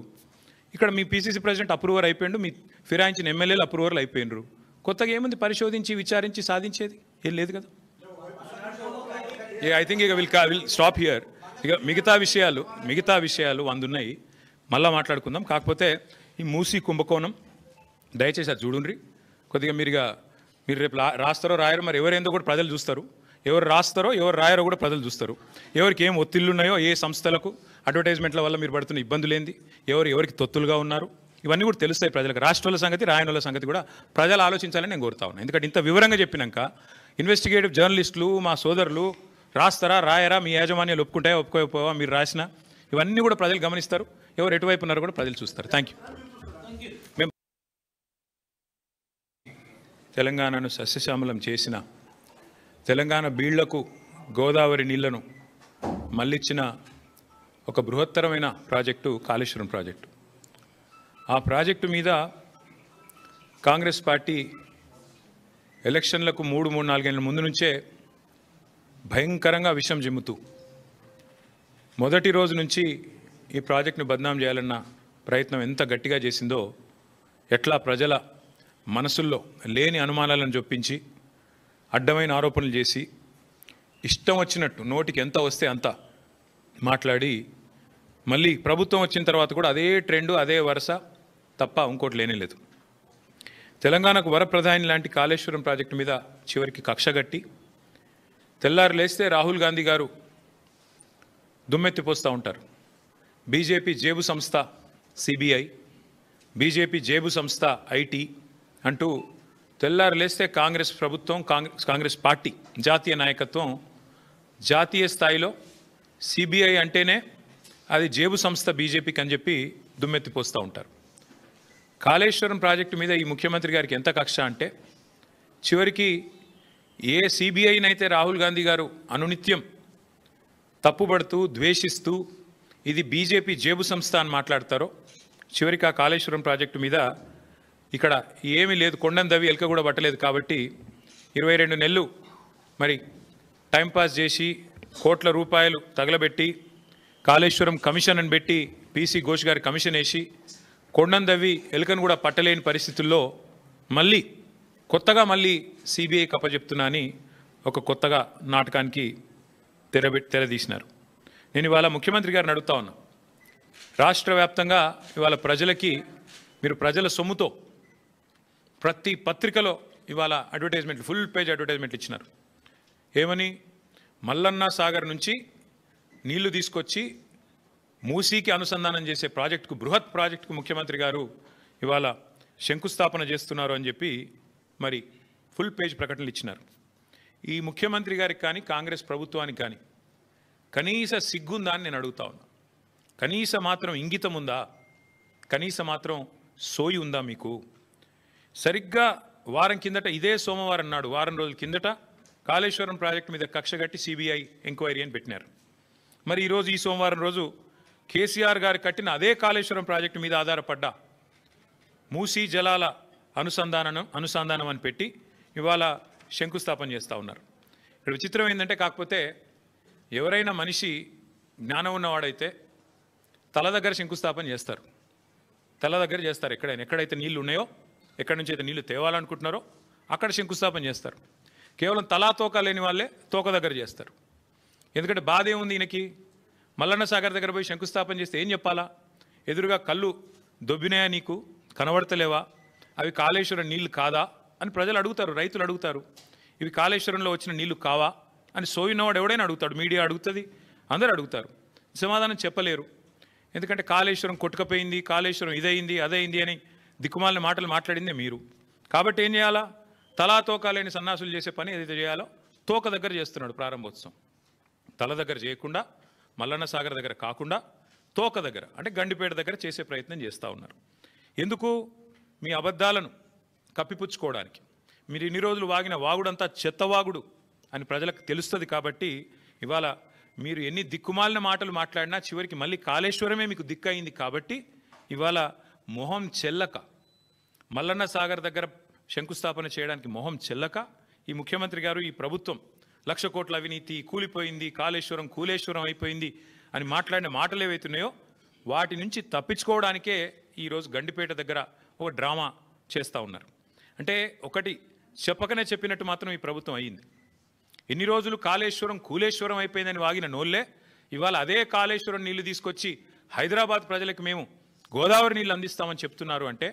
ఇక్కడ మీ పీసీసీ ప్రెసిడెంట్ అప్రూవర్ అయిపోయిండు, మీ ఫిరాయించిన ఎమ్మెల్యేలు అప్రూవర్లు అయిపోయినరు. కొత్తగా ఏముంది పరిశోధించి విచారించి సాధించేది? ఏం లేదు కదా. ఐ థింక్ ఇక విల్ స్టాప్ హియర్. ఇక మిగతా విషయాలు అందున్నాయి, మళ్ళీ మాట్లాడుకుందాం. కాకపోతే ఈ మూసీ కుంభకోణం దయచేసి అది చూడండి కొద్దిగా. మీరు రేపు రాస్తారో రాయరో మరి ఎవరేందో కూడా ప్రజలు చూస్తారు. ఎవరు రాస్తారో ఎవరు రాయరో కూడా ప్రజలు చూస్తారు. ఎవరికి ఏం ఒత్తిళ్ళు ఉన్నాయో, ఏ సంస్థలకు అడ్వర్టైజ్మెంట్ల వల్ల మీరు పడుతున్న ఇబ్బందులు ఏంది, ఎవరికి తొత్తులుగా ఉన్నారు, ఇవన్నీ కూడా తెలుస్తాయి ప్రజలకు. రాష్ట్రాల సంగతి, రాయనుల సంగతి కూడా ప్రజలు ఆలోచించాలని నేను కోరుతా ఉన్నాను. ఎందుకంటే ఇంత వివరంగా చెప్పినాక ఇన్వెస్టిగేటివ్ జర్నలిస్టులు, మా సోదరులు రాస్తారా రాయరా, మీ యాజమాన్యాలు ఒప్పుకుంటాయా ఒప్పుకోకపోవా, మీరు రాసిన ఇవన్నీ కూడా ప్రజలు గమనిస్తారు. ఎవరు ఎటువైపు ఉన్నారో కూడా ప్రజలు చూస్తారు. Thank you. మేము తెలంగాణను సస్యశ్యామలం చేసిన, తెలంగాణ బీళ్లకు గోదావరి నీళ్లను మళ్ళిచ్చిన ఒక బృహత్తరమైన ప్రాజెక్టు కాళేశ్వరం ప్రాజెక్టు. ఆ ప్రాజెక్టు మీద కాంగ్రెస్ పార్టీ ఎలక్షన్లకు 3-4 ఏళ్ళ ముందు నుంచే భయంకరంగా విషం జిమ్ముతూ మొదటి రోజు నుంచి ఈ ప్రాజెక్టును బద్నాం చేయాలన్న ప్రయత్నం ఎంత గట్టిగా చేసిందో, ఎట్లా ప్రజల మనసుల్లో లేని అనుమానాలను చొప్పించి అడ్డమైన ఆరోపణలు చేసి ఇష్టం వచ్చినట్టు నోటికి ఎంత వస్తే అంత మాట్లాడి, మళ్ళీ ప్రభుత్వం వచ్చిన తర్వాత కూడా అదే ట్రెండు, అదే వరుస తప్ప ఇంకోటి లేనేలేదు. తెలంగాణకు వరప్రధాని లాంటి కాళేశ్వరం ప్రాజెక్టు మీద చివరికి కక్షగట్టి తెల్లారు లేస్తే రాహుల్ గాంధీ గారు దుమ్మెత్తిపోస్తూ ఉంటారు. బీజేపీ జేబు సంస్థ సిబిఐ, బీజేపీ జేబు సంస్థ ఐటీ అంటూ తెల్లారు లేస్తే కాంగ్రెస్ ప్రభుత్వం, కాంగ్రెస్ పార్టీ జాతీయ నాయకత్వం జాతీయ స్థాయిలో సిబిఐ అంటేనే అది జేబు సంస్థ బీజేపీకి అని చెప్పి దుమ్మెత్తిపోస్తూ ఉంటారు. కాళేశ్వరం ప్రాజెక్టు మీద ఈ ముఖ్యమంత్రి గారికి ఎంత కక్ష అంటే, చివరికి ఏ సిబిఐనైతే రాహుల్ గాంధీ గారు అనునిత్యం తప్పుబడుతూ ద్వేషిస్తూ ఇది బీజేపీ జేబు సంస్థ అని మాట్లాడతారో, చివరికి ఆ కాళేశ్వరం ప్రాజెక్టు మీద ఇక్కడ ఏమీ లేదు, కొండను దవి ఎలక కూడా పట్టలేదు కాబట్టి 22 నెలలు మరి టైంపాస్ చేసి కోట్ల రూపాయలు తగలబెట్టి కాళేశ్వరం కమిషన్ అని పెట్టి పీసీ ఘోష్ గారి కమిషన్ వేసి కొండను దవ్వి ఎలుకను కూడా పట్టలేని పరిస్థితుల్లో కొత్తగా మళ్ళీ సిబిఐ కప్పచెప్తున్నా అని ఒక కొత్తగా నాటకానికి తెరదీసినారు. నేను ఇవాళ ముఖ్యమంత్రి గారిని అడుగుతా ఉన్నా, రాష్ట్ర వ్యాప్తంగా ఇవాళ ప్రజలకి మీరు ప్రజల సొమ్ముతో ప్రతి పత్రికలో ఇవాళ అడ్వర్టైజ్మెంట్లు, ఫుల్ పేజ్ అడ్వర్టైజ్మెంట్లు ఇచ్చినారు. ఏమని? మల్లన్న సాగర్ నుంచి నీళ్లు తీసుకొచ్చి మూసీకి అనుసంధానం చేసే ప్రాజెక్టుకు, బృహత్ ప్రాజెక్టుకు ముఖ్యమంత్రి గారు ఇవాళ శంకుస్థాపన చేస్తున్నారు అని చెప్పి మరి ఫుల్ పేజ్ ప్రకటనలు ఇచ్చినారు. ఈ ముఖ్యమంత్రి గారికి కానీ కాంగ్రెస్ ప్రభుత్వానికి కానీ కనీస సిగ్గుందా అని నేను అడుగుతా ఉన్నా. కనీస మాత్రం ఇంగితం ఉందా? కనీస మాత్రం సోయి ఉందా మీకు? సరిగ్గా వారం కిందట, ఇదే సోమవారం నాడు, వారం రోజుల కిందట కాళేశ్వరం ప్రాజెక్టు మీద కక్షగట్టి సిబిఐ ఎంక్వైరీ అని పెట్టినారు. మరి ఈరోజు ఈ సోమవారం రోజు కేసీఆర్ గారు కట్టిన అదే కాళేశ్వరం ప్రాజెక్టు మీద ఆధారపడ్డ మూసీ జలాల అనుసంధానం అని పెట్టి ఇవాళ శంకుస్థాపన చేస్తూ ఉన్నారు. ఇక్కడ విచిత్రం ఏంటంటే, కాకపోతే ఎవరైనా మనిషి జ్ఞానం ఉన్నవాడైతే తల దగ్గర శంకుస్థాపన చేస్తారు. తల దగ్గర చేస్తారు. ఎక్కడైతే నీళ్లు ఉన్నాయో, ఎక్కడి నుంచి అయితే నీళ్లు తేవాలనుకుంటున్నారో అక్కడ శంకుస్థాపన చేస్తారు. కేవలం తలా తోక లేని వాళ్ళే తోక దగ్గర చేస్తారు. ఎందుకంటే బాధ ఏముంది ఈయనకి? మల్లన్న సాగర్ దగ్గర పోయి శంకుస్థాపన చేస్తే ఏం చెప్పాలా? ఎదురుగా కళ్ళు దొబ్బినాయా, నీకు కనబడతలేవా, అవి కాళేశ్వరం నీళ్లు కాదా అని ప్రజలు అడుగుతారు, రైతులు అడుగుతారు. ఇవి కాళేశ్వరంలో వచ్చిన నీళ్లు కావా అని సోయినవాడు ఎవడైనా అడుగుతాడు, మీడియా అడుగుతుంది, అందరూ అడుగుతారు. సమాధానం చెప్పలేరు. ఎందుకంటే కాళేశ్వరం కొట్టుకపోయింది, కాళేశ్వరం ఇదైంది అదైంది అని దిక్కుమాలిన మాటలు మాట్లాడిందే మీరు. కాబట్టి ఏం చేయాలా? తలా తోక లేని సన్నాసులు చేసే పని ఏదైతే చేయాలో తోక దగ్గర చేస్తున్నాడు ప్రారంభోత్సవం. తల దగ్గర చేయకుండా, మల్లన్న సాగర్ దగ్గర కాకుండా తోక దగ్గర అంటే గండిపేట దగ్గర చేసే ప్రయత్నం చేస్తూ ఉన్నారు. ఎందుకు? మీ అబద్ధాలను కప్పిపుచ్చుకోవడానికి. మీరు ఇన్ని రోజులు వాగిన వాగుడంతా చెత్తవాగుడు అని ప్రజలకు తెలుస్తుంది. కాబట్టి ఇవాళ మీరు ఎన్ని దిక్కుమాలిన మాటలు మాట్లాడినా చివరికి మళ్ళీ కాళేశ్వరమే మీకు దిక్కయింది. కాబట్టి ఇవాళ మొహం చెల్లక, మల్లన్న సాగర్ దగ్గర శంకుస్థాపన చేయడానికి మొహం చెల్లక ఈ ముఖ్యమంత్రి గారు, ఈ ప్రభుత్వం 1,00,000 కోట్ల అవినీతి, కూలిపోయింది, కాళేశ్వరం కూలేశ్వరం అయిపోయింది అని మాట్లాడిన మాటలు ఏవైతున్నాయో వాటి నుంచి తప్పించుకోవడానికే ఈరోజు గండిపేట దగ్గర ఒక డ్రామా చేస్తూ ఉన్నారు. అంటే ఒకటి చెప్పకనే చెప్పినట్టు మాత్రం ఈ ప్రభుత్వం అయ్యింది. ఎన్ని రోజులు కాళేశ్వరం కూలేశ్వరం అయిపోయిందని వాగిన నోళ్ళే ఇవాళ అదే కాళేశ్వరం నీళ్లు తీసుకొచ్చి హైదరాబాద్ ప్రజలకు మేము గోదావరి నీళ్ళు అందిస్తామని చెప్తున్నారు. అంటే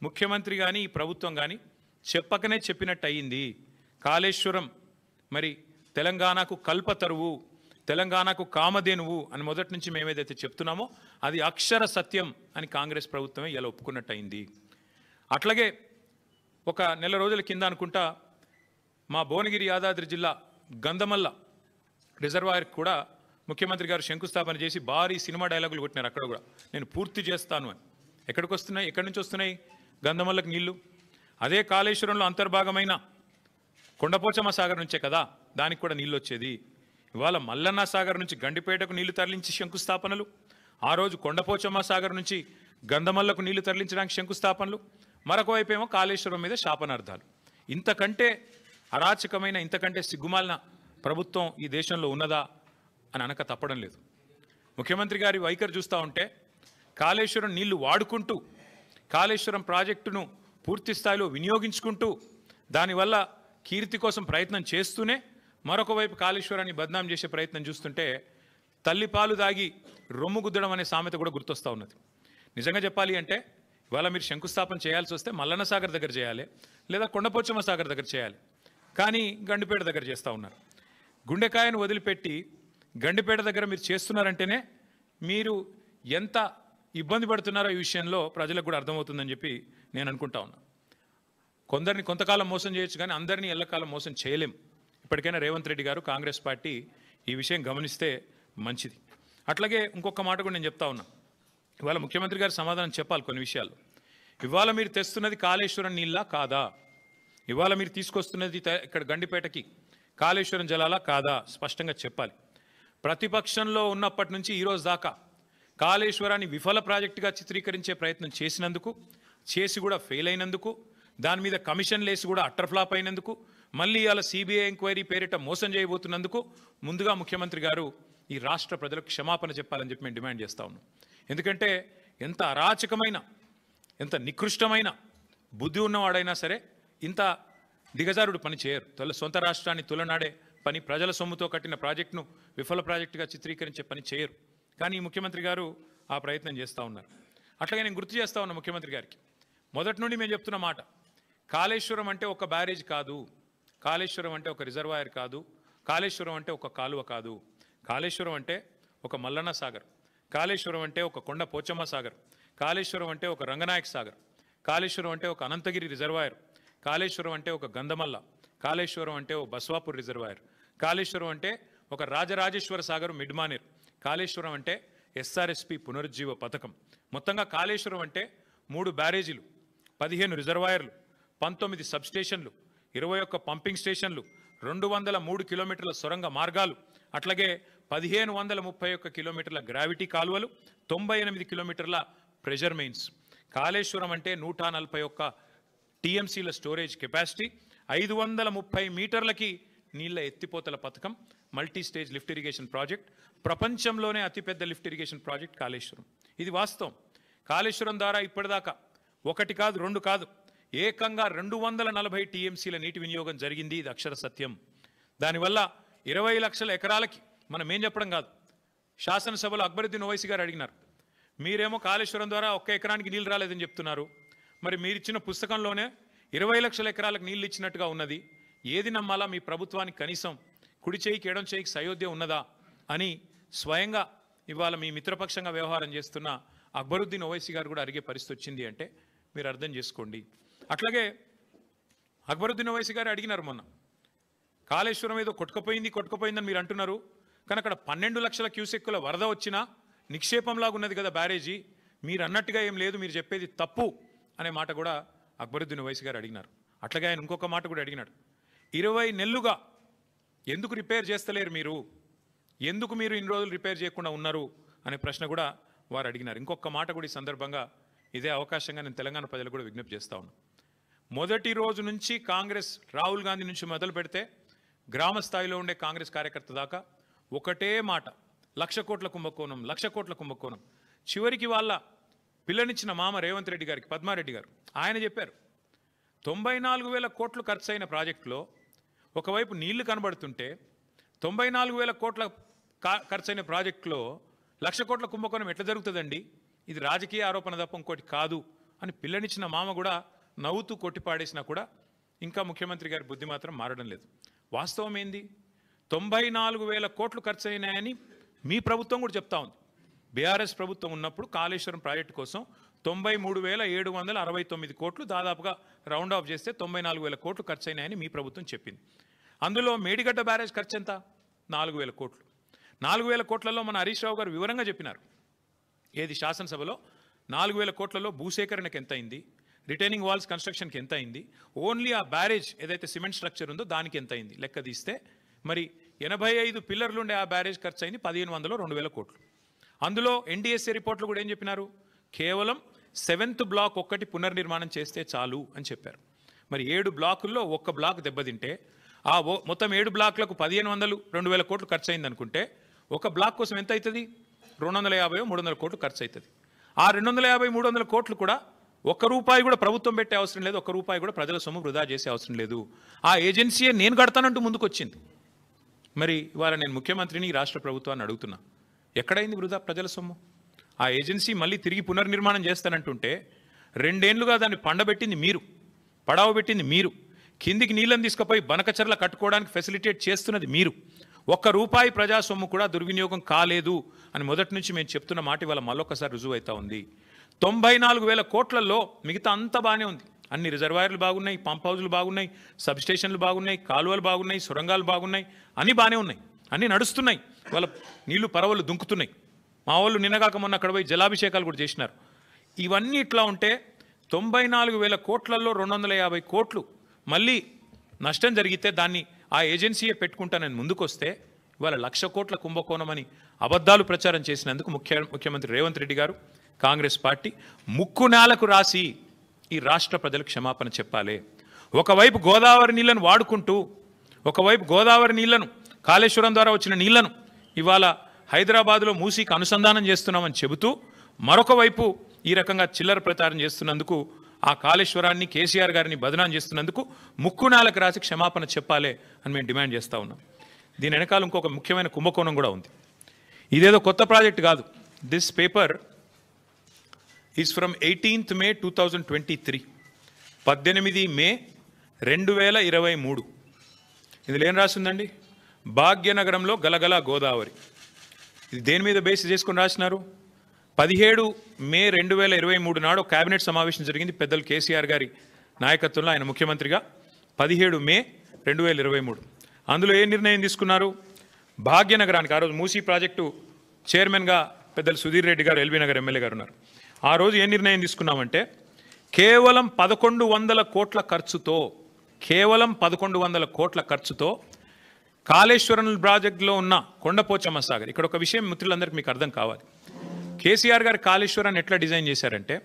ముఖ్యమంత్రి కానీ ఈ ప్రభుత్వం కానీ చెప్పకనే చెప్పినట్టు అయ్యింది. కాళేశ్వరం మరి తెలంగాణకు కల్పతరువు, తెలంగాణకు కామధేనువు అని మొదటి నుంచి మేమేదైతే చెప్తున్నామో అది అక్షర సత్యం అని కాంగ్రెస్ ప్రభుత్వమే ఇలా ఒప్పుకున్నట్టు అయింది. అట్లాగే ఒక నెల రోజుల కింద అనుకుంటా మా భువనగిరి యాదాద్రి జిల్లా గంధమల్ల రిజర్వాయర్ కూడా ముఖ్యమంత్రి గారు శంకుస్థాపన చేసి భారీ సినిమా డైలాగులు కొట్టినారు. అక్కడ కూడా నేను పూర్తి చేస్తాను అని. ఎక్కడికి వస్తున్నాయి? ఎక్కడి నుంచి వస్తున్నాయి గంధమల్లకు నీళ్లు? అదే కాళేశ్వరంలో అంతర్భాగమైన కొండపోచమ్మ సాగర్ నుంచే కదా దానికి కూడా నీళ్ళు వచ్చేది. ఇవాళ మల్లన్న సాగర్ నుంచి గండిపేటకు నీళ్లు తరలించి శంకుస్థాపనలు, ఆ రోజు కొండపోచమ్మ సాగర్ నుంచి గంధమల్లకు నీళ్లు తరలించడానికి శంకుస్థాపనలు, మరొక వైపు ఏమో కాళేశ్వరం మీద శాపనార్థాలు. ఇంతకంటే అరాచకమైన, ఇంతకంటే సిగ్గుమాలిన ప్రభుత్వం ఈ దేశంలో ఉన్నదా అని అనక తప్పడం లేదు. ముఖ్యమంత్రి గారి వైఖరి చూస్తూ ఉంటే కాళేశ్వరం నీళ్లు వాడుకుంటూ, కాళేశ్వరం ప్రాజెక్టును పూర్తి స్థాయిలో వినియోగించుకుంటూ, దానివల్ల కీర్తి కోసం ప్రయత్నం చేస్తూనే మరొక వైపు కాళేశ్వరాన్ని బద్నాం చేసే ప్రయత్నం చూస్తుంటే తల్లిపాలు దాగి రొమ్ము గుద్దడం అనే సామెత కూడా గుర్తొస్తూ ఉన్నది. నిజంగా చెప్పాలి అంటే ఇవాళ మీరు శంకుస్థాపన చేయాల్సి వస్తే మల్లన్న సాగర్ దగ్గర చేయాలి, లేదా కొండపోచమ్మ సాగర్ దగ్గర చేయాలి. కానీ గండిపేట దగ్గర చేస్తూ ఉన్నారు. గుండెకాయను వదిలిపెట్టి గండిపేట దగ్గర మీరు చేస్తున్నారంటేనే మీరు ఎంత ఇబ్బంది పడుతున్నారో ఈ విషయంలో ప్రజలకు కూడా అర్థమవుతుందని చెప్పి నేను అనుకుంటా ఉన్నా. కొందరిని కొంతకాలం మోసం చేయొచ్చు, కానీ అందరినీ ఎల్లకాలం మోసం చేయలేం. ఇప్పటికైనా రేవంత్ రెడ్డి గారు, కాంగ్రెస్ పార్టీ ఈ విషయం గమనిస్తే మంచిది. అట్లాగే ఇంకొక మాట కూడా నేను చెప్తా ఉన్నా. ఇవాళ ముఖ్యమంత్రి గారు సమాధానం చెప్పాలి కొన్ని విషయాలు. ఇవాళ మీరు తెస్తున్నది కాళేశ్వరం నీళ్ళ కాదా? ఇవాళ మీరు తీసుకొస్తున్నది ఇక్కడ గండిపేటకి కాళేశ్వరం జలాలా కాదా? స్పష్టంగా చెప్పాలి. ప్రతిపక్షంలో ఉన్నప్పటి నుంచి ఈరోజు దాకా కాళేశ్వరాన్ని విఫల ప్రాజెక్టుగా చిత్రీకరించే ప్రయత్నం చేసినందుకు, చేసి కూడా ఫెయిల్ అయినందుకు, దాని మీద కమిషన్లు వేసి కూడా అట్టర్ ఫ్లాప్ అయినందుకు, మళ్ళీ ఇవాళ సిబిఐ ఎంక్వైరీ పేరిట మోసం చేయబోతున్నందుకు ముందుగా ముఖ్యమంత్రి గారు ఈ రాష్ట్ర ప్రజలకు క్షమాపణ చెప్పాలని చెప్పి మేము డిమాండ్ చేస్తూ ఉన్నాం. ఎందుకంటే ఎంత అరాచకమైన, ఎంత నికృష్టమైన బుద్ధి ఉన్నవాడైనా సరే ఇంత దిగజారుడు పని చేయరు. సొంత రాష్ట్రాన్ని తులనాడే పని, ప్రజల సొమ్ముతో కట్టిన ప్రాజెక్టును విఫల ప్రాజెక్టుగా చిత్రీకరించే పని చేయరు. కానీ ముఖ్యమంత్రి గారు ఆ ప్రయత్నం చేస్తూ ఉన్నారు. అట్లాగే నేను గుర్తు చేస్తూ ఉన్నా ముఖ్యమంత్రి గారికి, మొదటి నుండి మేము చెప్తున్న మాట, కాళేశ్వరం అంటే ఒక బ్యారేజ్ కాదు, కాళేశ్వరం అంటే ఒక రిజర్వాయర్ కాదు, కాళేశ్వరం అంటే ఒక కాలువ కాదు, కాళేశ్వరం అంటే ఒక మల్లన్న సాగర్, కాళేశ్వరం అంటే ఒక కొండ పోచమ్మ సాగర్, కాళేశ్వరం అంటే ఒక రంగనాయక సాగర్, కాళేశ్వరం అంటే ఒక అనంతగిరి రిజర్వాయర్, కాళేశ్వరం అంటే ఒక గంధమల్ల, కాళేశ్వరం అంటే ఒక బస్వాపూర్ రిజర్వాయర్, కాళేశ్వరం అంటే ఒక రాజరాజేశ్వర సాగర్ మిడ్మానేర్, కాళేశ్వరం అంటే ఎస్ఆర్ఎస్పి పునరుజ్జీవ పథకం. మొత్తంగా కాళేశ్వరం అంటే 3 బ్యారేజీలు, 15 రిజర్వాయర్లు, 19 సబ్స్టేషన్లు, 21 పంపింగ్ స్టేషన్లు, 203 కిలోమీటర్ల సొరంగ మార్గాలు, అట్లాగే 1531 కిలోమీటర్ల గ్రావిటీ కాలువలు, 98 కిలోమీటర్ల ప్రెషర్ మెయిన్స్. కాళేశ్వరం అంటే 141 టీఎంసీల స్టోరేజ్ కెపాసిటీ, 530 మీటర్లకి నీళ్ల ఎత్తిపోతల పథకం, multi stage lift irrigation project, ప్రపంచంలోనే అతిపెద్ద లిఫ్ట్ ఇరిగేషన్ ప్రాజెక్ట్ కాళేశ్వరం. ఇది వాస్తవం. కాళేశ్వరం ద్వారా ఇప్పటిదాకా ఒకటి కాదు రెండు కాదు ఏకంగా 240 టీఎంసీల నీటి వినియోగం జరిగింది. ఇది అక్షర సత్యం. దానివల్ల 20 లక్షల ఎకరాలకి మనం ఏం చెప్పడం కాదు. శాసనసభలో అక్బరుద్దీన్ ఓవైసీ గారు అడిగినారు, మీరేమో కాళేశ్వరం ద్వారా ఒక్క ఎకరానికి నీళ్ళు రాలేదని చెప్తున్నారు, మరి మీరిచ్చిన పుస్తకంలోనే 20 లక్షల ఎకరాలకు నీళ్ళు ఇచ్చినట్టుగా ఉన్నది, ఏది నమ్మాలా? మీ ప్రభుత్వానికి కనీసం కుడి చేయికి ఎడం చేయికి సయోధ్య ఉన్నదా అని స్వయంగా ఇవాళ మీ మిత్రపక్షంగా వ్యవహారం చేస్తున్న అక్బరుద్దీన్ ఓవైసీ గారు కూడా అడిగే పరిస్థితి వచ్చింది అంటే మీరు అర్థం చేసుకోండి. అట్లాగే అక్బరుద్దీన్ ఓవైసీ గారు అడిగినారు మొన్న, కాళేశ్వరం ఏదో కొట్టుకుపోయిందని మీరు అంటున్నారు, కానీ అక్కడ 12 లక్షల క్యూసెక్కుల వరద వచ్చినా నిక్షేపంలాగా ఉన్నది కదా బ్యారేజీ, మీరు అన్నట్టుగా ఏం లేదు, మీరు చెప్పేది తప్పు అనే మాట కూడా అక్బరుద్దీన్ ఓవైసీ గారు అడిగినారు. అట్లాగే ఆయన ఇంకొక మాట కూడా అడిగినాడు, 20 నెలలుగా ఎందుకు రిపేర్ చేస్తలేరు మీరు, ఎందుకు మీరు ఇన్ని రోజులు రిపేర్ చేయకుండా ఉన్నారు అనే ప్రశ్న కూడా వారు అడిగినారు. ఇంకొక మాట కూడా ఈ సందర్భంగా ఇదే అవకాశంగా నేను తెలంగాణ ప్రజలకు కూడా విజ్ఞప్తి చేస్తా ఉన్నాను. మొదటి రోజు నుంచి కాంగ్రెస్ రాహుల్ గాంధీ నుంచి మొదలు పెడితే గ్రామ స్థాయిలో ఉండే కాంగ్రెస్ కార్యకర్త దాకా ఒకటే మాట, 1,00,000 కోట్ల కుంభకోణం, 1,00,000 కోట్ల కుంభకోణం. చివరికి వాళ్ళ పిల్లనిచ్చిన మామ రేవంత్ రెడ్డి గారికి, పద్మారెడ్డి గారు, ఆయన చెప్పారు 94,000 కోట్లు ఖర్చు అయిన ప్రాజెక్టులో ఒకవైపు నీళ్లు కనబడుతుంటే 94,000 కోట్ల ఖర్చైన ప్రాజెక్టులో 1,00,000 కోట్ల కుంభకోణం ఎట్లా జరుగుతుందండి, ఇది రాజకీయ ఆరోపణ తప్ప ఇంకోటి కాదు అని పిల్లనిచ్చిన మామ కూడా నవ్వుతూ కొట్టిపాడేసినా కూడా ఇంకా ముఖ్యమంత్రి గారి బుద్ధి మాత్రం మారడం లేదు. వాస్తవం ఏంది, 94,000 కోట్లు ఖర్చు అయినాయని మీ ప్రభుత్వం కూడా చెప్తా ఉంది. బీఆర్ఎస్ ప్రభుత్వం ఉన్నప్పుడు కాళేశ్వరం ప్రాజెక్టు కోసం 93,769 కోట్లు, దాదాపుగా రౌండ్ ఆఫ్ చేస్తే 94,000 కోట్లు ఖర్చు అయినాయని మీ ప్రభుత్వం చెప్పింది. అందులో మేడిగడ్డ బ్యారేజ్ ఖర్చు ఎంత? 4,000 కోట్లు. 4,000 కోట్లలో మన హరీష్ రావు గారు వివరంగా చెప్పినారు. ఏది శాసనసభలో 4,000 కోట్లలో భూసేకరణకు ఎంత అయింది, రిటైనింగ్ వాల్స్ కన్స్ట్రక్షన్కి ఎంత అయింది, ఓన్లీ ఆ బ్యారేజ్ ఏదైతే సిమెంట్ స్ట్రక్చర్ ఉందో దానికి ఎంత అయింది లెక్క తీస్తే మరి 85 పిల్లర్లుండే ఆ బ్యారేజ్ ఖర్చు అయింది 1,500 2,000 కోట్లు. అందులో ఎన్డీఎస్ఏ రిపోర్ట్లు కూడా ఏం చెప్పినారు, కేవలం 7th బ్లాక్ ఒక్కటి పునర్నిర్మాణం చేస్తే చాలు అని చెప్పారు. మరి 7 బ్లాకుల్లో ఒక్క బ్లాక్ దెబ్బతింటే ఆ మొత్తం 7 బ్లాక్లకు 1,500 2,000 కోట్లు ఖర్చు అయింది అనుకుంటే ఒక బ్లాక్ కోసం ఎంత అవుతుంది, 250 300 కోట్లు ఖర్చు అవుతుంది. ఆ 250 300 కోట్లు కూడా ఒక్క రూపాయి కూడా ప్రభుత్వం పెట్టే అవసరం లేదు, ఒక్క రూపాయి కూడా ప్రజల సొమ్ము వృధా చేసే అవసరం లేదు. ఆ ఏజెన్సీయే నేను కడతానంటూ ముందుకు వచ్చింది. మరి ఇవాళ నేను ముఖ్యమంత్రిని రాష్ట్ర ప్రభుత్వాన్ని అడుగుతున్నా, ఎక్కడైంది వృధా ప్రజల సొమ్ము? ఆ ఏజెన్సీ మళ్ళీ తిరిగి పునర్నిర్మాణం చేస్తానంటుంటే 2 ఏళ్లుగా దాన్ని పండబెట్టింది మీరు, పడావ పెట్టింది మీరు, కిందికి నీళ్ళని తీసుకుపోయి బనకచర్ల కట్టుకోవడానికి ఫెసిలిటేట్ చేస్తున్నది మీరు. ఒక్క రూపాయి ప్రజా సొమ్ము కూడా దుర్వినియోగం కాలేదు అని మొదటి నుంచి మేము చెప్తున్న మాట ఇవాళ మళ్ళొకసారి రుజువు అవుతా ఉంది. 94,000 కోట్లలో మిగతా అంతా బాగానే ఉంది. అన్ని రిజర్వాయర్లు బాగున్నాయి, పంప్ హౌజులు బాగున్నాయి, సబ్స్టేషన్లు బాగున్నాయి, కాలువలు బాగున్నాయి, సొరంగాలు బాగున్నాయి, అన్నీ బాగానే ఉన్నాయి, అన్నీ నడుస్తున్నాయి. వాళ్ళ నీళ్లు పరవలు దుంకుతున్నాయి. మా వాళ్ళు నిన్నగాక మొన్న అక్కడ పోయి జలాభిషేకాలు కూడా చేసినారు. ఇవన్నీ ఇట్లా ఉంటే 94,000 కోట్లలో 250 కోట్లు మళ్ళీ నష్టం జరిగితే దాన్ని ఆ ఏజెన్సీయే పెట్టుకుంటానని ముందుకొస్తే ఇవాళ 1,00,000 కోట్ల కుంభకోణం అని అబద్ధాలు ప్రచారం చేసినందుకు ముఖ్యమంత్రి రేవంత్ రెడ్డి గారు, కాంగ్రెస్ పార్టీ ముక్కు నేలకు రాసి ఈ రాష్ట్ర ప్రజలకు క్షమాపణ చెప్పాలి. ఒకవైపు గోదావరి నీళ్లను వాడుకుంటూ, ఒకవైపు గోదావరి నీళ్లను కాళేశ్వరం ద్వారా వచ్చిన నీళ్లను ఇవాళ హైదరాబాద్లో మూసీకి అనుసంధానం చేస్తున్నామని చెబుతూ మరొక వైపు ఈ రకంగా చిల్లర ప్రచారం చేస్తున్నందుకు, ఆ కాళేశ్వరాన్ని కేసీఆర్ గారిని బదనాం చేస్తున్నందుకు ముక్కు నేలకు రాసి క్షమాపణ చెప్పాలి అని మేము డిమాండ్ చేస్తూ ఉన్నాం. దీని వెనకాల ఇంకొక ముఖ్యమైన కుంభకోణం కూడా ఉంది. ఇదేదో కొత్త ప్రాజెక్ట్ కాదు. This paper is from 18th May 2023, 18 మే 2023. ఇందులో ఏం రాసిందండి, భాగ్యనగరంలో గలగల గోదావరి. ఇది దేని మీద బేస్ చేసుకొని రాసినారు? 17 మే 2023 నాడు కేబినెట్ సమావేశం జరిగింది పెద్దలు కేసీఆర్ గారి నాయకత్వంలో, ఆయన ముఖ్యమంత్రిగా. 17 మే 2023 అందులో ఏ నిర్ణయం తీసుకున్నారు? భాగ్యనగరానికి, ఆ రోజు మూసీ ప్రాజెక్టు చైర్మన్గా పెద్దలు సుధీర్ రెడ్డి గారు, ఎల్బీ నగర్ ఎమ్మెల్యే గారు ఉన్నారు. ఆ రోజు ఏ నిర్ణయం తీసుకున్నామంటే కేవలం 1,100 కోట్ల ఖర్చుతో, కేవలం 1,100 కోట్ల ఖర్చుతో కాళేశ్వరం ప్రాజెక్టులో ఉన్న కొండపోచమ్మ సాగర్. ఇక్కడ ఒక విషయం మిత్రులందరికీ మీకు అర్థం కావాలి. కేసీఆర్ గారు కాళేశ్వరాన్ని ఎట్లా డిజైన్ చేశారంటే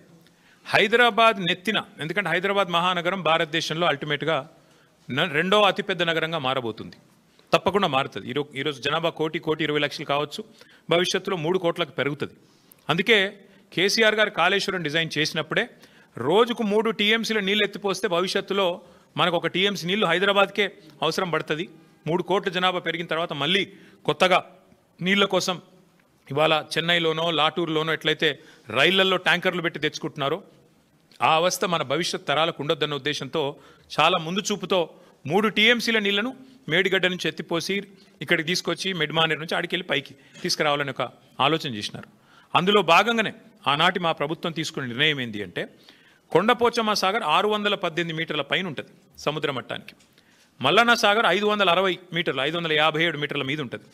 హైదరాబాద్ నెత్తిన, ఎందుకంటే హైదరాబాద్ మహానగరం భారతదేశంలో అల్టిమేట్గా 2వ అతిపెద్ద నగరంగా మారబోతుంది, తప్పకుండా మారుతుంది. ఈరోజు జనాభా 1,20,00,000 కావచ్చు, భవిష్యత్తులో 3 కోట్లకు పెరుగుతుంది. అందుకే కేసీఆర్ గారు కాళేశ్వరం డిజైన్ చేసినప్పుడే రోజుకు 3 టీఎంసీల నీళ్ళు ఎత్తిపోస్తే భవిష్యత్తులో మనకు 1 టీఎంసీ నీళ్లు హైదరాబాద్కే అవసరం పడుతుంది. 3 కోట్ల జనాభా పెరిగిన తర్వాత మళ్ళీ కొత్తగా నీళ్ల కోసం ఇవాళ చెన్నైలోనో లాటూరులోనో ఎట్లయితే రైళ్లలో ట్యాంకర్లు పెట్టి తెచ్చుకుంటున్నారో ఆ అవస్థ మన భవిష్యత్ తరాలకు ఉండొద్దన్న ఉద్దేశంతో చాలా ముందు చూపుతో 3 టీఎంసీల నీళ్లను మేడిగడ్డ నుంచి ఎత్తిపోసి ఇక్కడికి తీసుకొచ్చి మిడ్మానేర్ నుంచి ఆడికెళ్ళి పైకి తీసుకురావాలని ఒక ఆలోచన చేసినారు. అందులో భాగంగానే ఆనాటి మా ప్రభుత్వం తీసుకున్న నిర్ణయం ఏంటి అంటే కొండపోచమ్మ సాగర్ 618 మీటర్ల పైన ఉంటుంది సముద్ర మట్టానికి. మల్లన్న సాగర్ 560 మీటర్లు 557 మీటర్ల మీద ఉంటుంది.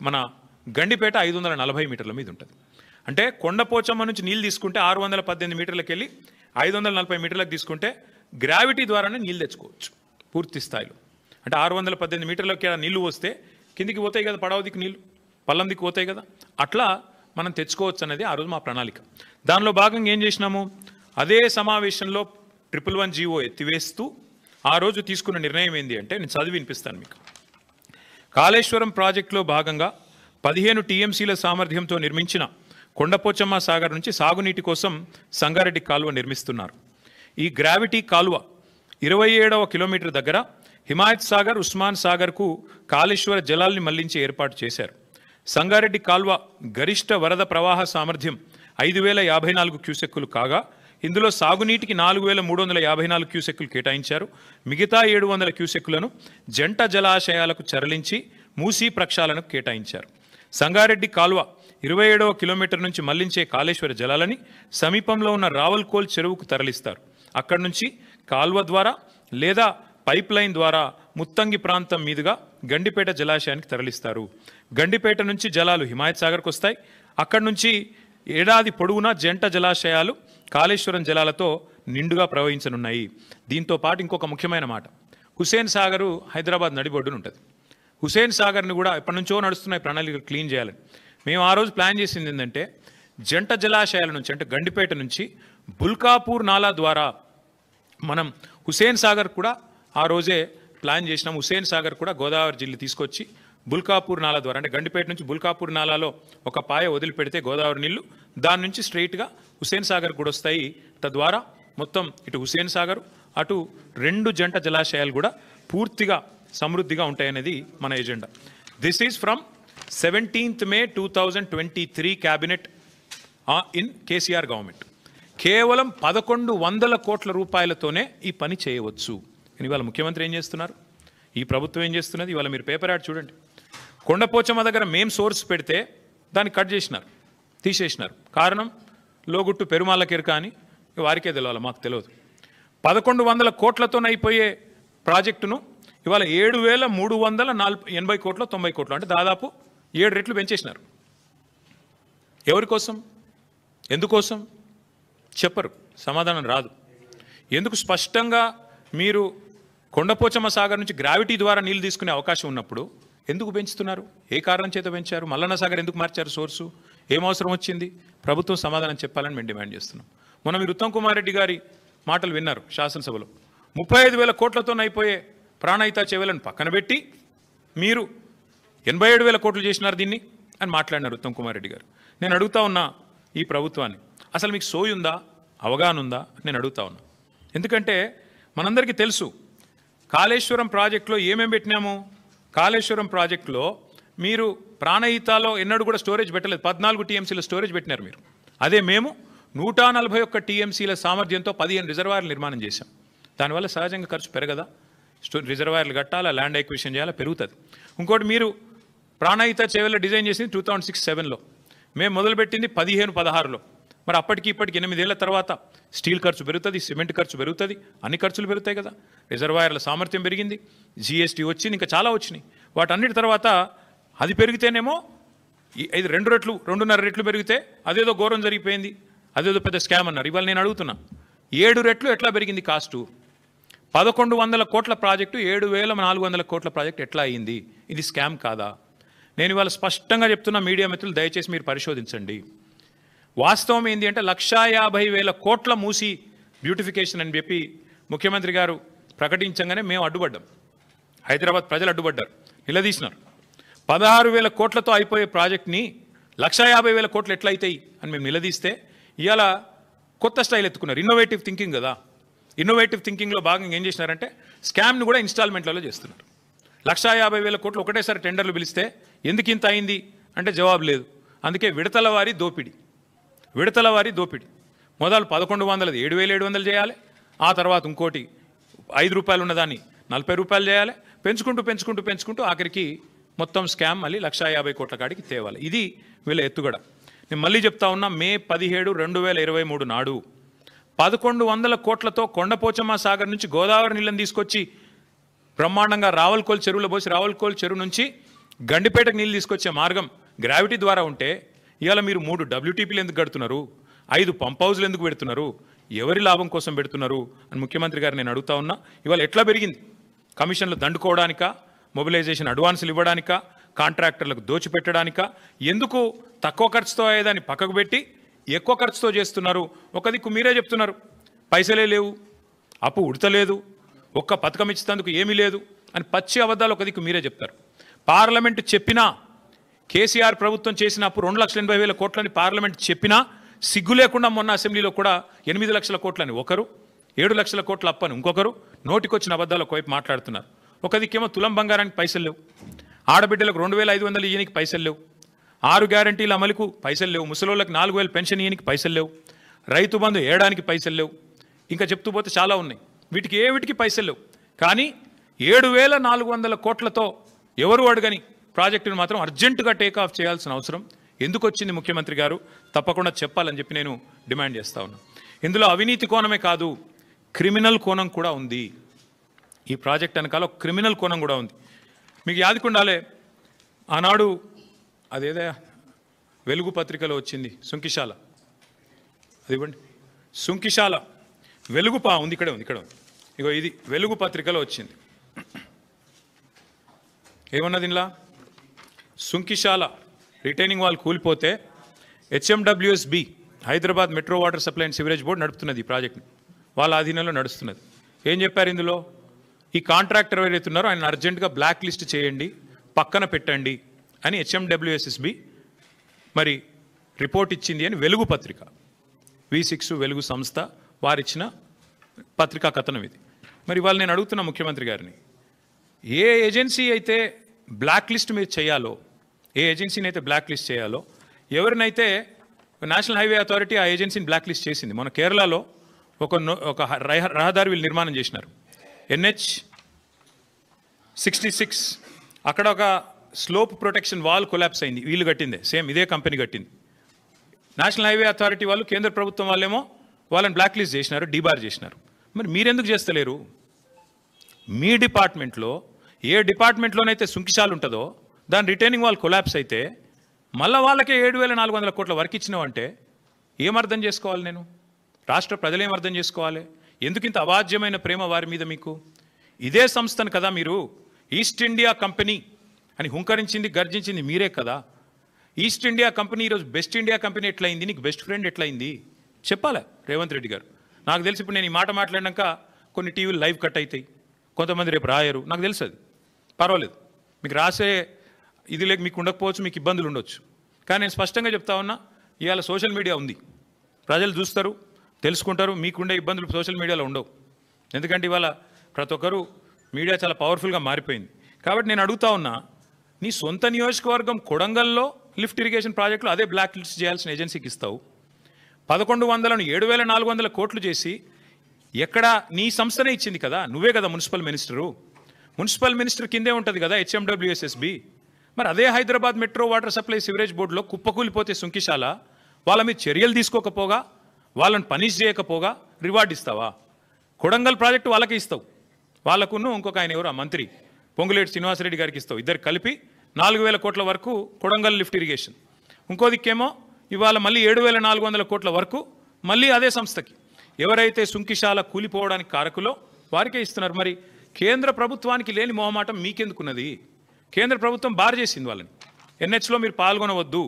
మన గండిపేట 540 మీటర్ల మీద ఉంటుంది. అంటే కొండపోచమ్మ నుంచి నీళ్ళు తీసుకుంటే 618 మీటర్లకు వెళ్ళి 540 మీటర్లకు తీసుకుంటే గ్రావిటీ ద్వారానే నీళ్ళు తెచ్చుకోవచ్చు పూర్తి స్థాయిలో. అంటే 618 మీటర్లకి నీళ్లు వస్తే కిందికి పోతాయి కదా, పడవ దిక్కు నీళ్ళు పల్లం దిక్కు పోతాయి కదా, అట్లా మనం తెచ్చుకోవచ్చు అనేది ఆ రోజు మా ప్రణాళిక. దానిలో భాగంగా ఏం చేసినాము, అదే సమావేశంలో 111 జీవో ఎత్తివేస్తూ ఆ రోజు తీసుకున్న నిర్ణయం ఏంటి అంటే నేను చదివి వినిపిస్తాను మీకు. కాళేశ్వరం ప్రాజెక్టులో భాగంగా 15 టీఎంసీల సామర్థ్యంతో నిర్మించిన కొండపోచమ్మ సాగర్ నుంచి సాగునీటి కోసం సంగారెడ్డి కాలువ నిర్మిస్తున్నారు. ఈ గ్రావిటీ కాలువ 27వ కిలోమీటర్ దగ్గర హిమాయత్ సాగర్, ఉస్మాన్ సాగర్కు కాళేశ్వర జలాల్ని మళ్లించి ఏర్పాటు చేశారు. సంగారెడ్డి కాలువ గరిష్ట వరద ప్రవాహ సామర్థ్యం 5054 క్యూసెక్కులు కాగా ఇందులో సాగునీటికి 4354 క్యూసెక్కులు కేటాయించారు. మిగతా 700 క్యూసెక్కులను జంట జలాశయాలకు తరలించి మూసీ ప్రక్షాళనకు కేటాయించారు. సంగారెడ్డి కాలువ 27వ కిలోమీటర్ నుంచి మళ్లించే కాళేశ్వర జలాలని సమీపంలో ఉన్న రావల్కోల్ చెరువుకు తరలిస్తారు. అక్కడి నుంచి కాలువ ద్వారా లేదా పైప్ లైన్ ద్వారా ముత్తంగి ప్రాంతం మీదుగా గండిపేట జలాశయానికి తరలిస్తారు. గండిపేట నుంచి జలాలు హిమాయత్ సాగర్కు వస్తాయి. అక్కడి నుంచి ఏడాది పొడవునా జంట జలాశయాలు కాళేశ్వరం జలాలతో నిండుగా ప్రవహించనున్నాయి. దీంతో పాటు ఇంకొక ముఖ్యమైన మాట, హుసేన్ సాగరు హైదరాబాద్ నడిబొడ్డున ఉంటుంది. హుసేన్ సాగర్ని కూడా ఎప్పటి నుంచో నడుస్తున్నాయి ప్రణాళిక క్లీన్ చేయాలని. మేము ఆ రోజు ప్లాన్ చేసింది ఏంటంటే జంట జలాశయాల నుంచి అంటే గండిపేట నుంచి బుల్కాపూర్ నాలా ద్వారా మనం హుసేన్ సాగర్ కూడా ఆ రోజే ప్లాన్ చేసినాం. హుసేన్ సాగర్ కూడా గోదావరి జిల్లా తీసుకొచ్చి బుల్కాపూర్ నాలా ద్వారా అంటే గండిపేట నుంచి బుల్కాపూర్ నాలాలో ఒక పాయ వదిలిపెడితే గోదావరి నీళ్లు దాని నుంచి స్ట్రైట్గా హుసేన్ సాగర్ కూడా వస్తాయి. తద్వారా మొత్తం ఇటు హుసేన్ సాగర్ అటు 2 జంట జలాశయాలు కూడా పూర్తిగా సమృద్ధిగా ఉంటాయనేది మన agenda. This is from 17th May 2023 cabinet in KCR government. కేవలం 1100 కోట్ల రూపాయలతోనే ఈ పని చేయవచ్చు. ఇవాళ ముఖ్యమంత్రి ఏం చేస్తున్నారు, ఈ ప్రభుత్వం ఏం చేస్తున్నది, ఇవాళ మీరు పేపర్ యాడ్ చూడండి. కొండపోచమ్మ దగ్గర మేం సోర్స్ పెడితే దాన్ని కట్ చేసినారు, తీసేసినారు. కారణం లోగుట్టు పెరుమాళ్ళకెరక అని వారికే తెలియాలి, మాకు తెలియదు. 1100 కోట్లతో అయిపోయే ప్రాజెక్టును ఇవాళ 7380 కోట్లు 90 కోట్లు అంటే దాదాపు 7 రెట్లు పెంచేసినారు. ఎవరి కోసం, ఎందుకోసం చెప్పరు, సమాధానం రాదు. ఎందుకు స్పష్టంగా మీరు కొండపోచమ్మ సాగర్ నుంచి గ్రావిటీ ద్వారా నీళ్లు తీసుకునే అవకాశం ఉన్నప్పుడు ఎందుకు పెంచుతున్నారు, ఏ కారణం చేత పెంచారు, మల్లన్న సాగర్ ఎందుకు మార్చారు సోర్సు, ఏం అవసరం వచ్చింది, ప్రభుత్వం సమాధానం చెప్పాలని మేము డిమాండ్ చేస్తున్నాం. మొన్న మీరు ఉత్తమ్ కుమార్ రెడ్డి గారి మాటలు విన్నారు శాసనసభలో. 35,000 కోట్లతో అయిపోయే ప్రాణహిత చెవులను పక్కన పెట్టి మీరు 87,000 కోట్లు చేసినారు దీన్ని అని మాట్లాడినారు ఉత్తమ్ కుమార్ రెడ్డి గారు. నేను అడుగుతా ఉన్నా ఈ ప్రభుత్వాన్ని, అసలు మీకు సోయి ఉందా, అవగాహన ఉందా నేను అడుగుతా ఉన్నా. ఎందుకంటే మనందరికీ తెలుసు కాళేశ్వరం ప్రాజెక్టులో ఏమేమి పెట్టినాము. కాళేశ్వరం ప్రాజెక్టులో మీరు ప్రాణహితాలో ఎన్నడూ కూడా స్టోరేజ్ పెట్టలేదు. 14 టీఎంసీల స్టోరేజ్ పెట్టినారు మీరు. అదే మేము 141 టీఎంసీల సామర్థ్యంతో 15 రిజర్వాయర్లు నిర్మాణం చేశాం. దానివల్ల సహజంగా ఖర్చు పెరగదా, రిజర్వాయర్లు కట్టాలా, ల్యాండ్ ఎక్విజిషన్ చేయాలా, పెరుగుతుంది. ఇంకోటి మీరు ప్రాణహిత చేవెళ్ళ డిజైన్ చేసింది 2006-07లో, మేము మొదలుపెట్టింది 15-16లో. మరి అప్పటికి ఇప్పటికి 8 ఏళ్ల తర్వాత స్టీల్ ఖర్చు పెరుగుతుంది, సిమెంట్ ఖర్చు పెరుగుతుంది, అన్ని ఖర్చులు పెరుగుతాయి కదా. రిజర్వాయర్ల సామర్థ్యం పెరిగింది, జిఎస్టీ వచ్చింది, ఇంకా చాలా వచ్చినాయి. వాటన్నిటి తర్వాత అది పెరిగితేనేమో ఇది 2 రెట్లు 2.5 రెట్లు పెరిగితే అదేదో ఘోరం జరిగిపోయింది, అదేదో పెద్ద స్కామ్ అన్నారు. ఇవాళ నేను అడుగుతున్నా 7 రెట్లు ఎట్లా పెరిగింది కాస్టు? 1100 కోట్ల ప్రాజెక్టు 7,400 కోట్ల ప్రాజెక్టు ఎట్లా అయింది? ఇది స్కామ్ కాదా? నేను ఇవాళ స్పష్టంగా చెప్తున్నా, మీడియా మిత్రులు దయచేసి మీరు పరిశోధించండి. వాస్తవం ఏంటి అంటే 150,000 కోట్ల మూసి బ్యూటిఫికేషన్ అని చెప్పి ముఖ్యమంత్రి గారు ప్రకటించగానే మేము అడ్డుపడ్డాం, హైదరాబాద్ ప్రజలు అడ్డుపడ్డారు, నిలదీసినారు. 16,000 కోట్లతో అయిపోయే ప్రాజెక్ట్ని 1,50,000 కోట్లు ఎట్లయితాయి అని మేము నిలదీస్తే ఇవాళ కొత్త స్టైల్ ఎత్తుకున్నారు. ఇన్నోవేటివ్ థింకింగ్ కదా. ఇన్నోవేటివ్ థింకింగ్లో భాగంగా ఏం చేసినారంటే స్కామ్ను కూడా ఇన్స్టాల్మెంట్లలో చేస్తున్నారు. 1,50,000 కోట్లు ఒకటేసారి టెండర్లు పిలిస్తే ఎందుకు ఇంత అయింది అంటే జవాబు లేదు. అందుకే విడతల వారి దోపిడీ. మొదలు 1,100 7,700 చేయాలి. ఆ తర్వాత ఇంకోటి 5 రూపాయలు ఉన్నదాన్ని 40 రూపాయలు చేయాలి. పెంచుకుంటూ ఆఖరికి మొత్తం స్కామ్ మళ్ళీ 1,50,000 కోట్ల కాడికి తేవాలి. ఇది వీళ్ళ ఎత్తుగడ. నేను మళ్ళీ చెప్తా ఉన్నా, మే 17, 2023 నాడు 1,100 కోట్లతో కొండపోచమ్మ సాగర్ నుంచి గోదావరి నీళ్ళని తీసుకొచ్చి బ్రహ్మాండంగా రావల్కోల్ చెరువులో పోసి రావల్కోల్ చెరువు నుంచి గండిపేటకు నీళ్ళు తీసుకొచ్చే మార్గం గ్రావిటీ ద్వారా ఉంటే ఇవాళ మీరు 3 WTPలు ఎందుకు కడుతున్నారు, 5 పంప్ హౌస్లు ఎందుకు పెడుతున్నారు, ఎవరి లాభం కోసం పెడుతున్నారు అని ముఖ్యమంత్రి గారు నేను అడుగుతా ఉన్నా. ఇవాళ ఎట్లా పెరిగింది? కమిషన్లు దండుకోవడానికా, మొబిలైజేషన్ అడ్వాన్సులు ఇవ్వడానికా, కాంట్రాక్టర్లకు దోచిపెట్టడానికా? ఎందుకు తక్కువ ఖర్చుతో అయ్యేదాన్ని పక్కకు పెట్టి ఎక్కువ ఖర్చుతో చేస్తున్నారు? ఒక దిక్కు మీరే చెప్తున్నారు పైసలే లేవు, అప్పు ఉడతలేదు, ఒక్క పథకం ఇచ్చేందుకు ఏమీ లేదు అని పచ్చి అబద్ధాలు ఒక దిక్కు మీరే చెప్తారు. పార్లమెంటు చెప్పినా, కేసీఆర్ ప్రభుత్వం చేసిన అప్పు 2,80,000 కోట్లని పార్లమెంట్ చెప్పినా సిగ్గు లేకుండా మొన్న అసెంబ్లీలో కూడా 8 లక్షల కోట్లని ఒకరు, 7 లక్షల కోట్ల అప్పని ఇంకొకరు నోటికొచ్చిన అబద్ధాలు ఒకవైపు మాట్లాడుతున్నారు. ఒక దిక్కేమో తులం బంగారానికి పైసలు లేవు, ఆడబిడ్డలకు 2,500 ఇయ్యనికి పైసలు లేవు, 6 గ్యారంటీల అమలుకు పైసలు లేవు, ముసలోళ్ళకి 4,000 పెన్షన్ ఇయ్యనికి పైసలు లేవు, రైతు బంధు ఏడానికి పైసలు లేవు, ఇంకా చెప్తూ పోతే చాలా ఉన్నాయి. వీటికి పైసలు లేవు. కానీ 7,400 కోట్లతో ఎవరు అడగని ప్రాజెక్టును మాత్రం అర్జెంటుగా టేక్ ఆఫ్ చేయాల్సిన అవసరం ఎందుకు వచ్చింది ముఖ్యమంత్రి గారు? తప్పకుండా చెప్పాలని చెప్పి నేను డిమాండ్ చేస్తా ఉన్నాను. ఇందులో అవినీతి కోణమే కాదు, క్రిమినల్ కోణం కూడా ఉంది. ఈ ప్రాజెక్ట్ వెనకాల క్రిమినల్ కోణం కూడా ఉంది. మీకు యాదికుండాలే, ఆనాడు అదేదో వెలుగు పత్రికలో వచ్చింది సుంకిశాల, అది ఇవ్వండి, సుంకిశాల వెలుగు ఉంది, ఇక్కడ ఉంది. ఇగో ఇది వెలుగు పత్రికలో వచ్చింది. ఏమన్నది ఇలా, సుంకిశాల రిటైనింగ్ వాల్ కూలిపోతే HMWSB Hyderabad metro water supply and sewerage board నడుపుతున్నది. ఈ ప్రాజెక్ట్ని వాళ్ళ ఆధీనంలో నడుస్తున్నది. ఏం చెప్పారు ఇందులో? ఈ కాంట్రాక్టర్ ఎవరైతే ఉన్నారో ఆయన అర్జెంటుగా బ్లాక్ లిస్ట్ చేయండి, పక్కన పెట్టండి అని HMWSB మరి రిపోర్ట్ ఇచ్చింది అని వెలుగు పత్రిక, V6 వెలుగు సంస్థ వారిచ్చిన పత్రికా కథనం ఇది. మరి వాళ్ళు నేను అడుగుతున్న ముఖ్యమంత్రి గారిని, ఏ ఏజెన్సీ అయితే బ్లాక్ లిస్ట్ మీరు చేయాలో, ఏ ఏజెన్సీని అయితే బ్లాక్ లిస్ట్ చేయాలో, ఎవరినైతే నేషనల్ హైవే అథారిటీ ఆ ఏజెన్సీని బ్లాక్ లిస్ట్ చేసింది. మన కేరళలో ఒక రహదారి వీళ్ళు నిర్మాణం చేసినారు, NH66. అక్కడ ఒక స్లోప్ ప్రొటెక్షన్ వాల్ కొలాప్స్ అయింది, వీళ్ళు కట్టిందే, సేమ్ ఇదే కంపెనీ కట్టింది. నేషనల్ హైవే అథారిటీ వాళ్ళు, కేంద్ర ప్రభుత్వం వాళ్ళేమో వాళ్ళని బ్లాక్ లిస్ట్ చేసినారు, డీబార్ చేసినారు. మరి మీరెందుకు చేస్తలేరు? మీ డిపార్ట్మెంట్లో ఏ డిపార్ట్మెంట్లోనైతే సుంకిశాలు ఉంటుందో దాని రిటైనింగ్ వాల్ కొలాప్స్ అయితే మళ్ళీ వాళ్ళకే 7,400 కోట్ల వర్క్ ఇచ్చినావంటే ఏమర్థం చేసుకోవాలి? నేను రాష్ట్ర ప్రజలు ఏమర్థం చేసుకోవాలి? ఎందుకు ఇంత అవాజ్యమైన ప్రేమ వారి మీద మీకు? ఇదే సంస్థను కదా మీరు ఈస్ట్ ఇండియా కంపెనీ అని హుంకరించింది, గర్జించింది మీరే కదా. ఈస్ట్ ఇండియా కంపెనీ ఈరోజు బెస్ట్ ఇండియా కంపెనీ ఎట్లయింది? నీకు బెస్ట్ ఫ్రెండ్ ఎట్లయింది చెప్పాలా రేవంత్ రెడ్డి గారు? నాకు తెలిసి ఇప్పుడు నేను ఈ మాట మాట్లాడినాక కొన్ని టీవీలు లైవ్ కట్ అవుతాయి, కొంతమంది రేపు రాయరు, నాకు తెలుసు. అది పర్వాలేదు, మీకు రాసే ఇది లేక మీకు ఉండకపోవచ్చు, మీకు ఇబ్బందులు ఉండొచ్చు. కానీ నేను స్పష్టంగా చెప్తా ఉన్నా, ఇవాళ సోషల్ మీడియా ఉంది, ప్రజలు చూస్తారు, తెలుసుకుంటారు. మీకుండే ఇబ్బందులు సోషల్ మీడియాలో ఉండవు. ఎందుకంటే ఇవాళ ప్రతి ఒక్కరు మీడియా చాలా పవర్ఫుల్గా మారిపోయింది. కాబట్టి నేను అడుగుతా ఉన్నా, నీ సొంత నియోజకవర్గం కొడంగల్లో లిఫ్ట్ ఇరిగేషన్ ప్రాజెక్టులు అదే బ్లాక్ లిస్ట్ చేయాల్సిన ఏజెన్సీకి ఇస్తావు. 1,100ను 7,400 కోట్లు చేసి ఎక్కడ నీ సంస్థనే ఇచ్చింది కదా, నువ్వే కదా మున్సిపల్ మినిస్టరు. మున్సిపల్ మినిస్టర్ కిందే ఉంటుంది కదా HMWSB. మరి అదే Hyderabad metro water supply sewerage బోర్డులో కుప్పకూలిపోతే సుంకిశాల, వాళ్ళ మీద చర్యలు తీసుకోకపోగా, వాళ్ళని పనిష్ చేయకపోగా రివార్డ్ ఇస్తావా? కొడంగల్ ప్రాజెక్టు వాళ్ళకి ఇస్తావు, వాళ్ళకును ఇంకొక ఆయన ఎవరు మంత్రి పొంగులేటి శ్రీనివాసరెడ్డి గారికి ఇస్తావు, ఇద్దరు కలిపి 4,000 కోట్ల వరకు కొడంగల్ లిఫ్ట్ ఇరిగేషన్. ఇంకో దిక్కేమో ఇవాళ మళ్ళీ 7,400 కోట్ల వరకు మళ్ళీ అదే సంస్థకి, ఎవరైతే సుంకిశాల కూలిపోవడానికి కారకులో వారికే ఇస్తున్నారు. మరి కేంద్ర ప్రభుత్వానికి లేని మొహమాటం మీకెందుకున్నది? కేంద్ర ప్రభుత్వం బార్ చేసింది వాళ్ళని, NHలో మీరు పాల్గొనవద్దు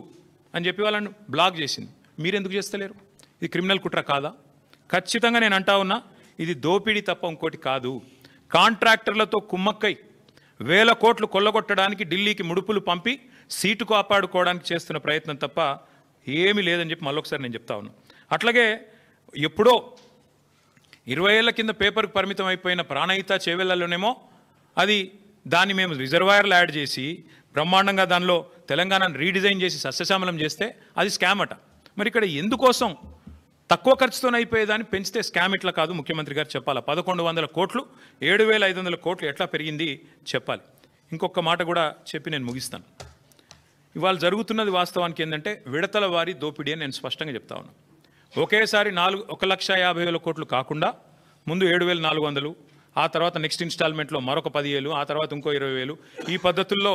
అని చెప్పి వాళ్ళని బ్లాక్ చేసింది. మీరెందుకు చేస్తలేరు? ఇది క్రిమినల్ కుట్ర కాదా? ఖచ్చితంగా నేను అంటా ఉన్నా, ఇది దోపిడీ తప్ప ఇంకోటి కాదు. కాంట్రాక్టర్లతో కుమ్మక్కై 1,000 కోట్లు కొల్లగొట్టడానికి ఢిల్లీకి ముడుపులు పంపి సీటు కాపాడుకోవడానికి చేస్తున్న ప్రయత్నం తప్ప ఏమీ లేదని చెప్పి మళ్ళొకసారి నేను చెప్తా ఉన్నాను. అట్లాగే ఎప్పుడో 20 ఏళ్ల కింద పేపర్కి పరిమితం అయిపోయిన ప్రాణహిత చేవెళ్లలోనేమో అది దాన్ని మేము రిజర్వాయర్లు యాడ్ చేసి బ్రహ్మాండంగా దానిలో తెలంగాణను రీడిజైన్ చేసి సస్యశ్యామలం చేస్తే అది స్కామ్ అట. మరి ఇక్కడ ఎందుకోసం తక్కువ ఖర్చుతో అయిపోయేదాన్ని పెంచితే స్కామ్ ఇట్లా కాదు ముఖ్యమంత్రి గారు చెప్పాలి. 1100 కోట్లు 7,500 కోట్లు ఎట్లా పెరిగింది చెప్పాలి. ఇంకొక మాట కూడా చెప్పి నేను ముగిస్తాను. ఇవాళ జరుగుతున్నది వాస్తవానికి ఏంటంటే విడతల వారి దోపిడీ అని నేను స్పష్టంగా చెప్తా ఉన్నాను. ఒకేసారి 1,50,000 కోట్లు కాకుండా ముందు 7,400, ఆ తర్వాత నెక్స్ట్ ఇన్స్టాల్మెంట్లో మరొక 10,000, ఆ తర్వాత ఇంకో 20,000, ఈ పద్ధతుల్లో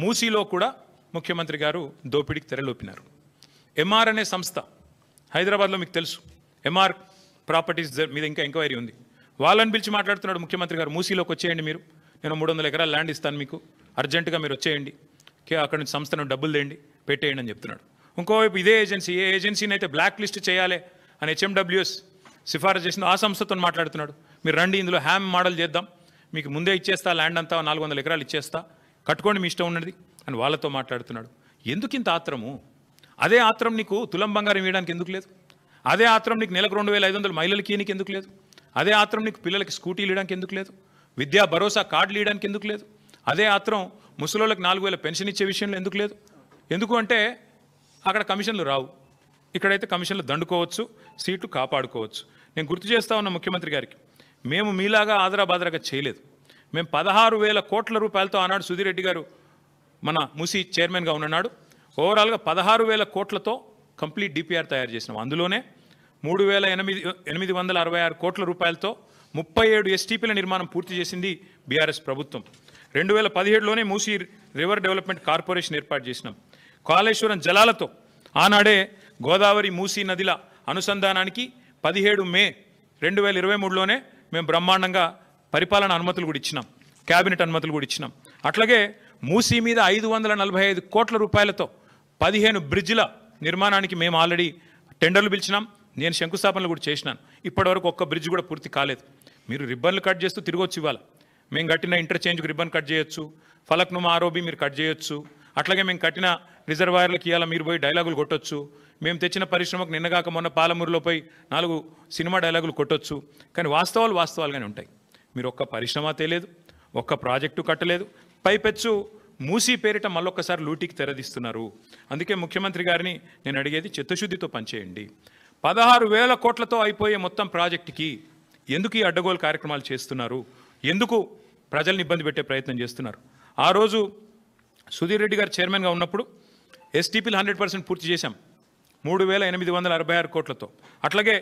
మూసీలో కూడా ముఖ్యమంత్రి గారు దోపిడీకి తెరలోపినారు. ఎంఆర్ అనే సంస్థ హైదరాబాద్లో మీకు తెలుసు, ఎంఆర్ ప్రాపర్టీస్ మీద ఇంకా ఎంక్వైరీ ఉంది. వాళ్ళని పిలిచి మాట్లాడుతున్నాడు ముఖ్యమంత్రి గారు, మూసీలోకి వచ్చేయండి మీరు, నేను 300 ఎకరాల ల్యాండ్ ఇస్తాను మీకు, అర్జెంటుగా మీరు వచ్చేయండి, అక్కడి నుంచి సంస్థను డబ్బులు తేండి పెట్టేయండి అని చెప్తున్నాడు. ఇంకోవైపు ఇదే ఏజెన్సీ, ఏ ఏజెన్సీని అయితే బ్లాక్ లిస్ట్ చేయాలి అని హెచ్ఎండబ్ల్యూఎస్ సిఫారసు చేసిందో ఆ సంస్థతో మాట్లాడుతున్నాడు. మీరు రండి, ఇందులో హ్యామ్ మోడల్ చేద్దాం, మీకు ముందే ఇచ్చేస్తా, ల్యాండ్ అంతా 400 ఎకరాలు ఇచ్చేస్తా, కట్టుకోండి మీ ఇష్టం ఉన్నది అని వాళ్ళతో మాట్లాడుతున్నాడు. ఎందుకు ఇంత ఆత్రము? అదే ఆత్రం నీకు తులం బంగారం ఇవ్వడానికి ఎందుకు లేదు? అదే ఆత్రం నీకు నెలకు 2,500 మహిళలకి ఇవ్వడానికి ఎందుకు లేదు? అదే ఆత్రం నీకు పిల్లలకి స్కూటీలు ఇవ్వడానికి ఎందుకు లేదు? విద్యా భరోసా కార్డులు ఇవ్వడానికి ఎందుకు లేదు? అదే ఆత్రం ముసలోళ్ళకి 4,000 పెన్షన్ ఇచ్చే విషయంలో ఎందుకు లేదు? ఎందుకు అంటే అక్కడ కమిషన్లు రావు, ఇక్కడైతే కమిషన్లు దండుకోవచ్చు, సీట్లు కాపాడుకోవచ్చు. నేను గుర్తు చేస్తా ఉన్న ముఖ్యమంత్రి గారికి, మేము మీలాగా ఆదరాబాదరాగా చేయలేదు. మేము 16,000 కోట్ల రూపాయలతో ఆనాడు సుధీర్ రెడ్డి గారు మన మూసీ చైర్మన్గా ఉన్నాడు. ఓవరాల్గా 16,000 కోట్లతో కంప్లీట్ డిపిఆర్ తయారు చేసినాం. అందులోనే 3,866 కోట్ల రూపాయలతో 37 ఎస్టీపీల నిర్మాణం పూర్తి చేసింది బీఆర్ఎస్ ప్రభుత్వం. 2017లోనే మూసీ రివర్ డెవలప్మెంట్ కార్పొరేషన్ ఏర్పాటు చేసినాం. కాళేశ్వరం జలాలతో ఆనాడే గోదావరి మూసీ నదిల అనుసంధానానికి 17 మే 2023లోనే మేము బ్రహ్మాండంగా పరిపాలన అనుమతులు కూడా ఇచ్చినాం, క్యాబినెట్ అనుమతులు కూడా ఇచ్చినాం. అట్లాగే మూసీ మీద 545 కోట్ల రూపాయలతో 15 బ్రిడ్జిల నిర్మాణానికి మేము ఆల్రెడీ టెండర్లు పిలిచినాం, నేను శంకుస్థాపనలు కూడా చేసినాను. ఇప్పటివరకు ఒక్క బ్రిడ్జ్ కూడా పూర్తి కాలేదు. మీరు రిబ్బన్లు కట్ చేస్తూ తిరగొచ్చు, ఇవాళ మేము కట్టిన ఇంటర్చేంజ్కి రిబ్బన్ కట్ చేయొచ్చు, ఫలక్నుమా ఆరోబి మీరు కట్ చేయొచ్చు, అట్లాగే మేము కట్టిన రిజర్వాయర్లకు ఇవాళ మీరు పోయి డైలాగులు కొట్టొచ్చు, మేము తెచ్చిన పరిశ్రమకు నిన్నగాక మొన్న పాలమూరులో పోయి 4 సినిమా డైలాగులు కొట్టొచ్చు. కానీ వాస్తవాలు వాస్తవాలుగానే ఉంటాయి. మీరు ఒక్క పరిశ్రమ తేలేదు, ఒక్క ప్రాజెక్టు కట్టలేదు, పైపెచ్చు మూసీ పేరిట మళ్ళొక్కసారి లూటీకి తెరదీస్తున్నారు. అందుకే ముఖ్యమంత్రి గారిని నేను అడిగేది, చిత్తశుద్ధితో పనిచేయండి. 16,000 కోట్లతో అయిపోయే మొత్తం ప్రాజెక్టుకి ఎందుకు ఈ అడ్డగోలు కార్యక్రమాలు చేస్తున్నారు? ఎందుకు ప్రజల్ని ఇబ్బంది పెట్టే ప్రయత్నం చేస్తున్నారు? ఆ రోజు సుధీర్ రెడ్డి గారు చైర్మన్గా ఉన్నప్పుడు ఎస్టీపీలు 100% పూర్తి చేశాం 3,866 కోట్లతో. అట్లాగే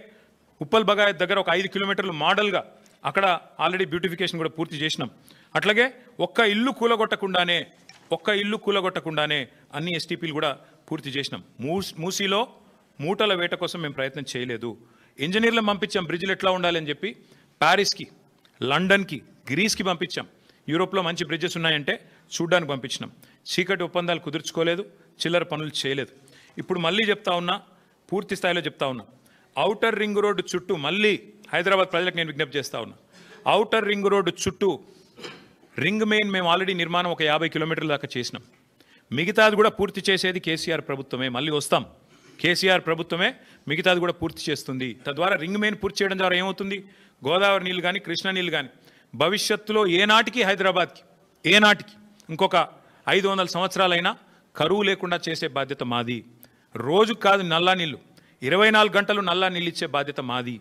ఉప్పల్ బగాయత్ దగ్గర ఒక 5 కిలోమీటర్లు మోడల్గా అక్కడ ఆల్రెడీ బ్యూటిఫికేషన్ కూడా పూర్తి చేసినాం. అట్లాగే ఒక్క ఇల్లు కూలగొట్టకుండానే అన్ని ఎస్టీపీలు కూడా పూర్తి చేసినాం. మూసీలో మూటల వేట కోసం మేము ప్రయత్నం చేయలేదు. ఇంజనీర్లను పంపించాం, బ్రిడ్జ్లు ఎట్లా ఉండాలి అని చెప్పి ప్యారిస్కి, లండన్కి, గ్రీస్కి పంపించాం. యూరోప్లో మంచి బ్రిడ్జెస్ ఉన్నాయంటే చూడ్డానికి పంపించినాం. చీకటి ఒప్పందాలు కుదుర్చుకోలేదు, చిల్లర పనులు చేయలేదు. ఇప్పుడు మళ్ళీ చెప్తా ఉన్నా, పూర్తి స్థాయిలో చెప్తా ఉన్నా, ఔటర్ రింగ్ రోడ్డు చుట్టూ మళ్ళీ హైదరాబాద్ ప్రజలకు నేను విజ్ఞప్తి చేస్తా ఉన్నా, ఔటర్ రింగ్ రోడ్డు చుట్టూ రింగ్ మెయిన్ మేము ఆల్రెడీ నిర్మాణం ఒక 50 కిలోమీటర్ల దాకా చేసినాం. మిగతాది కూడా పూర్తి చేసేది కేసీఆర్ ప్రభుత్వమే. మళ్ళీ వస్తాం, కేసీఆర్ ప్రభుత్వమే మిగతాది కూడా పూర్తి చేస్తుంది. తద్వారా రింగ్ మెయిన్ పూర్తి చేయడం ద్వారా ఏమవుతుంది, గోదావరి నీళ్ళు కానీ కృష్ణా నీళ్ళు కానీ భవిష్యత్తులో ఏనాటికి హైదరాబాద్కి ఇంకొక 500 సంవత్సరాలైనా కరువు లేకుండా చేసే బాధ్యత మాది. రోజు కాదు నల్లా నీళ్ళు, 24 గంటలు నల్లా నీళ్ళు ఇచ్చే బాధ్యత మాది.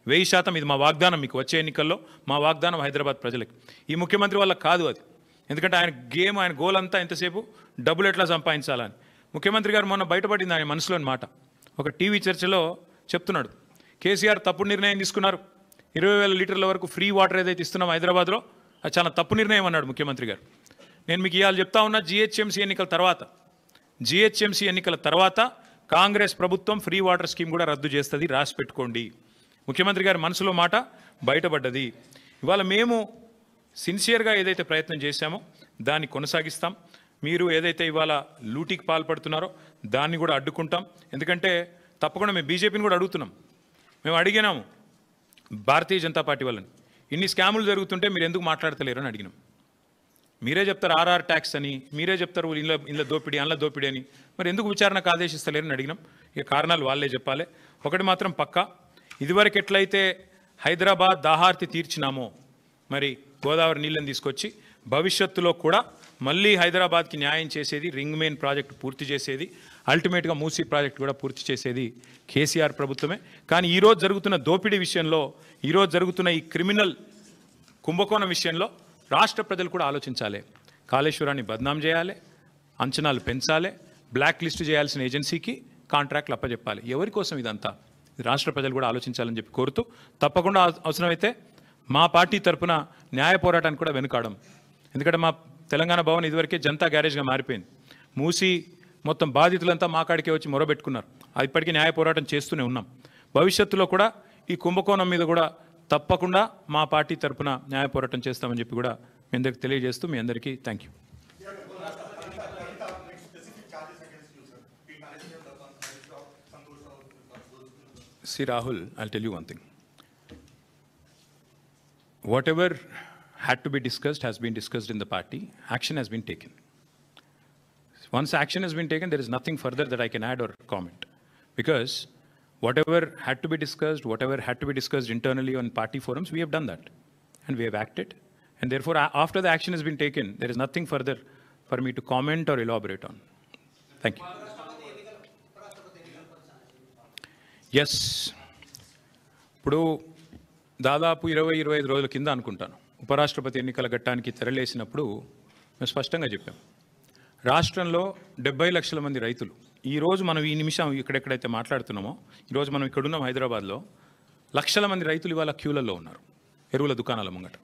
1000% ఇది మా వాగ్దానం. మీకు వచ్చే ఎన్నికల్లో మా వాగ్దానం హైదరాబాద్ ప్రజలకి. ఈ ముఖ్యమంత్రి వల్ల కాదు అది, ఎందుకంటే ఆయన గోల్ అంతా ఎంతసేపు డబ్బులు ఎట్లా సంపాదించాలని. ముఖ్యమంత్రి గారు మొన్న బయటపడింది ఆయన మనసులోని మాట. ఒక టీవీ చర్చలో చెప్తున్నాడు, కేసీఆర్ తప్పుడు నిర్ణయం తీసుకున్నారు, 20,000 లీటర్ల వరకు ఫ్రీ వాటర్ ఏదైతే ఇస్తున్నాం హైదరాబాద్లో అది చాలా తప్పు నిర్ణయం అన్నాడు ముఖ్యమంత్రి గారు. నేను మీకు ఇవాళ చెప్తా ఉన్నా, జిహెచ్ఎంసీ ఎన్నికల తర్వాత కాంగ్రెస్ ప్రభుత్వం ఫ్రీ వాటర్ స్కీమ్ కూడా రద్దు చేస్తుంది, రాసి పెట్టుకోండి. ముఖ్యమంత్రి గారి మనసులో మాట బయటపడ్డది. ఇవాళ మేము సిన్సియర్గా ఏదైతే ప్రయత్నం చేశామో దాన్ని కొనసాగిస్తాం. మీరు ఏదైతే ఇవాళ లూటీకి పాల్పడుతున్నారో దాన్ని కూడా అడ్డుకుంటాం. ఎందుకంటే తప్పకుండా మేము బీజేపీని కూడా అడుగుతున్నాం. మేము అడిగినాము భారతీయ జనతా పార్టీ వాళ్ళని, ఇన్ని స్కాములు జరుగుతుంటే మీరు ఎందుకు మాట్లాడతలేరు అని అడిగినాం. మీరే చెప్తారు ఆర్ఆర్ ట్యాక్స్ అని, మీరే చెప్తారు ఇంట్లో దోపిడీ అందులో దోపిడీ అని. మరి ఎందుకు విచారణకు ఆదేశిస్తలేరని అడిగినాం. ఇక కారణాలు వాళ్ళే చెప్పాలి. ఒకటి మాత్రం పక్కా, ఇదివరకు ఎట్లయితే హైదరాబాద్ దాహార్తి తీర్చినామో మరి గోదావరి నీళ్ళని తీసుకొచ్చి భవిష్యత్తులో కూడా మళ్ళీ హైదరాబాద్కి న్యాయం చేసేది, రింగ్ మెయిన్ ప్రాజెక్టు పూర్తి చేసేది, అల్టిమేట్గా మూసీ ప్రాజెక్టు కూడా పూర్తి చేసేది కేసీఆర్ ప్రభుత్వమే. కానీ ఈరోజు జరుగుతున్న దోపిడీ విషయంలో, ఈరోజు జరుగుతున్న ఈ క్రిమినల్ కుంభకోణం విషయంలో రాష్ట్ర ప్రజలు కూడా ఆలోచించాలి. కాళేశ్వరాన్ని బద్నాం చేయాలి, అంచనాలు పెంచాలి, బ్లాక్ లిస్ట్ చేయాల్సిన ఏజెన్సీకి కాంట్రాక్ట్లు అప్పచెప్పాలి. ఎవరి కోసం ఇదంతా? రాష్ట్ర ప్రజలు కూడా ఆలోచించాలని చెప్పి కోరుతూ, తప్పకుండా అవసరమైతే మా పార్టీ తరఫున న్యాయ పోరాటానికి కూడా వెనుకాడం. ఎందుకంటే మా తెలంగాణ భవన్ ఇదివరకే జనతా గ్యారేజ్గా మారిపోయింది. మూసి మొత్తం బాధితులంతా మా కాడికే వచ్చి మొరబెట్టుకున్నారు. ఇప్పటికీ న్యాయ పోరాటం చేస్తూనే ఉన్నాం. భవిష్యత్తులో కూడా ఈ కుంభకోణం మీద కూడా తప్పకుండా మా పార్టీ తరఫున న్యాయ పోరాటం చేస్తామని చెప్పి కూడా మీ అందరికీ తెలియజేస్తూ, మీ అందరికీ thank you. See Rahul, I'll tell you one thing. Whatever had to be discussed has been discussed in the party. Action has been taken. Once action has been taken, there is nothing further that I can add or comment. Because whatever had to be discussed, whatever had to be discussed internally on party forums, we have done that. And we have acted. And therefore, after the action has been taken, there is nothing further for me to comment or elaborate on. Thank you. Yes, ఇప్పుడు దాదాపు 20-25 రోజుల కింద అనుకుంటాను ఉపరాష్ట్రపతి ఎన్నికల ఘట్టానికి తెరలేసినప్పుడు మేము స్పష్టంగా చెప్పాం, రాష్ట్రంలో 70 లక్షల మంది రైతులు, ఈరోజు మనం ఈ నిమిషం ఇక్కడెక్కడైతే మాట్లాడుతున్నామో, ఈరోజు మనం ఇక్కడున్నాం హైదరాబాద్లో, లక్షల మంది రైతులు ఇవాళ క్యూలలో ఉన్నారు ఎరువుల దుకాణాల ముంగట.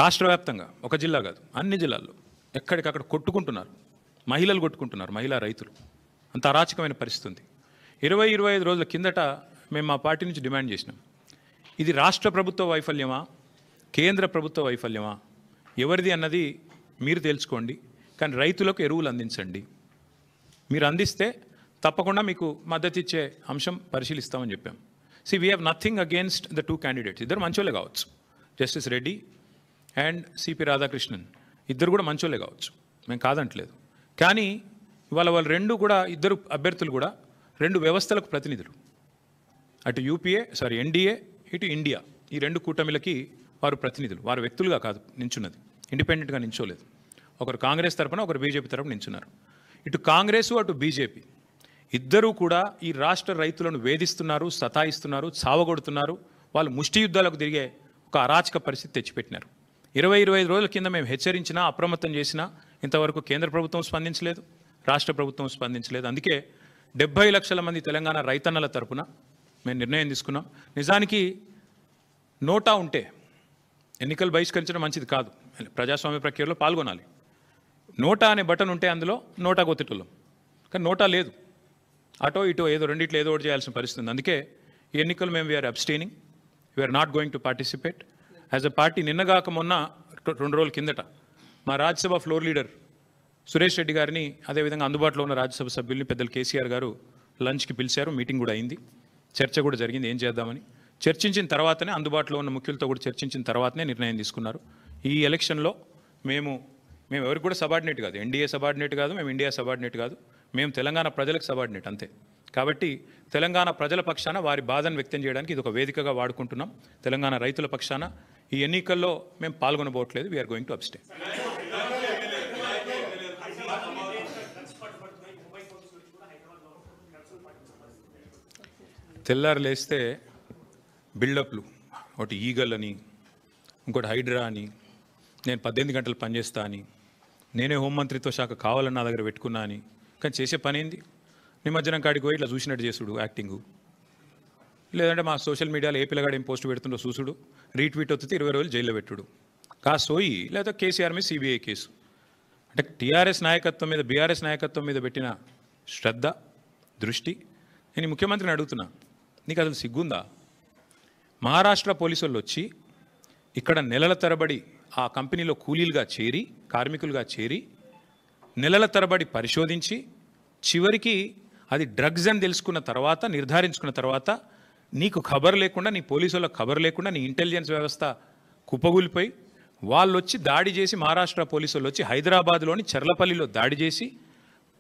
రాష్ట్ర వ్యాప్తంగా, ఒక జిల్లా కాదు అన్ని జిల్లాల్లో ఎక్కడికక్కడ కొట్టుకుంటున్నారు, మహిళలు కొట్టుకుంటున్నారు, మహిళా రైతులు. అంత అరాచకమైన పరిస్థితి ఉంది. 20-25 రోజుల కిందట మేము మా పార్టీ నుంచి డిమాండ్ చేసినాం, ఇది రాష్ట్ర ప్రభుత్వ వైఫల్యమా, కేంద్ర ప్రభుత్వ వైఫల్యమా, ఎవరిది అన్నది మీరు తెలుసుకోండి, కానీ రైతులకు ఎరువులు అందించండి. మీరు అందిస్తే తప్పకుండా మీకు మద్దతు ఇచ్చే అంశం పరిశీలిస్తామని చెప్పాం. We have nothing against the 2 candidates. ఇద్దరు మంచోళ్ళే కావచ్చు, justice Reddy and CP Radhakrishnan ఇద్దరు కూడా మంచోళ్ళే కావచ్చు, మేము కాదంటలేదు. కానీ ఇవాళ వాళ్ళు ఇద్దరు అభ్యర్థులు కూడా 2 వ్యవస్థలకు ప్రతినిధులు. అటు ఎన్డీఏ, ఇటు ఇండియా, ఈ 2 కూటమిలకి వారు ప్రతినిధులు. వారు వ్యక్తులుగా కాదు నించున్నది, ఇండిపెండెంట్గా నించోలేదు. ఒకరు కాంగ్రెస్ తరపున, ఒకరు బీజేపీ తరపున నించున్నారు. ఇటు కాంగ్రెసు, అటు బీజేపీ ఇద్దరూ కూడా ఈ రాష్ట్ర రైతులను వేధిస్తున్నారు, సతాయిస్తున్నారు, చావగొడుతున్నారు. వాళ్ళు ముష్టి యుద్ధాలకు తిరిగే ఒక అరాచక పరిస్థితి తెచ్చిపెట్టినారు. 20-25 రోజుల కింద మేము హెచ్చరించినా, అప్రమత్తం చేసినా ఇంతవరకు కేంద్ర ప్రభుత్వం స్పందించలేదు, రాష్ట్ర ప్రభుత్వం స్పందించలేదు. అందుకే 70 లక్షల మంది తెలంగాణ రైతన్నల తరపున మేము నిర్ణయం తీసుకున్నాం. నిజానికి నోటా ఉంటే ఎన్నికలు బహిష్కరించడం మంచిది కాదు, ప్రజాస్వామ్య ప్రక్రియలో పాల్గొనాలి. నోటా అనే బటన్ ఉంటే అందులో నోటా కొత్తటోళ్ళం, కానీ నోటా లేదు. అటో ఇటో ఏదో రెండిట్లో ఏదో ఒకటి చేయాల్సిన పరిస్థితి ఉంది. అందుకే ఈ ఎన్నికలు మేము we are abstaining, we are not going to participate as a party. నిన్నగాక మొన్న 2 రోజుల కిందట మా రాజ్యసభ ఫ్లోర్ లీడర్ సురేష్ రెడ్డి గారిని, అదేవిధంగా అందుబాటులో ఉన్న రాజ్యసభ సభ్యుల్ని పెద్దలు కేసీఆర్ గారు లంచ్కి పిలిచారు. మీటింగ్ కూడా అయింది, చర్చ కూడా జరిగింది ఏం చేద్దామని. చర్చించిన తర్వాతనే, అందుబాటులో ఉన్న ముఖ్యులతో కూడా చర్చించిన తర్వాతనే నిర్ణయం తీసుకున్నారు. ఈ ఎలక్షన్లో మేము ఎవరికి కూడా సబార్డినేట్ కాదు, ఎన్డీఏ సబార్డినేట్ కాదు, మేము ఇండియా సబార్డినేట్ కాదు, మేము తెలంగాణ ప్రజలకు సబార్డినేట్ అంతే. కాబట్టి తెలంగాణ ప్రజల పక్షాన వారి బాధను వ్యక్తం చేయడానికి ఇది ఒక వేదికగా వాడుకుంటున్నాం. తెలంగాణ రైతుల పక్షాన ఈ ఎన్నికల్లో మేము పాల్గొనబోట్లేదు. We are going to abstain. తెల్లారు లేస్తే బిల్డప్లు, ఒకటి ఈగల్ అని, ఇంకోటి హైడ్రా అని, నేను 18 గంటలు పనిచేస్తా అని, నేనే హోంమంత్రిత్వ శాఖ కావాలని నా దగ్గర పెట్టుకున్నా అని. కానీ చేసే పని ఏంది? నిమజ్జనం కాడికి పోయి ఇట్లా చూసినట్టు చేసుడు యాక్టింగు, లేదంటే మా సోషల్ మీడియాలో ఏ పిల్లగాడు ఏం పోస్ట్ పెడుతుండో చూసుడు, రీట్వీట్ వస్తే 20 రోజులు జైల్లో పెట్టుడు, సోయి లేదా కేసీఆర్ మీద సిబిఐ కేసు. అంటే టీఆర్ఎస్ నాయకత్వం మీద, బీఆర్ఎస్ నాయకత్వం మీద పెట్టిన శ్రద్ధ, దృష్టి. నేను ముఖ్యమంత్రిని అడుగుతున్నా, నీకు అసలు సిగ్గుందా? మహారాష్ట్ర పోలీసు వాళ్ళు వచ్చి ఇక్కడ నెలల తరబడి ఆ కంపెనీలో కూలీలుగా చేరి, కార్మికులుగా చేరి, నెలల తరబడి పరిశోధించి, చివరికి అది డ్రగ్స్ అని తెలుసుకున్న తర్వాత, నిర్ధారించుకున్న తర్వాత, నీకు ఖబర్ లేకుండా, నీ పోలీసు వాళ్ళకి ఖబర్ లేకుండా నీ ఇంటెలిజెన్స్ వ్యవస్థ కుప్పగూలిపోయి వాళ్ళు వచ్చి దాడి చేసి, మహారాష్ట్ర పోలీసు వాళ్ళు వచ్చి హైదరాబాద్లోని చర్లపల్లిలో దాడి చేసి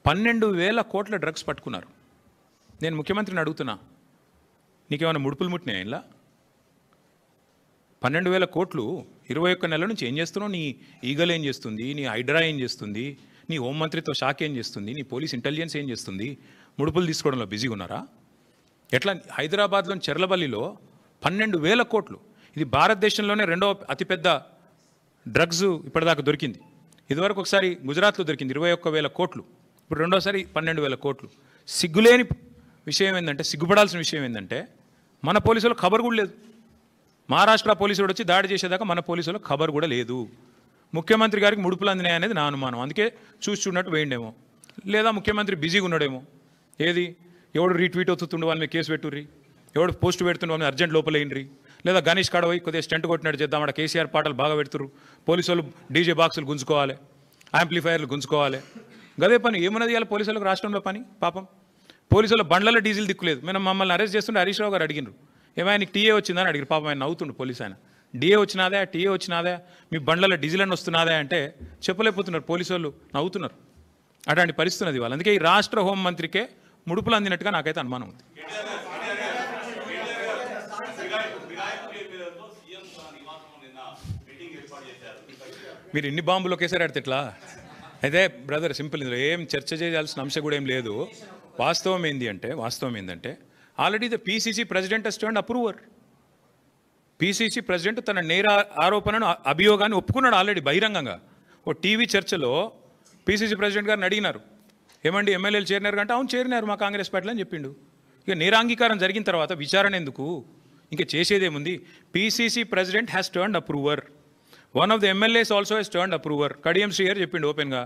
12,000 కోట్ల డ్రగ్స్ పట్టుకున్నారు. నేను ముఖ్యమంత్రిని అడుగుతున్నా, నీకేమైనా ముడుపులు ముట్టినాయి ఇలా? 12,000 కోట్లు 21 నెలల నుంచి ఏం చేస్తున్నావు? నీ ఈగల్ ఏం చేస్తుంది? నీ హైడ్రా ఏం చేస్తుంది? నీ హోంమంత్రిత్వ శాఖ ఏం చేస్తుంది? నీ పోలీస్ ఇంటెలిజెన్స్ ఏం చేస్తుంది? ముడుపులు తీసుకోవడంలో బిజీగా ఉన్నారా? ఎట్లా? హైదరాబాద్లోని చర్లపల్లిలో 12,000 కోట్లు. ఇది భారతదేశంలోనే రెండవ అతిపెద్ద డ్రగ్స్ ఇప్పటిదాకా దొరికింది. ఇదివరకు ఒకసారి గుజరాత్లో దొరికింది 21,000 కోట్లు, ఇప్పుడు రెండోసారి 12,000 కోట్లు. సిగ్గులేని విషయం ఏంటంటే, సిగ్గుపడాల్సిన విషయం ఏంటంటే, మన పోలీసులు ఖబర్ కూడా లేదు. మహారాష్ట్ర పోలీసులు వచ్చి దాడి చేసేదాకా మన పోలీసులకు ఖబర్ కూడా లేదు. ముఖ్యమంత్రి గారికి ముడుపులు అందినాయి అనేది నా అనుమానం. అందుకే చూసి చూడనట్టు వేయండేమో, లేదా ముఖ్యమంత్రి బిజీగా ఉన్నాడేమో. ఏది ఎవడు రీట్వీట్ అవుతుండు వాళ్ళ మీద కేసు పెట్టుర్రి, ఎవడు పోస్ట్ పెడుతుండే వాళ్ళని అర్జెంట్ లోపలేయండి, లేదా గణేష్ కాడ పోయి కొద్దిగా స్టెంట్ కొట్టినట్టు చేద్దాం, అక్కడ కేసీఆర్ పాటలు బాగా పెడుతురు, పోలీసు వాళ్ళు డీజే బాక్సులు గుంజుకోవాలి, యాంప్లిఫైర్లు గుంజుకోవాలి. గదే పని ఏమున్నది ఇవాళ పోలీసులకు రాష్ట్రంలో పని? పాపం పోలీసుల బండ్లలో డీజిల్ దిక్కులేదు. మేము మమ్మల్ని అరెస్ట్ చేస్తుంటే హరీష్ రావు గారు అడిగినారు, ఏమైనా నీకు టీఏ వచ్చిందని అడిగారు. పాపం ఆయన నవ్వుతుండు పోలీసు ఆయన. డిఏ వచ్చినాదా, టీఏ వచ్చినాదా, మీ బండ్లలో డీజిల్ అని వస్తున్నాదా అంటే చెప్పలేకపోతున్నారు. పోలీసు వాళ్ళు నవ్వుతున్నారు. అట్లాంటి పరిస్థితి అది వాళ్ళు. అందుకే ఈ రాష్ట్ర హోంమంత్రికే ముడుపులు అందినట్టుగా నాకైతే అనుమానం ఉంది. మీరు ఇన్ని బాంబులు ఒకేసారి ఆడితే ఎట్లా? అయితే బ్రదర్ సింపుల్, ఇందులో ఏం చర్చ చేయాల్సిన అంశం కూడా ఏం లేదు. వాస్తవం ఏంటంటే already the PCC president has turned approver. PCC president తన నేర ఆరోపణను, అభియోగాన్ని ఒప్పుకున్నాడు ఆల్రెడీ బహిరంగంగా. ఓ టీవీ చర్చలో పీసీసీ ప్రెసిడెంట్ గారిని అడిగినారు, ఏమండి ఎమ్మెల్యేలు చేరినారు అంటే, అవును చేరినారు మా కాంగ్రెస్ పార్టీలో అని చెప్పిండు. ఇక నేరాంగీకారం జరిగిన తర్వాత విచారణ ఎందుకు? ఇంకా చేసేదేముంది? PCC president has turned approver. One of the MLAs also he's turned approver. Kadiyam Srihari చెప్పిండు ఓపెన్గా.